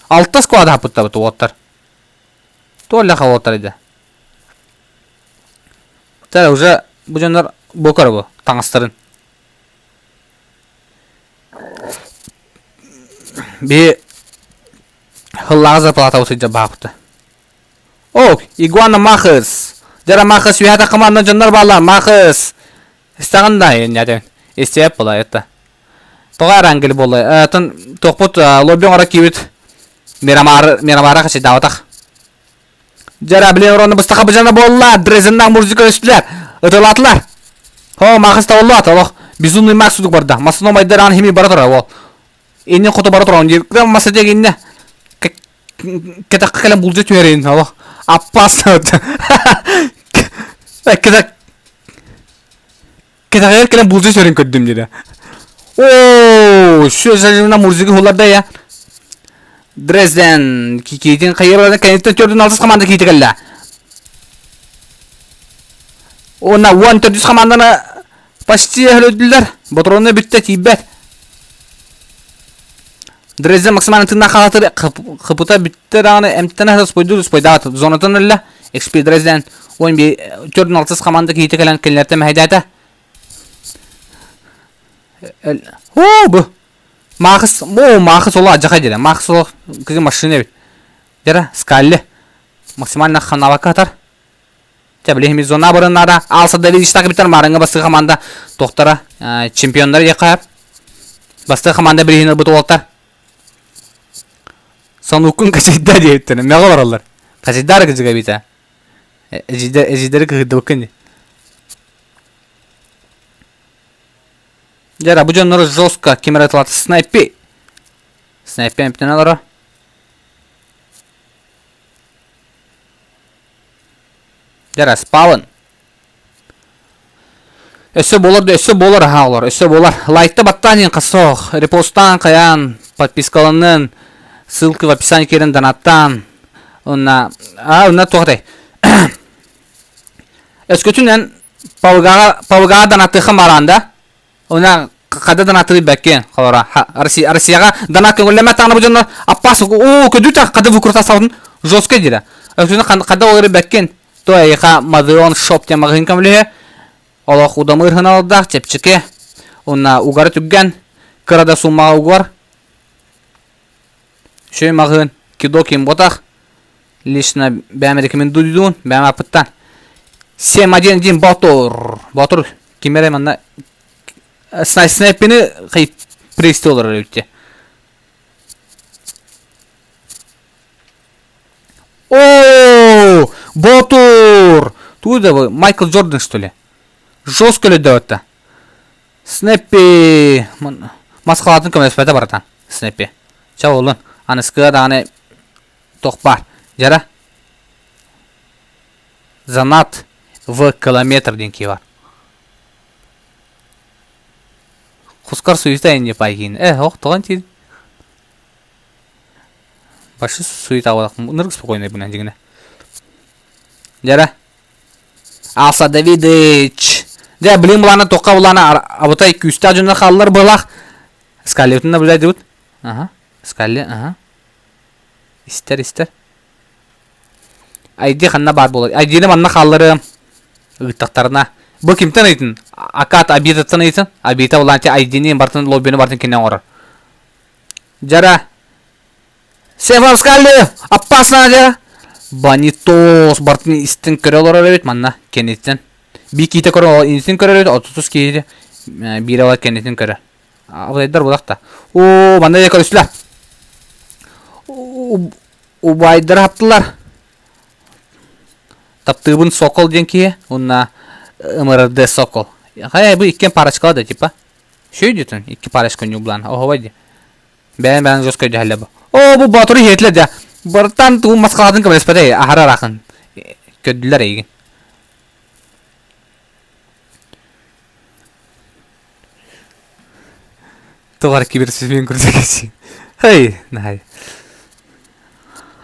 6 сквада хапытта бұты оттар. То аллаха оттар еді. Тәрі, уже бұл жандар бокар бұл, таңыстырын. Бе хыллағы зарплата өтеді бақыты. О, игуана мақыз. Жара мақыз, үйәді қымандан жандар бала, мақыз. Істағында ен, істеп бола, етті. Тоғар әңгілі болай. Тын тоқпұт лоббен ора кейбет мерамара қашай дауатақ. Жара білен ұраны бұстақа бұжана болла. Дрезіннақ мұрзика өстілер. Үтілатылар. О, мақыста олла аталық. Безумный мақсудық барда. Масыно майдар ан хеми бара тұра ол. Еннен құты бара тұра. Еркіден маса дегі енне. Кетаққа кәлем бұлжет өрейін. Аппасына өтті. Кетаққа кәлем бұлжет өрейін көддім деді. Ооо, şu özelliğine murziği hullarda ya. Dresden, Kikit'in kayırlardan kanıtın tördün altız komanda Kikit'i kalla. Ona 1400 komandana başçıya öldüler. Botronuna bitti tibbet. Дрезден максимально тынна халатыр кыпыта битте дагы эмтена спойда зонатын эле XP Дрезден ойын би төрдүн алтыс команда кейте келен келерте мәйдәтә. Бу Махыс ола ажака дере. Махыс ола кызы машина бит. Дера скалли. Максимально ханавакатар. Таблихми зона барынада алса да видиштагы битер марыңга басты команда токтора чемпиондар якап. Басты команда биринер бут олтар. Санукун качайда дейттен. Мага баралар. Качайдар кызыга бита. Эжидер кыдыкын. Жара бу жоннор жестко кемератылат снайпи. Снайпи эмптеналар. Жара спаун. Өсө болор хаалар, өсө болор. Лайкты баттанын касох, репостан каян, подпискаланын, ссылка в описании керен донаттан. Онна тохтай. Өскөтүнен павгага донатты хамаранда. Ona kada danatı bekken xalara Россияга данат көлөмө тагына бу жоннор аппас көдүтө када вукурта саудын жостко дира. Өксүнө када олары беккен то яка Мадрион шоп темагын камле Аллах удамыр ханалда чепчике она угары түгген кырада сумма угар шөй магын кидоким ботах лично бәм рекомендуйдун бәм апыттан 7-1 Батур кимере манна снайпини кайып престолар өтті. Батур! Туда Майкл Джордан, что ли? Жестко ли да-то? Снайпи! Масқалатын көмес бәті баратан. Снайпи. Чау олын. Анысқыға дағаны тоқпар. Жара? Занат в километр ден кей бар. Кускар суйта инде пайгин. Тоған тиді. Башы суйта авадақ. Нырғыз спокойный бұнан дегіне. Жара. Алса Давидыч. Жа, білім бұланы тоққа бұланы абытай күсті ажында қалылар бұлақ. Скалли өтінна бұлай дебіт. Скалли, Истер. Айди қанна бар болады. Айдені манна қалылары ұйттақтарына. Бұл кемтен айтын? Акат абитаттан айтын? Абита оланте айдені бартын лоббені бартын кенен орыр. Жара. Сефар Скалли! Аппасына жара! Банитос бартын истін көрі олар өйт манна кенеттен. Би кейті көрі инстін көрі өйт, 30 кейті бір олар кенеттен көрі. Абылайдар болақта. Манда екір үсілер. Убайдар аптылар. Таптыбын сокол ден кие, онна МРД сокол. Қай бұл ikкен парашқала да типа. Шөй дейтін, 2 парашқа нүблан. Ойде. Бән жос көйді әлі бұл. Бұл Батуры хетлі де. Бұрттан тұғын масқаладың көмес бәді ағара рақын. Көдділер еген. Тұғар киберсізбен көрді кесін. Хай.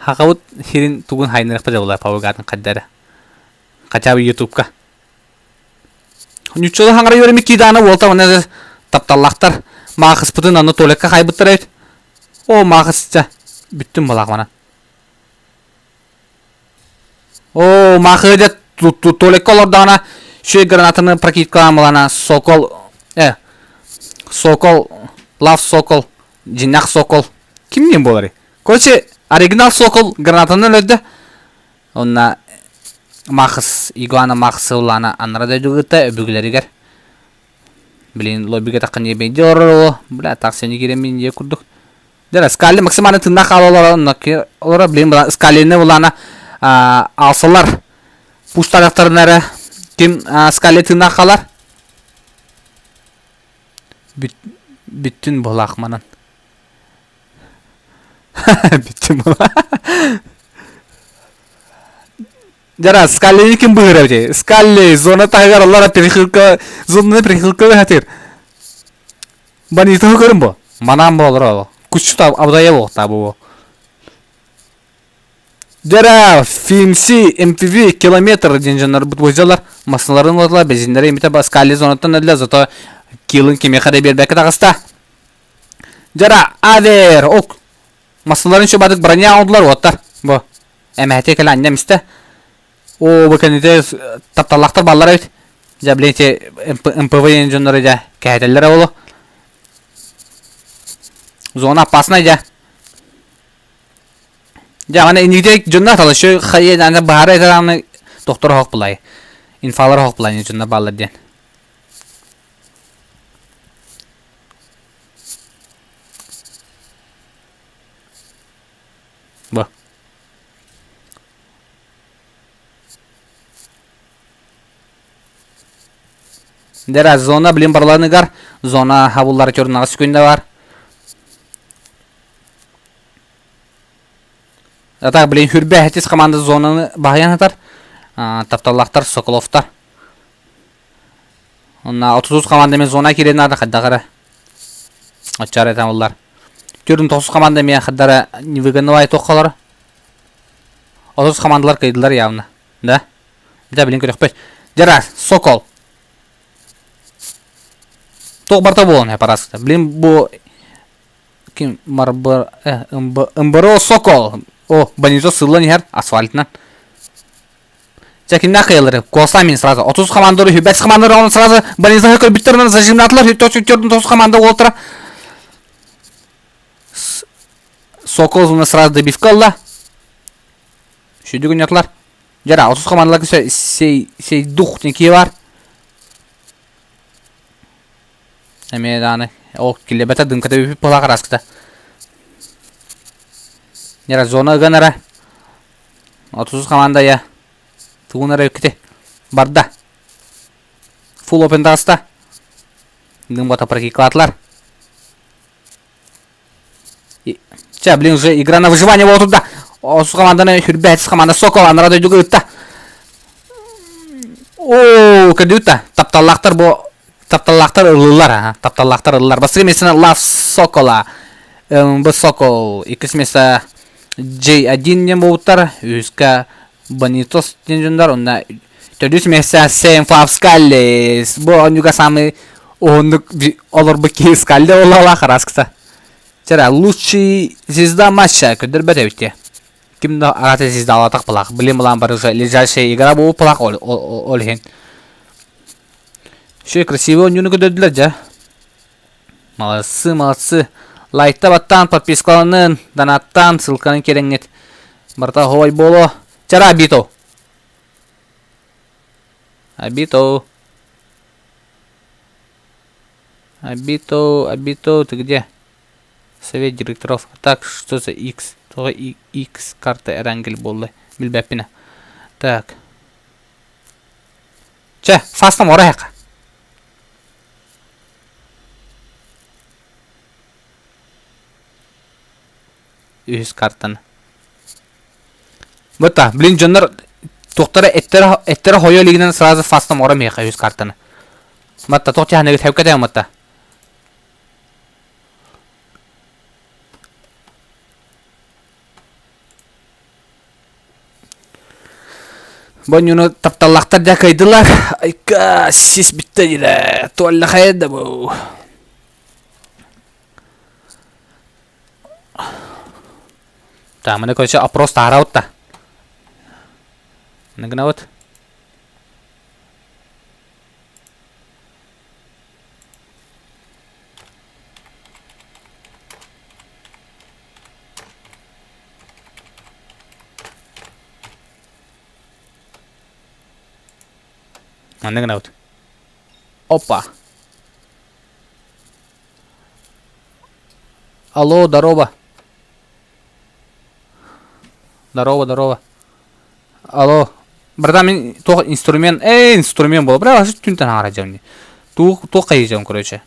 Хақауыт херін тұғын хайнырық бәді олай пауығатын қаддары. Қачабы ютубқа. Нүтчілі хаңыры өрімі кейданы олта оны тапталлақтар. Мағыз бұтын аны толекқа қайбыттыр әйт. Мағыз жа. Бүттім болақ мана. Мағыз жа толекқа олардағына шөй гранатыны прокиткалан болана сокол. Сокол. Лав сокол. Жинақ сокол. Кімнен болары? Короче, оригинал сокол гранатыны өлді. Онна Махыс, игуана махысы улана анрада дүгіті өбігілерігер. Білін, лоббиге тақын ебейді оры. Бля, тақсені керемін е күрдік. Дәрі, скалли максиманы тыңнақ алылары. Білін, скаллini улана алсалар. Пустарақтарын әрі. Кем скалли тыңнақ алар? Бүттін болақ манан. Бүттін болақ. Жара, Скалли кім бұғыр әбде? Скалли, зона тағығар олара перехилка, зонаны перехилка өтір. Баниты көрім бұ? Манан бұ олар ол. Күшті абдайы бұғыта бұ. Жара, FMC, MPV, километр ден жанар бұд бұзалар. Масыналарын олар, безіндері еметі ба Скалли зонаттан өділі, зато килын кеме қада бербәкі тағыста. Jara ader ok. Masaların şu badık bıranya aldılar otar. Bu. Emehte kala annem iste. O bakın ite taptalaktır ballar evet. Jablete MPV enjinleri ja keheteller olu. Zona pasna ja. Ja ana inide junna talı şu xaye anda bahara etanı doktor hok bulay. İnfalar hok bulay junna ballar diyen. Bu. Dera zona bilim barlarını gar. Zona havulları körün ağası köyünde var. Ata bilen hürbe hetis komanda zonanı bahayan atar. Taptallaktar, Sokolovtar. Onna 30 komanda zona kirenin adı kaddagara. Açar etan bunlar. Körün 90 komanda men kaddara nivigani vay toqalar. 30 komandalar kaydılar yavna. Da. Bir de bilen körük beş. Jara Sokol. Tok barta bolon hep arasında. Bilen bu kim marbar ымбро Sokol. О, Банизо сылы нехер асфальтынан. Чакин нахайлары, Косамин сразу. 30 командоры, 5 командоры он сразу Банизо хекер биттермен зажимнатлар, 4 команда олтыра. Сокол зуна сразу добивка алла. Шүйді күнетлар. Жара, 30 командалар сей дух неке бар. Эмеданы, о, килебета дымката бипіп болақыр аскыта. Нера зона ганара. 30 команда я. Тугунара юкте. Барда. Full open таста. Дымбата прокиклатлар. Ча, блин, уже игра на выживание вот туда. 30 команданы хүрбәтис команда Сокол анарада жүгө үтта. О, кадюта. Тапталлактар бу тапталлактар ылылар, тапталлактар ылылар. Басыр месіне Лав Сокола. Бу Сокол. Икіс месі J1 не болуттар. Үскі Банитос денжундар. Онна төрдүс месі Сейн Фавскалес. Бу онюга самый ондық олар бұ кейскалде олала қараскыса. Чара, лучший звезда матча көдір бәт әвітте. Кімді араты звезда алатақ пылақ. Білем бұлан барыжа лежащая игра бұл пылақ олхен. Шой красивый онюны көдірділер жа. Молодцы, молодцы. Лайкта баттан, подпискаланын, донаттан, ссылканын кереңет. Барта хой боло. Чара, Абито. Абито. Абито, ты где? Совет директоров. Так, что за X? Тоже X карта Эрангель болды. Билбәппина. Так. Че, фастам ораяқа. Üst kartını. Bata, blin jonlar toqtara ettera hoyo liginden sırası fastım oram yaka üst kartını. Bata, toqti hanegi tevkete ya bata. Bu yunu taptallaktar da kaydılar. Ayka, sis bitti ile. Tuvalle kaydı bu. Та, мене короче, опрос тараут-та. Не гнават. Не гнават. Опа. Алло, здорово. Здорово. Алло. Братан, мен тоқ инструмент, инструмент бол. Бірақ ашып түнтен ағара жауын. Тоқ қайы жауын, короче.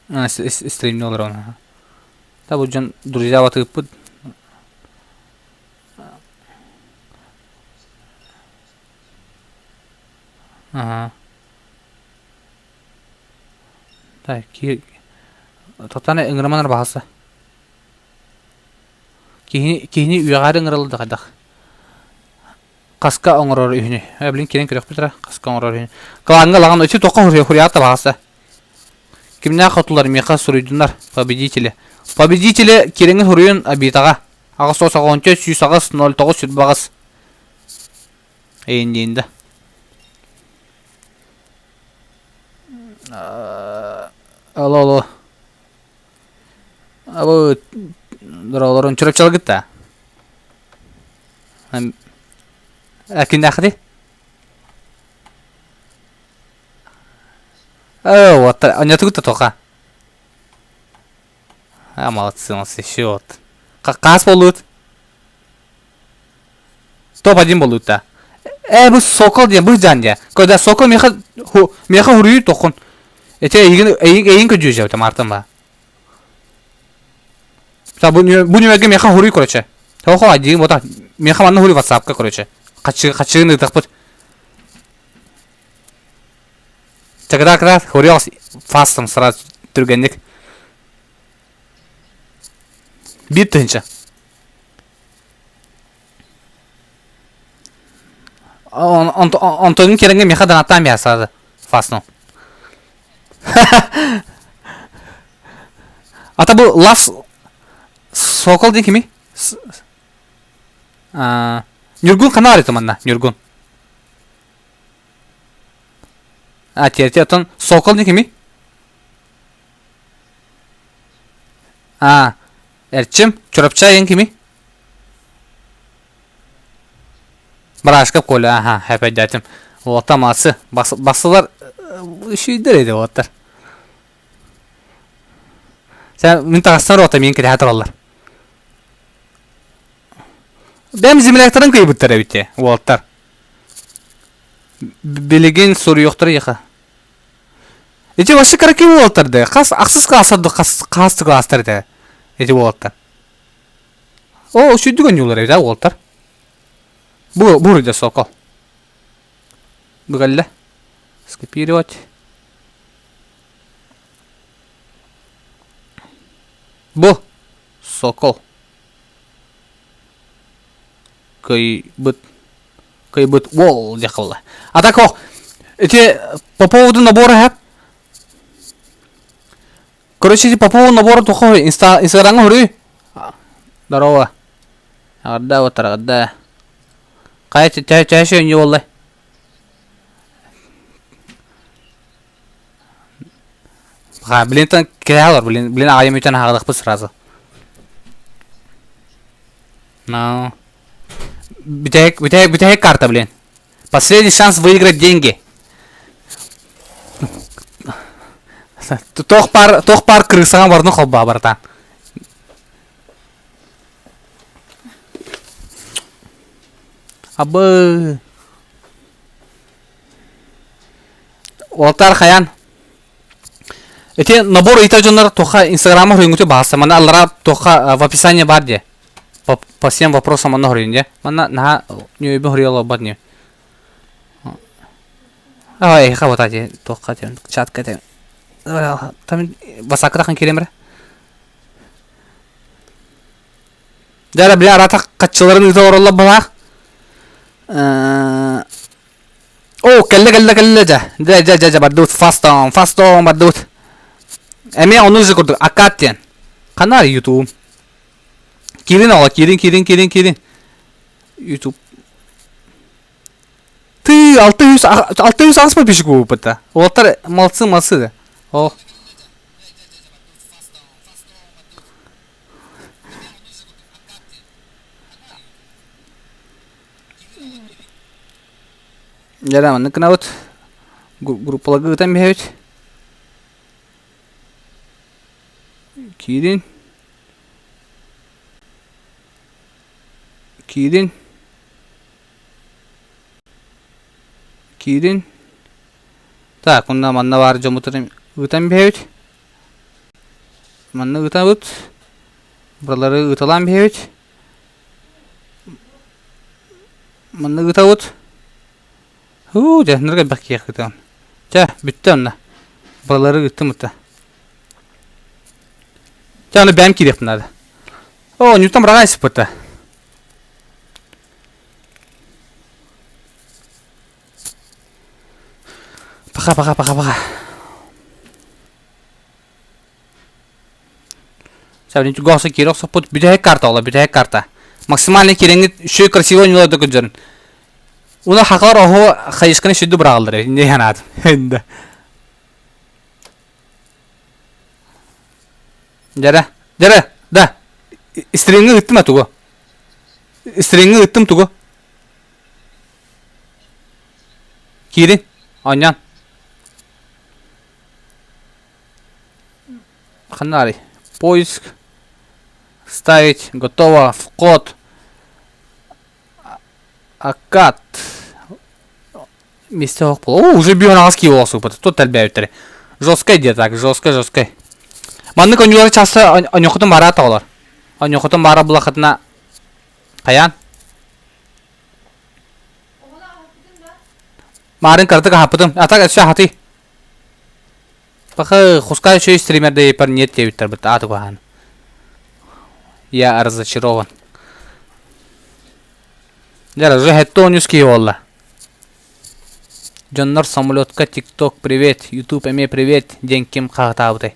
Стримне олар оны. Да, бұл жан друзья батығып бұд. Ага. Да, тоқтаны үңірманар бағасы. Кихини үйағары ыңырылды қадақ. Қасқа оңырар үйіні. Білін керен көрек бітірі. Қасқа оңырар үйіні. Қалаңға лаған өте тоққа хүрияқта бағасы. Кимнә хатулар меха сурыйдынар победители. Победители кереңе хуруен абитага. Агыс 13 100 09 сүтбагыс. Эйнде. Алло. Абы дұраларын чырып чалгыт та. Әкін дәқіде? Вот, не тут тоқа. Молодцы, еще вот. Қас болуыт? Топ-1 болуыт та. Бұл сокол ден, бұл жан де. Көйда сокол меха хұрүйі тоқын. Эйин көжі жауты мартын ба. Бұл немеге меха хұрүйі көрече. Тоқо адиғын бота. Меха манны хұрүй ватсапқа көрече. Қачығын ұйтақ бұд. Чагыда хұрүй алыс фастым сразу түргенлік. Бит түнші. Антонин керенге меха данаттан бия сразу фастым. Ата бұл лас сокол ден кеми? Нюргун қана бар еті манна, Нюргун. Терте отын сокол ден кеми? Әрчім, чұрапча ен кеми? Барашқып қолы, әпәй дәтім. Олта масы, басылар шүйдер еді олаттар. Sen mintakastan rota min kedi hatırlarlar. Benim zimleklerim kıyıbıttır evite, Walter. Bilgin soru yoktur yaka. Ece başı kara kim Walter'dı? Kas aksız kalsadı kastı klastırdı. Ece Walter. O şu düğün yolları evde Walter. Bu burada sokol. Bu galle. Скопировать. Bu сокол. Кайбыт вол дехала. А так о, эти по поводу набора хэп. Короче, по поводу набора тухо инстаграм хуры. Здорово. Агда вот агда. Кайче чаще не воллай. Блин, там креатор, блин, а я мне на хагадах сразу. No. Битая карта, блин. Последний шанс выиграть деньги. Тох пар крысаган барны холба, братан. Абы. Олтар хаян. Эти набор итажонлар тоха инстаграма хөрөнгөтө бааса. Мана аллара тоха в описании бар де. По всем вопросам мана хөрөнгө. Мана на нөйбө хөрөөлө бар не. Ай, хаватади тоха тен чатка тен. Там басакахан керемре. Дара бля рата качыларын итаоролла бала. О, келле жа. Да бардут фастон бардут. Эме onu zikirdik akatten. Kanar YouTube. Kirin ala kirin. YouTube. Ты 600 asma pişik bu pata. Otar malsı. O. Jara mana kenawut. Grup lagi utam behewit. Kirin. Так, он нам аннавар жомутарым ытам бевит. Манны ытабыт. Бралары ыталам бевит. Манны ытабыт. Жа, нырга бакия ытам. Жа, бүтті онна. Бралары ытым ыта. Жа, оны бәм керек надо. О, нютам рагайсып ыта. Пока. Сабин тугасы кирок сопот бүтәк карта ола, бүтәк карта. Максимальный киреңит шөй красивый нолады көҗөрүн. Уна хакар охо хайышканы шүдү брагалдыр. Инде янат. Инде. Жара, да. Стринги ыттым атуго. Стринги ыттым туго. Кирин, анян. Ханали. Поиск. Ставить. Готово. Вход. Аккат. Мистер Пол. О, уже бионалский волосу. Тут тәлбәйттер. Жесткой де так, жесткой. Манны конюлар часто анёхтын бара таалар. Анёхтын бара булахытына каян? Марын картык хапытым. Атак әтшә хаты. Бахы хускай шөй стримерде пар нет тевиттер бит аты бахан. Я разочарован. Жара же хеттонюский волла. Джоннор самолетка TikTok привет, YouTube эме привет, день ким хатабытай.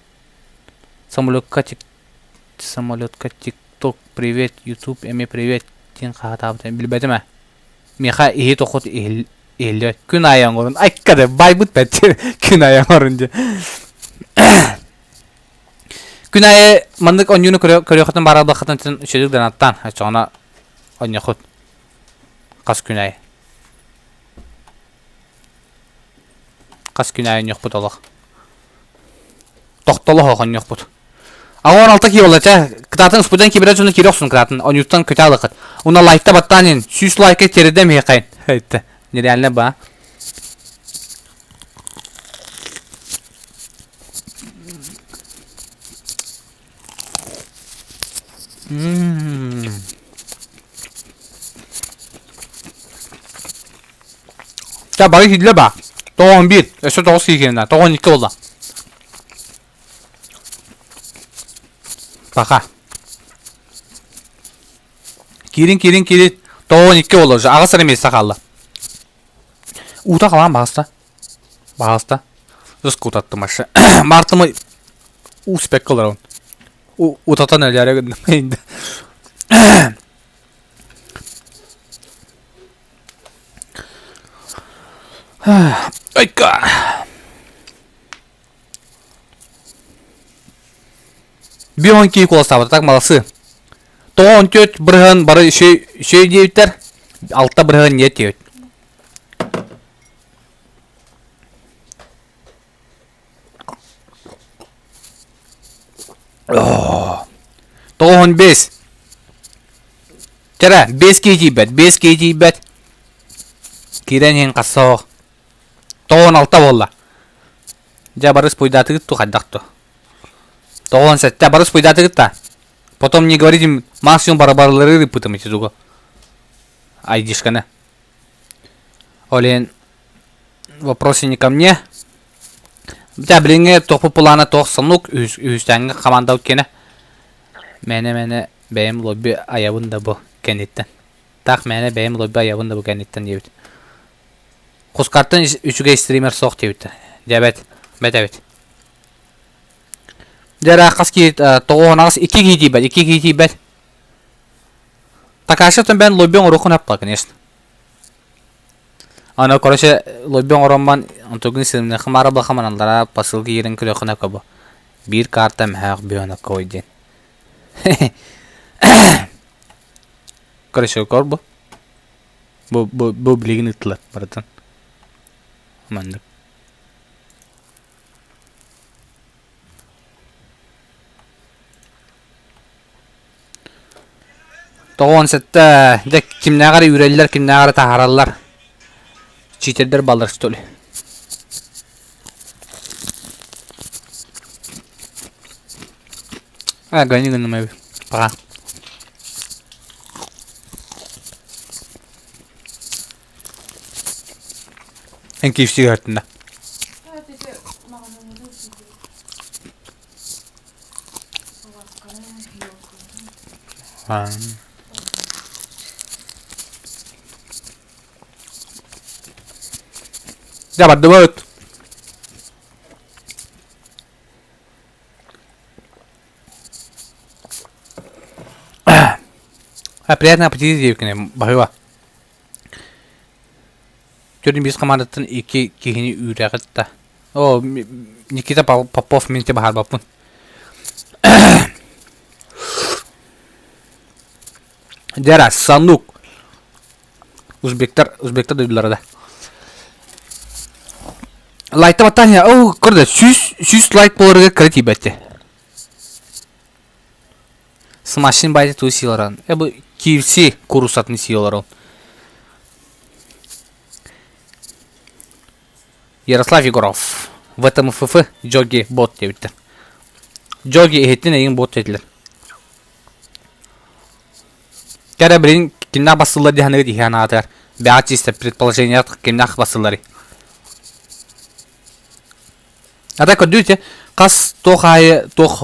Самолетка TikTok привет, YouTube эме привет, день хатабытай. Билбәдеме? Меха ихи тохот ихилле. Күн аяң орын. Айккады байбыт бәттер. Күн аяң орын. Күн ая мандык онюны көрөкөтөн бара бакытын шөдүк аттан. Ачана оньохот. Кас күн ая. Кас күн ая ньох буталак. Токтоло хогон ньох бут. Агон алта ки болача, кытатын спудан киберет жуну кироксун кытатын. Онюттан көталыкыт. Уна лайкта баттанин 100 лайкка теридем хекайн. Айтты. Нереально ба. 자, 말이 길려봐. 또한 빛. 에서 또 어떻게 기는다. 또한 이렇게 올라. 바카. 기린. 또한 이렇게 올라. 아가 사람이 있어 갈라. 우다 가만 막았다. Just kutattu maşa. Martımı uspek kılarım. Utatan öyle gittim. Ayka. Bir 12 kol sabır tak malası. Тоон төт бырыгын бары шөй дейбиттер. Алтта бырыгын нет дейбит. Тоон 5. Жара 5 kg бет. Кирен хен кассоо. Тоон алта болла. Жа барыс пойдаты гытту кайдакту. Тоон сетте барыс пойдаты гытта. Потом не говорите максимум барабарлары пытамите дуго. Айдишкана. Олен вопросы не ко мне. Да, блин, топу плана тох санук үстәңге команда үткәне. Мене бәем лобби аябында бу кенеттен. Так мене бәем лобби аябында бу кенеттен дибит. Кускартын 3-ге стример сок дибит. Дәбет, бәтәбет. Дәра каски тоонагыз 2 кг бәт. Такашытын бән лоббиң рухын апта, конечно. Ана короче лоббиң ороман антогын силимне хмара бахаманлара посылки ерин көлөкүнө көбө. Bir карта мхак бөөнө койден. Короче корбу. Бу билигин ытлар баратан. Мандык. Тоон сетте дек кимнагары үреллер, кимнагары тахараллар. Читердер балдар столы. Гайнигын нема пага. En keyifli gördüğünde. Ya bak dövüt. Приятного аппетита, девкine. Бахыва. Görün biz komandatın iki kihini üreğitta. O Nikita Popov minti bahar bapun. Dera sanduk. Uzbekler dediler da. Light'a batan ya. Oh, kurda 100 light polarga kriti bette. Smashing bayda tu silaran. Bu KFC kurusatni silaran. Ярослав Егоров. В этом ФФ Джоги бот девиттер. Джоги ehittin egin bot dediler. Кәре бірін кімнақ басылар дегенгі дейхен атығар. Бәғат жесті предположеният кімнақ басылары. Ата көрдіңіз, қас тоқ айы, тоқ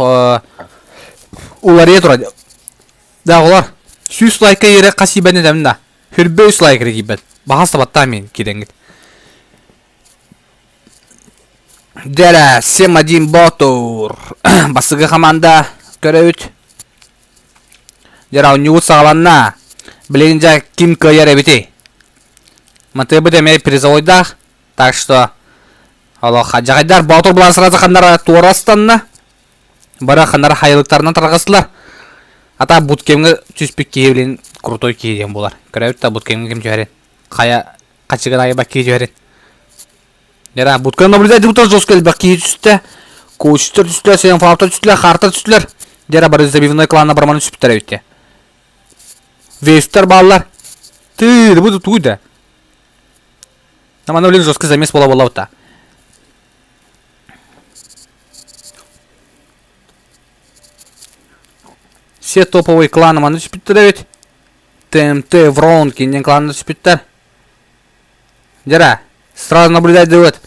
улария тұрады. Да, олар 100 лайка ері қас ебәне дәмінда. Хүрбе 100 лайка ебәд. Бағас табатта мен кеденгіт. Дәлі, 7-1 ботур. Басығы қаманда көрәуіт. Дәлі, ұнығыт сағаланна. Білегінжа кім көйер әбіті. Мұнты бұд әмей призовойдақ. Так что, жағайдар ботур бұлан сыразы қандары туарастанна. Бара қандары хайылықтарынан тарғасылар. Ата бұткемгі түспік кейбілін крутой кейден болар. Көрәуіт та бұткемгі кім жөйерін. Қачығын айыба кей жөйерін. Дера, будка наблюдать будто жестко баки түсті. Коучтер түстілер, сен фаута түстілер, харта түстілер. Дера, бары забивной кланна барманы түспіттер өйтті. Вейстер баллар. Ты, да буду туйда. Наманы, блин, жестко замес бола өтті. Все топовые кланы маны түспіттер өйт. ТМТ, Врон, кенден кланы түспіттер. Дера. Сразу наблюдать дает.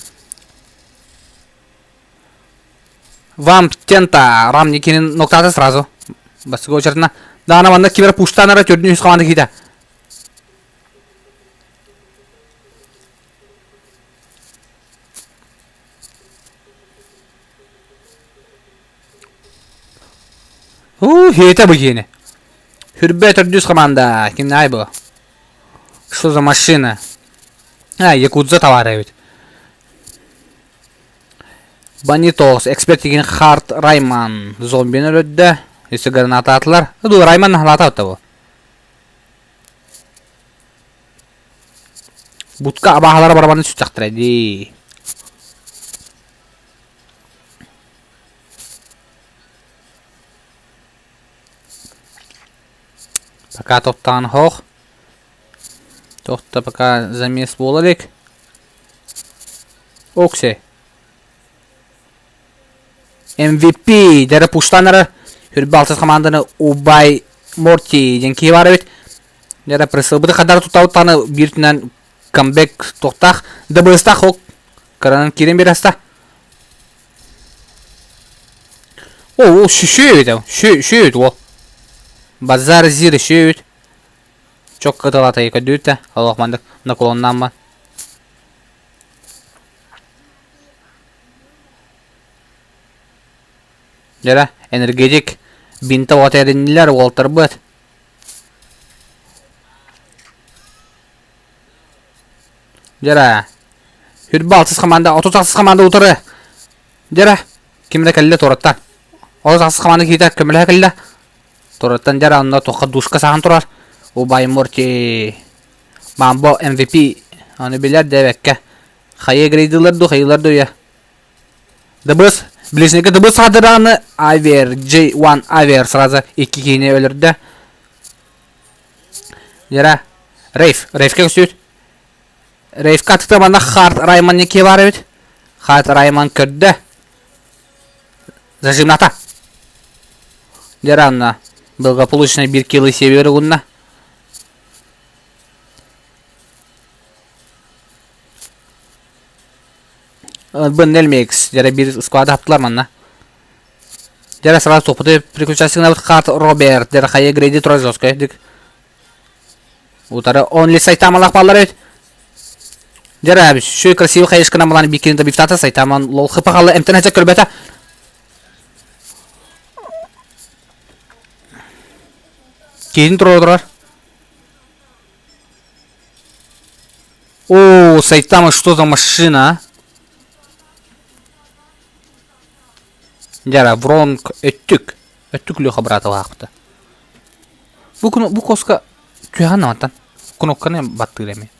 Вам тента рам никинин ноктаты сразу. Басыга очертина. Да, ана манда кибер пуштанара төрдүн үз команда кейді. Хейта бігені. Хүрбе төрдүн үз команда. Ким най бұл? Что за машина? Якудза товары ведь. Банитос, эксперт деген Харт Райман. Зомбини өлөдді. Если граната атылар. Ду Райман нахлата өтті бұл. Будка абағалары барбаны сүт жақтырайды. Пока топтан хоқ. Тоқта пока замес болалек. Оксе. MVP дәрі пуштанары. Хүрбі алтыз команданы Убай Морти ден кей бары бет. Дәрі пресылбыды қадары тұтауыттаны биртінен камбек тоқтақ. Дабыстақ оқ. Қаранын керен бер аста. О, шүй өйт. Шүй өйт ол. Базар зирі шүй өйт. Çok kıtılata yıkadıydı da Allah'mandık na kolondan mı? Jara energetik binta wateriniler Walter Butt. Jara Hürbalsız komanda, otosaksız komanda utarı. Jara kimde kelle torattan. Otosaksız komanda kiyta kimde kelle. Torattan jara onda toqa duşka sahan turar. Убай Морти Мамбо MVP Аны билер дебекке Хайе грейдилер ду хайылар ду я Дыбыз Білесінекі дыбыз садыраны Авер J1 Авер сразу 2 кейіне өлірді Жара Рейфке көсүйт Рейфке атықта банда Харт Райман неке бар өйт Харт Райман көрді Зажимната Жара анна Благополучно 1 килы севері ғынна Бен Элмекс, жара bir squad haptılar manna. Жара сразу топыты переключаться на вот Харт Роберт, жара хае грейди трой жестко, дик. Утары only сайтамалақ балар өт. Жара шөй красивый хаешкана маланы бикерінде бифтата сайтаман лол хыпа қалы эмтенәче көрбәті. Кейін тұрар. О, Сайтама что-то машина. Жара, Вронг өттүк. Өттүк лёха брата вакыты. Бу коска түйган наматтан. Кнопканы баттыр эми.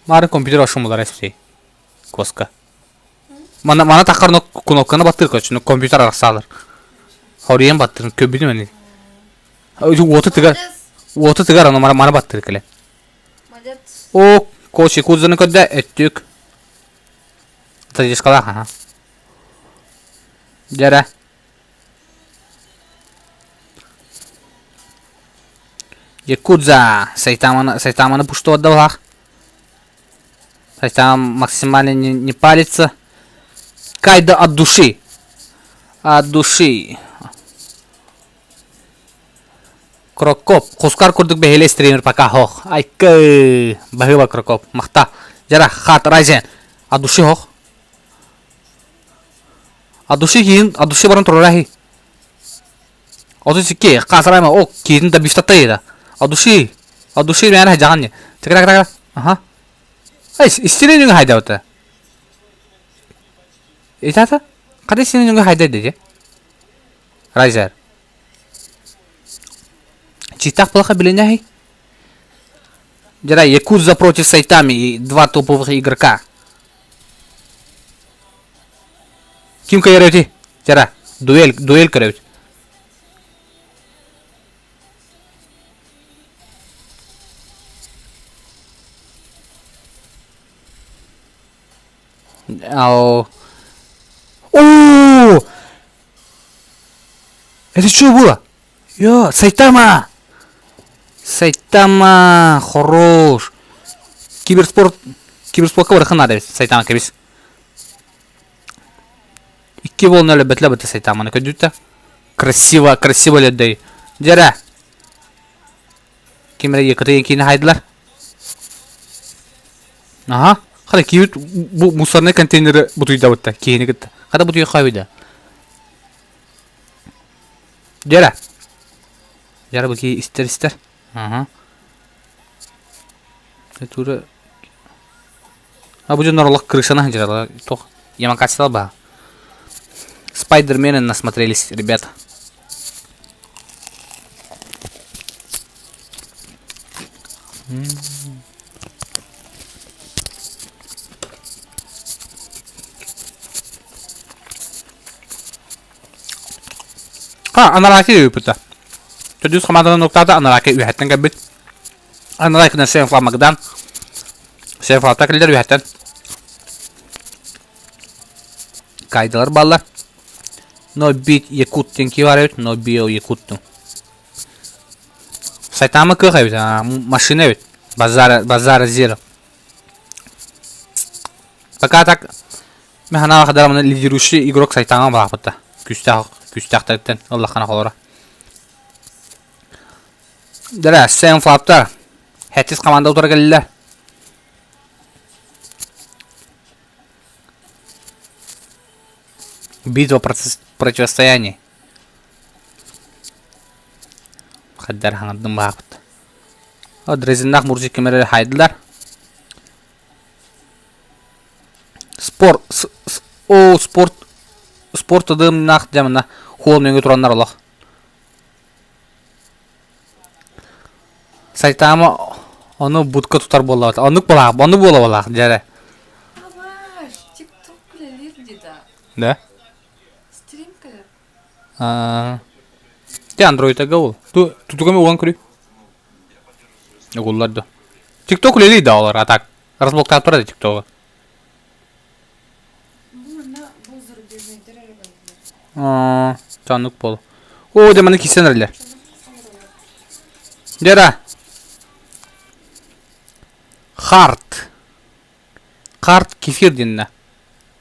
Мары компьютер ашым булар эсей. Коска. Мана такар кнопканы баттыр көчүн компьютер арасалар. Хориен баттыр көбүдү мени. Оты тыгар аны мана баттыр келе. Молодец. О, коши кузаны көдө өттүк. Тажышкала ха. Жара. Якудза. Сайтаманы пушту отдавах. Сайтама максимально не палится. Кайда от души. От души. Крокоп. Хускар курдук бехеле стример пока хох. Айкы. Бахыба крокоп. Махта. Жара. Хат райзен. От души хох. От души баран турарахи. Оту ке. Казарайма. О, киин да бифтата еда. От души мэна жаганне. Текра. Ага. Ай, истерин жүңі хайда өті. Итаты? Қады истерин жүңі хайда деді? Райзер. Читах плохо біліне. Жара, Якудза против Сайтами и два топовых игрока. Ким кайрөти? Жара, дуэль кайрөти. Ау. О! Это что было? Сайтама! Сайтама, хорош. Киберспортқа барақан надо Сайтама кебіс. 2 волны бәтлі Сайтаманы көдді. Красиво ледді. Жара. Кемері екітеген кейіні хайдылар. Ага. Қада кейбіт мусорный контейнері бұтыйда бұтты. Кейіні кетті. Қада бұтыйы қауыйда. Жара. Жара бұл кей істер. Ага. Туры. Бұл жон нұрлық крышана жара. Тоқ. Яман качествал ба. Спайдермены насмотрелись, ребята. Аналаки өйпіті. Төдіс команданың ноқтады аналаки өйәттен кәбіт. Аналакидан Сенфлап Магдан. Сенфлапта кілдер өйәттен. Кайдалар баллар. Но бит Якуттен ки бар өйт, но био Якуттен. Сайтама кық өйт, машина өйт. Базара зеро. Пока так, механала қадарамын лидирующий игрок Сайтама балапытта. Күстақтарыттен, Аллах қана қолыра. Дара, Сенфлапта. Хәттіз команда отыра келілер. Битва противостояний. Қаддар хаңадың бағыпты. Дрезиннақ мұржик кемерлері хайдылар. Спорт ыдымнақ жамына хуол мөңгі тұранлар олақ. Сайтама оны будка тұтар болауат. Оны болауат, жәрі. Аваш, тикток білелер деді. Да? Стрим кілер. Те андроидтага ол. Тутугаме оған көрі. Оларды. Тикток лели да олар, а так. Разблоктап тұрады тиктоғы. Бұл зарубежный дәрі Танық болу. О, деманы кесен әрлер. Дера. Харт кефирдинна.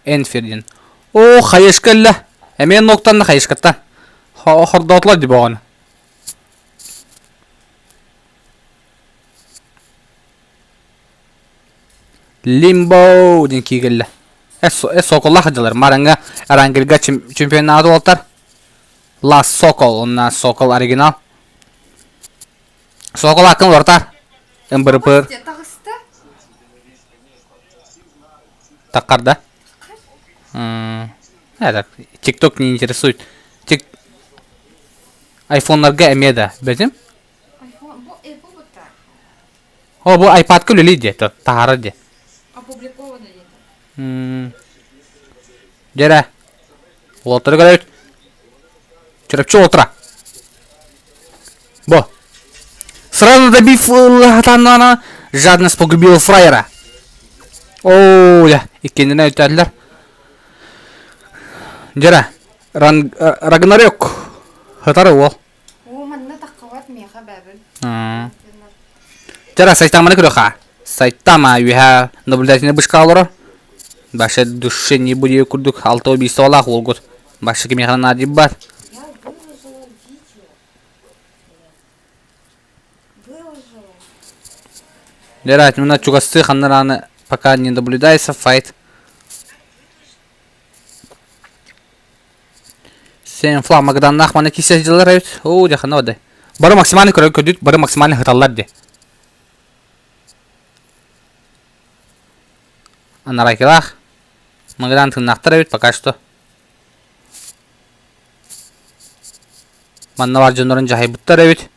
Энфирдин. О, хайышкалла. Әмен ноқтанны хайышкатта. Хордаутла деп оған. Лимбо ден кигелла. Соколла хаджалар. Мараңга арангелга чемпионаты олтар. Лас Сокол. Онна Сокол оригинал. Сокол ақын ортар. МБРПР. Тағысты? Такарда. Это TikTok не интересует. Айфонларга эмеда, безим? Айфон, бу бұта. О, бу iPad-ка люли де, тахары де. Опубликовано еді. Жера. Олтыры көрөйт. Чөрөпчү олтыра. Бо. Сразу добив латанана, жадность погубила фраера. О, я, иккендине өттәдилер. Жера. Рагнарёк. Хатары ол. О, манна таққават меха бәбіл. Жера, сайтаманы көрөха. Сайтама юха наблюдательный бышка алыры. Башы душе не будет курдук 6-5 олақ олгут. Башы кемехана надиб бар. Я выложила видео. Выложила. Жера, мына чугасты ханнараны пока не наблюдается файт. Сен фла магадан нахманы кисес жылар өт. О, жахана одай. Бары максимальный көрөк көдүт, бары максимальный хаталар де. Анарайкилах. Магадан тыңнақтар өт пока что. Маннавар жонорын жахай буттар өт.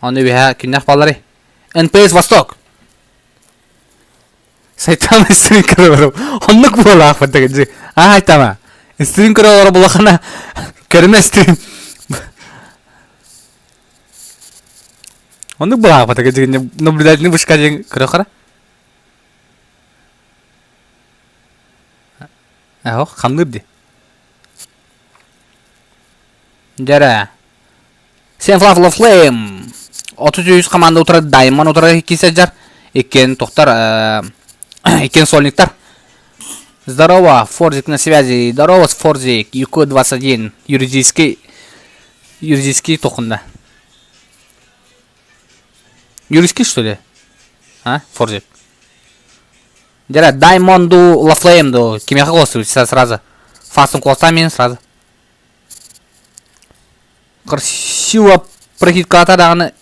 Оны биха күннақ балары. НПС Восток. Сайтам стрим көрөөрү. Оннук бола ахпаттагы. Айтама. Стрим көрөөрү булахана. Көрмө стрим. Оннук бола ахпаттагы. Наблюдательный бышка көрөкара. Ахо, хамдырды. Жара. Сен Флафла Флейм. 33 команда отырады, Даймон отырады, кесежар. Екен тоқтар, екен сольниктар. Здорово, Форзик на связи. Здорово, Форзик. ЮК-21. Юридический тоқында. Юридический, что ли? А, Форзик. Жара, Даймонду, Лафлеймду. Кемеха голосуют сразу. Фастом колостами сразу. Красиво прохитка атадағаны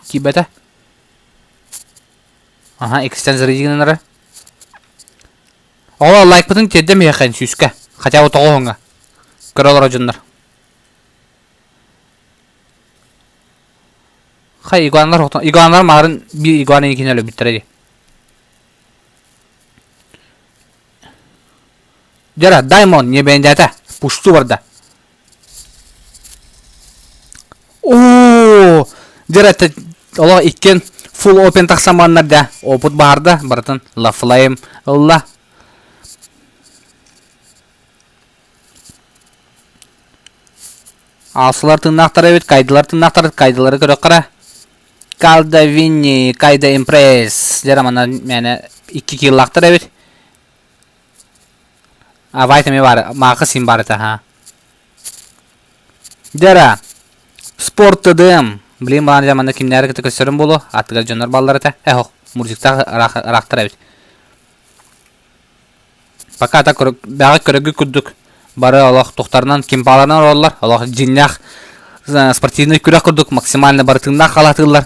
кибета. Ага, экстензор едігінінары. Ола лайк бұтын теддем еқен сүйіске. Хотя вот оғыңа. Көрілер өжінлер. Хай, игуанлар мағырын бір игуаны екен әлі біттіреді. Жара, Даймон не бәндәті. Пұшту барды. Ооо, жара, ола иккен full open тақсаманларда. Опыт барды, бартын Лафлайм ұлла. Алсылар тыңнақтар өйт, кайдылары көрі қыра. Калда Винни, кайда импресс. Жара, мана мәні 2 киллақтар өйт. Вайтами бар, мақы син бар еті, ха. Жара, спорт тыдым. Білейм баланы жаманда кімдері кіті көстерім болу. Аттығар жонар балдар еті. Әхоқ, мұржықта рақтар әбет. Пока ата бәғі көрігі күддік. Бары Аллах тоқтарынан, кемпаларынан оралар. Аллах жиннақ, спортивный күрек күрдік. Максимально бары тыңнақ қалатығылар.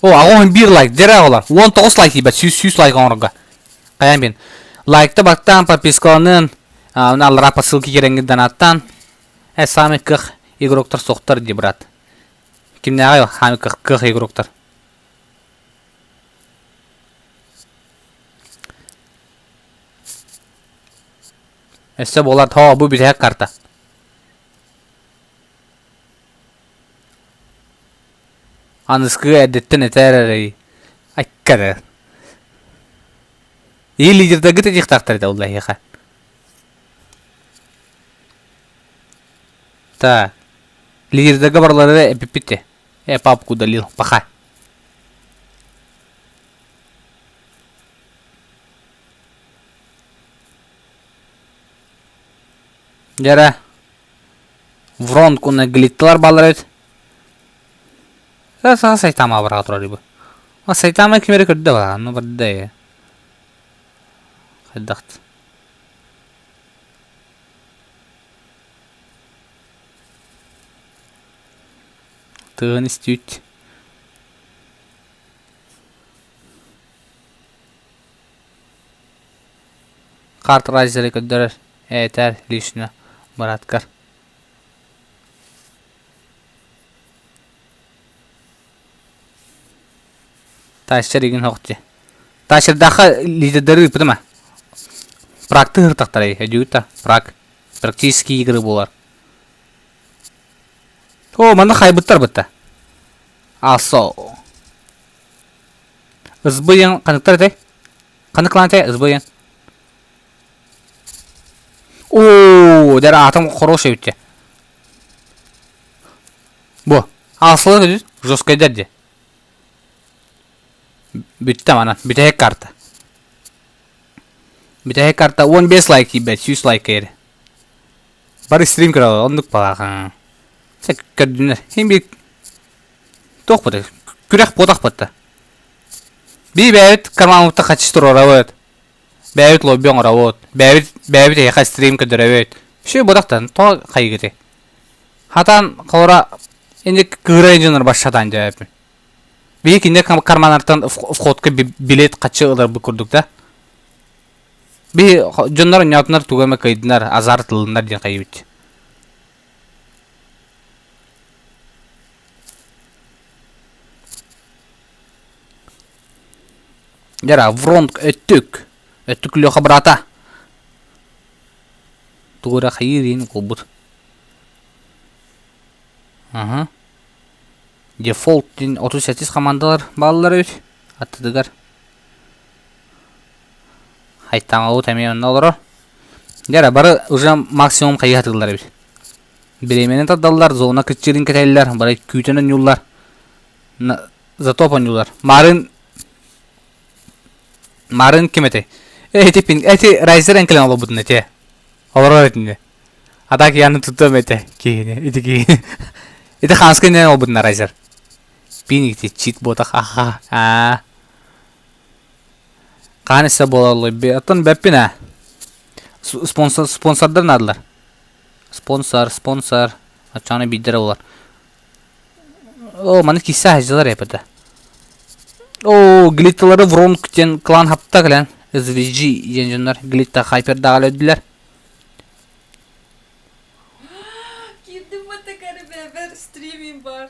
О, ағуын 1 лайк, жара олар. 19 лайк ебет, 100 лайк оңырға. Қаян бен. Лайкты бақтан, подпискалының, алыра посылки керенгі донаттан. Самый кых игроктар соқтар де, брат. Кімне ағай, самый кых игроктар. Әсі болар, тауа бұл бітәк карта. Анысқы әдеттен әтәр әрі. Айккады. И лидердегі тәтек тақтарды, Аллахи қа. Так. Лидердегі барлары әпіппетті. Папку удалил. Паха. Жара. Вронкуны глиттілар балар өт. Саға сайтама барға тұрар ебі. Сайтама кемері көрді ба? Ну бірді. Қайдақты. Тығын істейт. Карт райзеры көддөрөр. Этер лишне Мураткар. Ташчар иген хоқти. Ташчар даха лидердері бітіма. Практы ғыртақтар әдеуітті. Прак. Практически игры болар. О, манда хайбыттар бітті. Асо. Ызбыйын қанықтар әтай? Қанықлан әтай ызбыйын. Ооо, дәрі атым хороший бітті. Бұ. Асылы көдіз. Жоскайдар де. Бітті мана. Бітәйек карта. Бітәйек карта 15 лайк ебет. 100 лайк ері. Бары стрим кіралы. Ондық бағақан. Сәк көрдіңдер. Хем бек. Тоқ бұды. Күрек бодақ бұдды. Би бәйбіт кармамықты қачыстыр орауыд. Бәйбіт лоббион орауыд. Бәйбіт еқа стрим көдір өйд. Шөй бодақтан. Тоқ қайгеті. Хатан қалыра. Енді күрі инженер башшадан жауапын. Бейік инде карманартан входқа билет қачы ұлар бұл көрдік да. Бей жонлар ұнятынар туғамы қайдынар. Азар тылынар ден қайбет. Жара, вронг өттік. Өттік леха брата. Туғыра қайырын қолбұр. Дефолт ден 38 командалар балалар өт. Аттыдығар. Хайттан алу тәмейін олар. Жара, бары уже максимум қайы атығылар өт. Беременен таддалар, зона күтчерін кәтәлілер, бары күйтінін юллар. Затопан юллар. Марын кем әте? Әте райзер әнкілен алу бұдын әте. Олар өтінде. Атак яны тұттым әте. Кейіне, әте кейіне. Әте қанскенен алу бұдын райзер. Бейнікте чит ботақ. Аха. Қанысы болалы. Аттан бәппін ә. Спонсордар надылар. Спонсор. Ачаны бейдері олар. О, маны кесі әжілер әпіді. О, глитталары вронктен клан хапта кілен. SVG енжінлер глитта хайпердағал өділер. Кирді бұтықары бәбір стримим бар.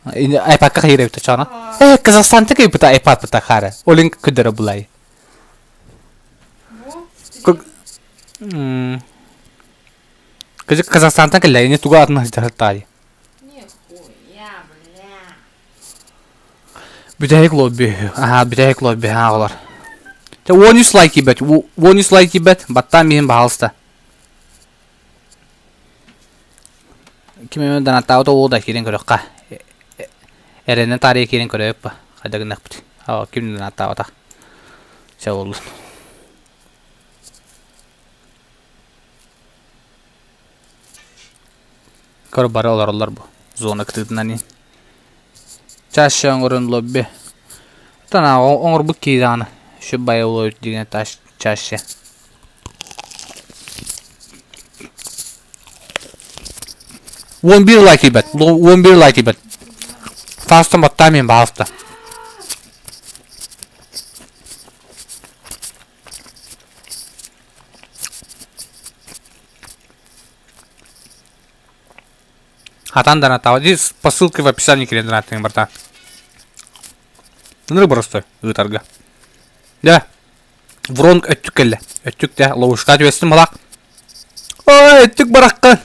Айпадқа қайыр өпті чана. Қазақстанты кей бұта айпад бұта қары. Олың күдірі бұлай. Қазақстанты кілі, не туға атына ждағыттады. Бітәйік лобби. Бітәйік лобби. Олар. 13 лайк ебет. 13 лайк ебет. Баттан мейін бағалысты. Кемемен данаттауыда ол да керен көрек қа. Әренен тарихи керен көрек па. Қайдағын әқпіт. Кемемен данаттауыда. Сәу олды. Көрі бары олар бұл. Зона күтігдінен ең. Чаще оңырын лобби. Тана оңыр бұл кейдағаны. Şu bayağı oluyor деген taş чаще. Won bir like ibet. Won bir like ibet. Fast'tan battamayın bağısta. Хатан донатал. Здесь по ссылке в описании к донатам, братан. Ну просто торга. Да. Вронг өттік әлі. Өттік де ловушқа төбесін балақ. Ой, өттік бараққа.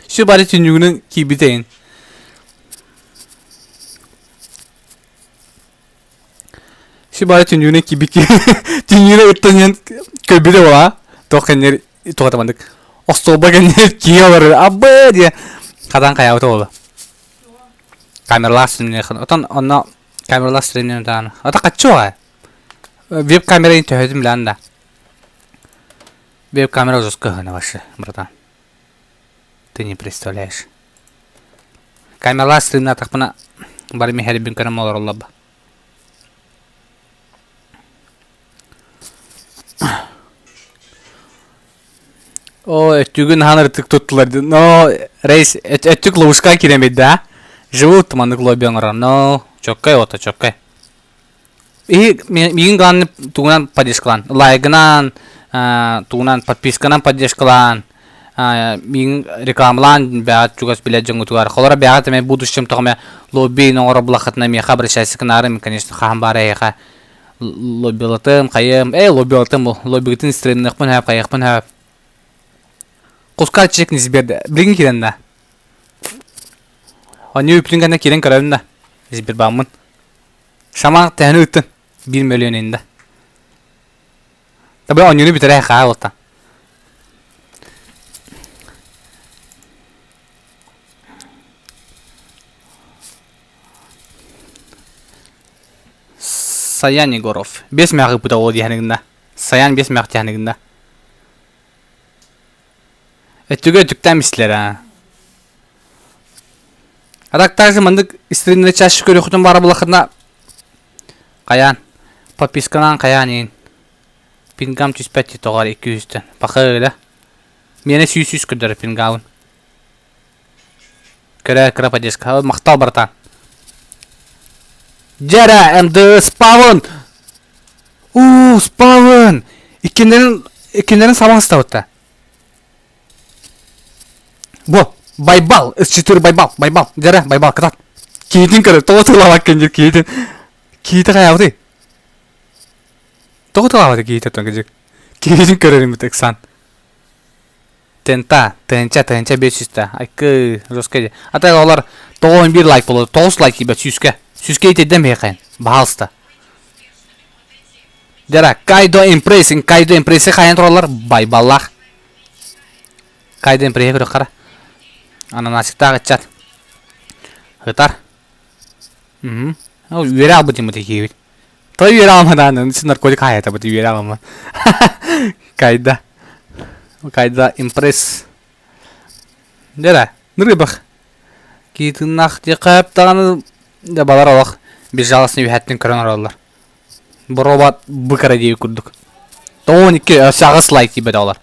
Şu bari tünyüğünün kibiteyin. Şu bari tünyüğünün kibiki. Tünyüğüne ıttanyan köbide ola. Toqenler toqatamandık. Ostoba genler kiye var. Abba diye. Kadan kayavata oldu. Kameralar streamine. Otan ona kameralar streamine tane. Ota kaçıyor ha. Web kamerayı töhüdüm lan da. Web камера жесткая на ваши, братан. Ты не представляешь. Камера стримна так пона бары ми хербин канам олар олаба. О, өттүгүн ханыртык туттулар. Но, рейс, өттүк ловушка киремейді, да? Живут тумандык лоббионгора. Но, чоккай ота, чоккай. Миңин ганны тугунан поддержкалан. Лайгынан, тугунан подписканан поддержкалан. Миңин рекламлан бәгат чугас билет жыңгутугар. Холора бәгат мен будущем тоғме лобби ноғора блахатна ми хабар шайсыкнарым, конечно, хаам бара яха. Лоббилатым, кайым, лоббилатым, лоббигитин стримныкпын хап, кайыкпын хап. Кускар чек низберді. Білген керен да. Они үпілінгенде керен көрәуін да. Низбер бағымын. Шамақ тәні үттін. 1 миллион енді. Табы онюны бітірі қаға олтан. Саян Егоров. 5 мяғы бұта ол дегенігінде. Саян 5 мяғы дегенігінде. Түге түктен мислер, Адак также мындык стримде чашы көрі құтын бары бұлақытына. Қаян. Подписканан қаян ең. Пингам 105 тоғар 200-тен. Бақы өйлі. Мені 100 көдірі пингауын. Көрі поддержка. Мақтал бартан. Жара, әмді спавын. Спавын. Икендерін сабаң стауытта. Бо, байбал, S4 байбал, жара, байбал, катат. Кейтін көрі, тоғытылавак кендер кейтін. Кейті қай ауды? Тоғытылавады кейті өттен кейтін көрерім бітік сан. Тента 500-та. Айқы, жосқа де. Атайға олар 91 лайк болады, 9 лайк ебет сүйіске. Сүйіске етеден бей қайын, бағалысты. Жара, Кайдо импрессing қайын тұралар, байбаллақ. Кайдо импрессing көрі қара. Ананасиктағы чат. Ғытар. Үйері ал бұдым бұды кейбіт. Той үйері алмадан, үнсі наркотик хайата бұды үйері алмад. Кайда. Кайда импресс. Жара, нұры бақ. Кейтін нақ деқап тағаны да балар олақ. Біз жаласын үйәттен көрін оралар. Бұл робот бұқара дейі күрдік. 12 шағыс лайк ебеді олар.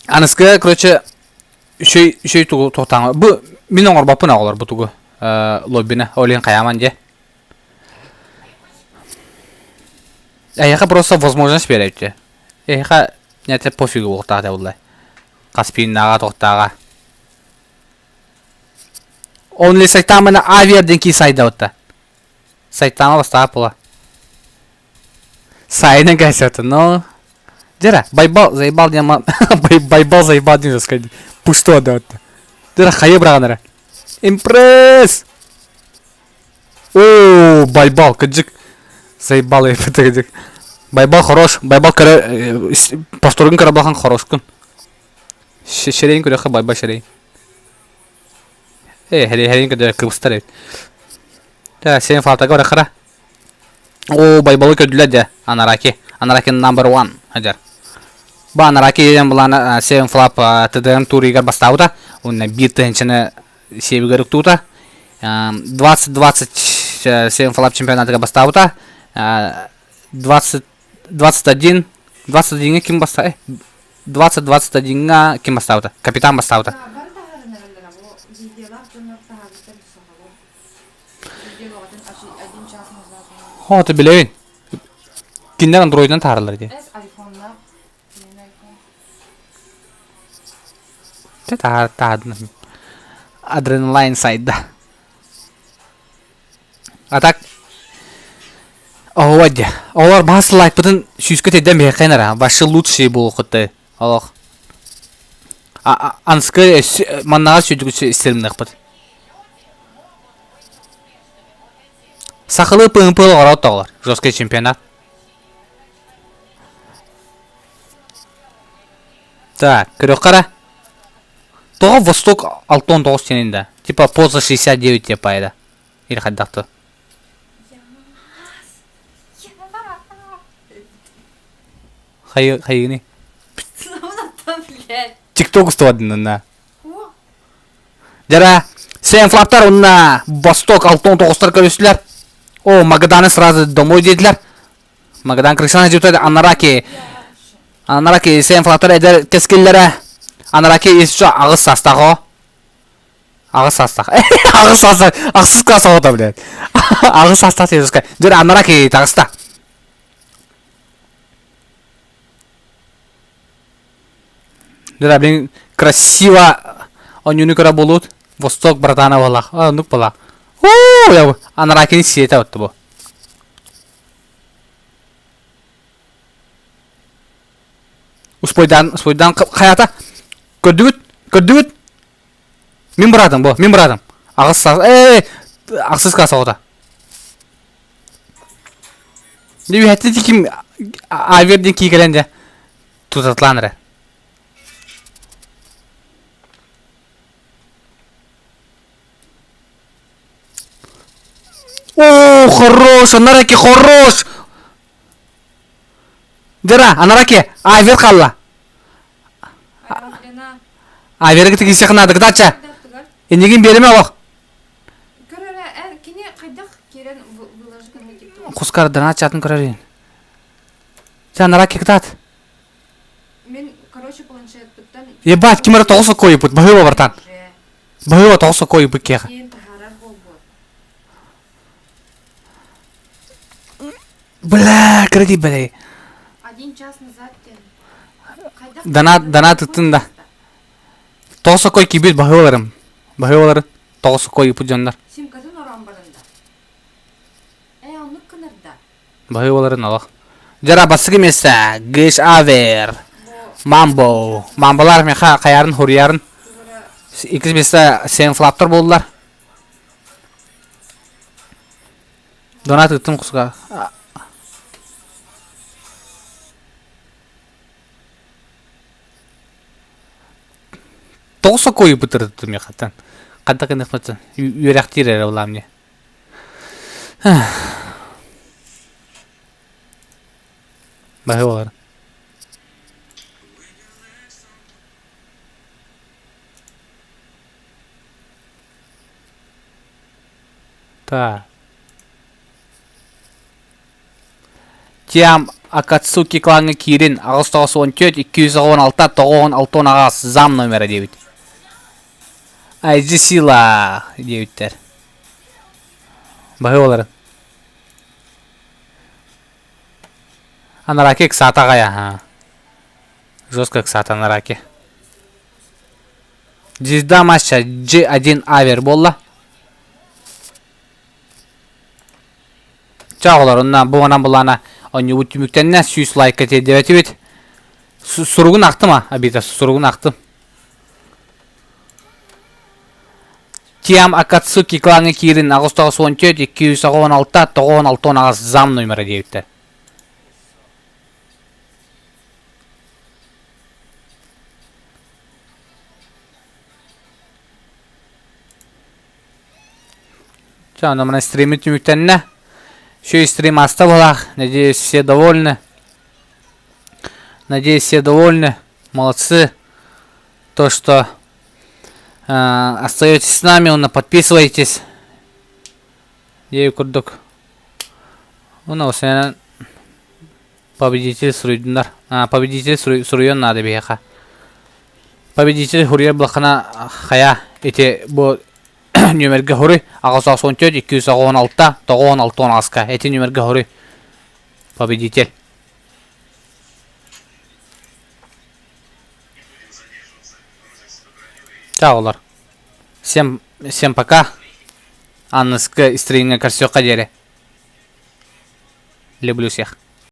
Анысқа, короче, шөй тугу тоқтаңы. Бұ, мен оңыр бапын ағылар бұ тугу лоббіні. Олен қаяман де. Әйіға просто возможность берейді. Әйіға нәті пофигі болықтағы да бұлай. Қаспинаға тоқтаға. Онлы сайтамына аверден кей сайда өтті. Сайтама бастағы бұла. Сайдың кәсеті, но... Жара, байбал, заебал дема. Байбал, заебал дем сказать. Пусто да вот. Жара, хае браганара. Импресс. О, байбал, каджик. Заебал я каджик. Байбал хорош. Байбал кара повторган карабахан хорош кун. Шерейн куряха байбал шерейн. Херейн када кыбыстар. Да, сен фалтага рахара. О, байбалы көдүлөр да. Анараки number 1. Аjar. Ба анараки еден булана 7 flap TDM туригар бастаута. Унна бир тенчене себигер тута. 2020 7 flap чемпионатыга бастаута. 21 ким баста? 20-21 ким бастаута? Капитан бастаута. О, ты билейин. Киндер андроиддан тарылар де. Тадын. Адреналайн сайда. А так. Овадя. Олар басы лайк бутын шүйскөт еден бей қайнара. Башы лучший бұл құтты. Олақ. Анскы маннаға сөйдігі істерімді қпыт. Сақылы пың-пыл ғарауд тағылар. Жосқа чемпионат. Так, көрек қара. Тоға Восток 6-19 тенінде. Типа поза 69 деп пайда. Или қаддақты. Хайыны. Тикток ұстывадың на. Жара, сен флаптар ұнна Восток 6-19 көресілер. О, Магаданы сразу домой дейділер. Магадан крышана жетеді. Анараки сен флаптар әдер кескелері. Анараки есіші ағыз састағы. Ағыз састағы. Ағыз састағы. Ағыз састағы, блядь. Ағыс астат езіска. Жүр, анараки тағыста. Жүр, блин, красиво. Онюны көра болуд. Восток, братана, валақ. Нук бала. Анаракini сиета өтті бұл. Успойдан қаята. Көрдігіт. Мен бұрадым бұл, мен бұрадым. Ақсыз қаса ода. Деби әтті декім аверден кейгеленде тұтатланыры. О, хорош, анараки, хорош. Дера, анараки, авер қалла. Аверге тігі сеқынады, қыдача. Енеген береме оқ. Көрірі, кене қайдақ керен бұлажығын өтекті. Құскар дана чатын көрерін. Сен анараки қыдат. Мен, короче, планшет бұттан... Ебать, кемері тоғысы қойы бұд, бұғыва бартан. Бұғыва тоғысы қойы бұд кеға. Кейін тағарар бол бұл. Бля, кірді бля. 1 час назад тен. Дана тұттында. Тоғысы қой кейбет бұғываларым. Бұғываларын тоғысы қойы бұд жандар. Симкатын оран барында. Онық кынырда. Бұғываларын алақ. Жара басығы месі, геш авер. Мамбо. Мамболар меха қаярын, хұрыярын. 2 месі сен флаптор болдылар. Дона тұттым құсыға. Тоғысы қойы бұтырды мен қаттан. Қадда қынық мұтын. Үйрәқтер әрі олам не. Бағы олар. Та. Тиам Акацуки клаңы кирин. Ағыстағысы 14, 216, 96 ағас зам номері дейбіт. Айжы сила дейбіттер. Бағы олар. Анараки ксата ғая. Жестко ксата анараки. Звезда матча G1 авер болла. Чағылар, оннан бұғанан бұлана оны өттіміктенне сүйіс лайк әте деветі бет. Сұрғын ақты ма? Абита, сұрғын ақты. Тиам Акацуки клаңы кирин ағыстағы 14, 216, 96 ағас зам номері дейбіттер. Чағында мұна стримі түміктенне. Еще и стрим оставлах. Надеюсь, все довольны. Молодцы. То, что остаетесь с нами, подписывайтесь. Ею курдук. У нас победитель суруйдундар. Победитель суруйон надо бияха. Победитель хурьер блахана хая. Эти бо нөмерге хуры. Ағаса 14, 216, 96 аска. Эти нөмерге хуры. Победитель. Чаолар. Всем пока. Анныскы стримге көрсөк кадере. Люблю всех.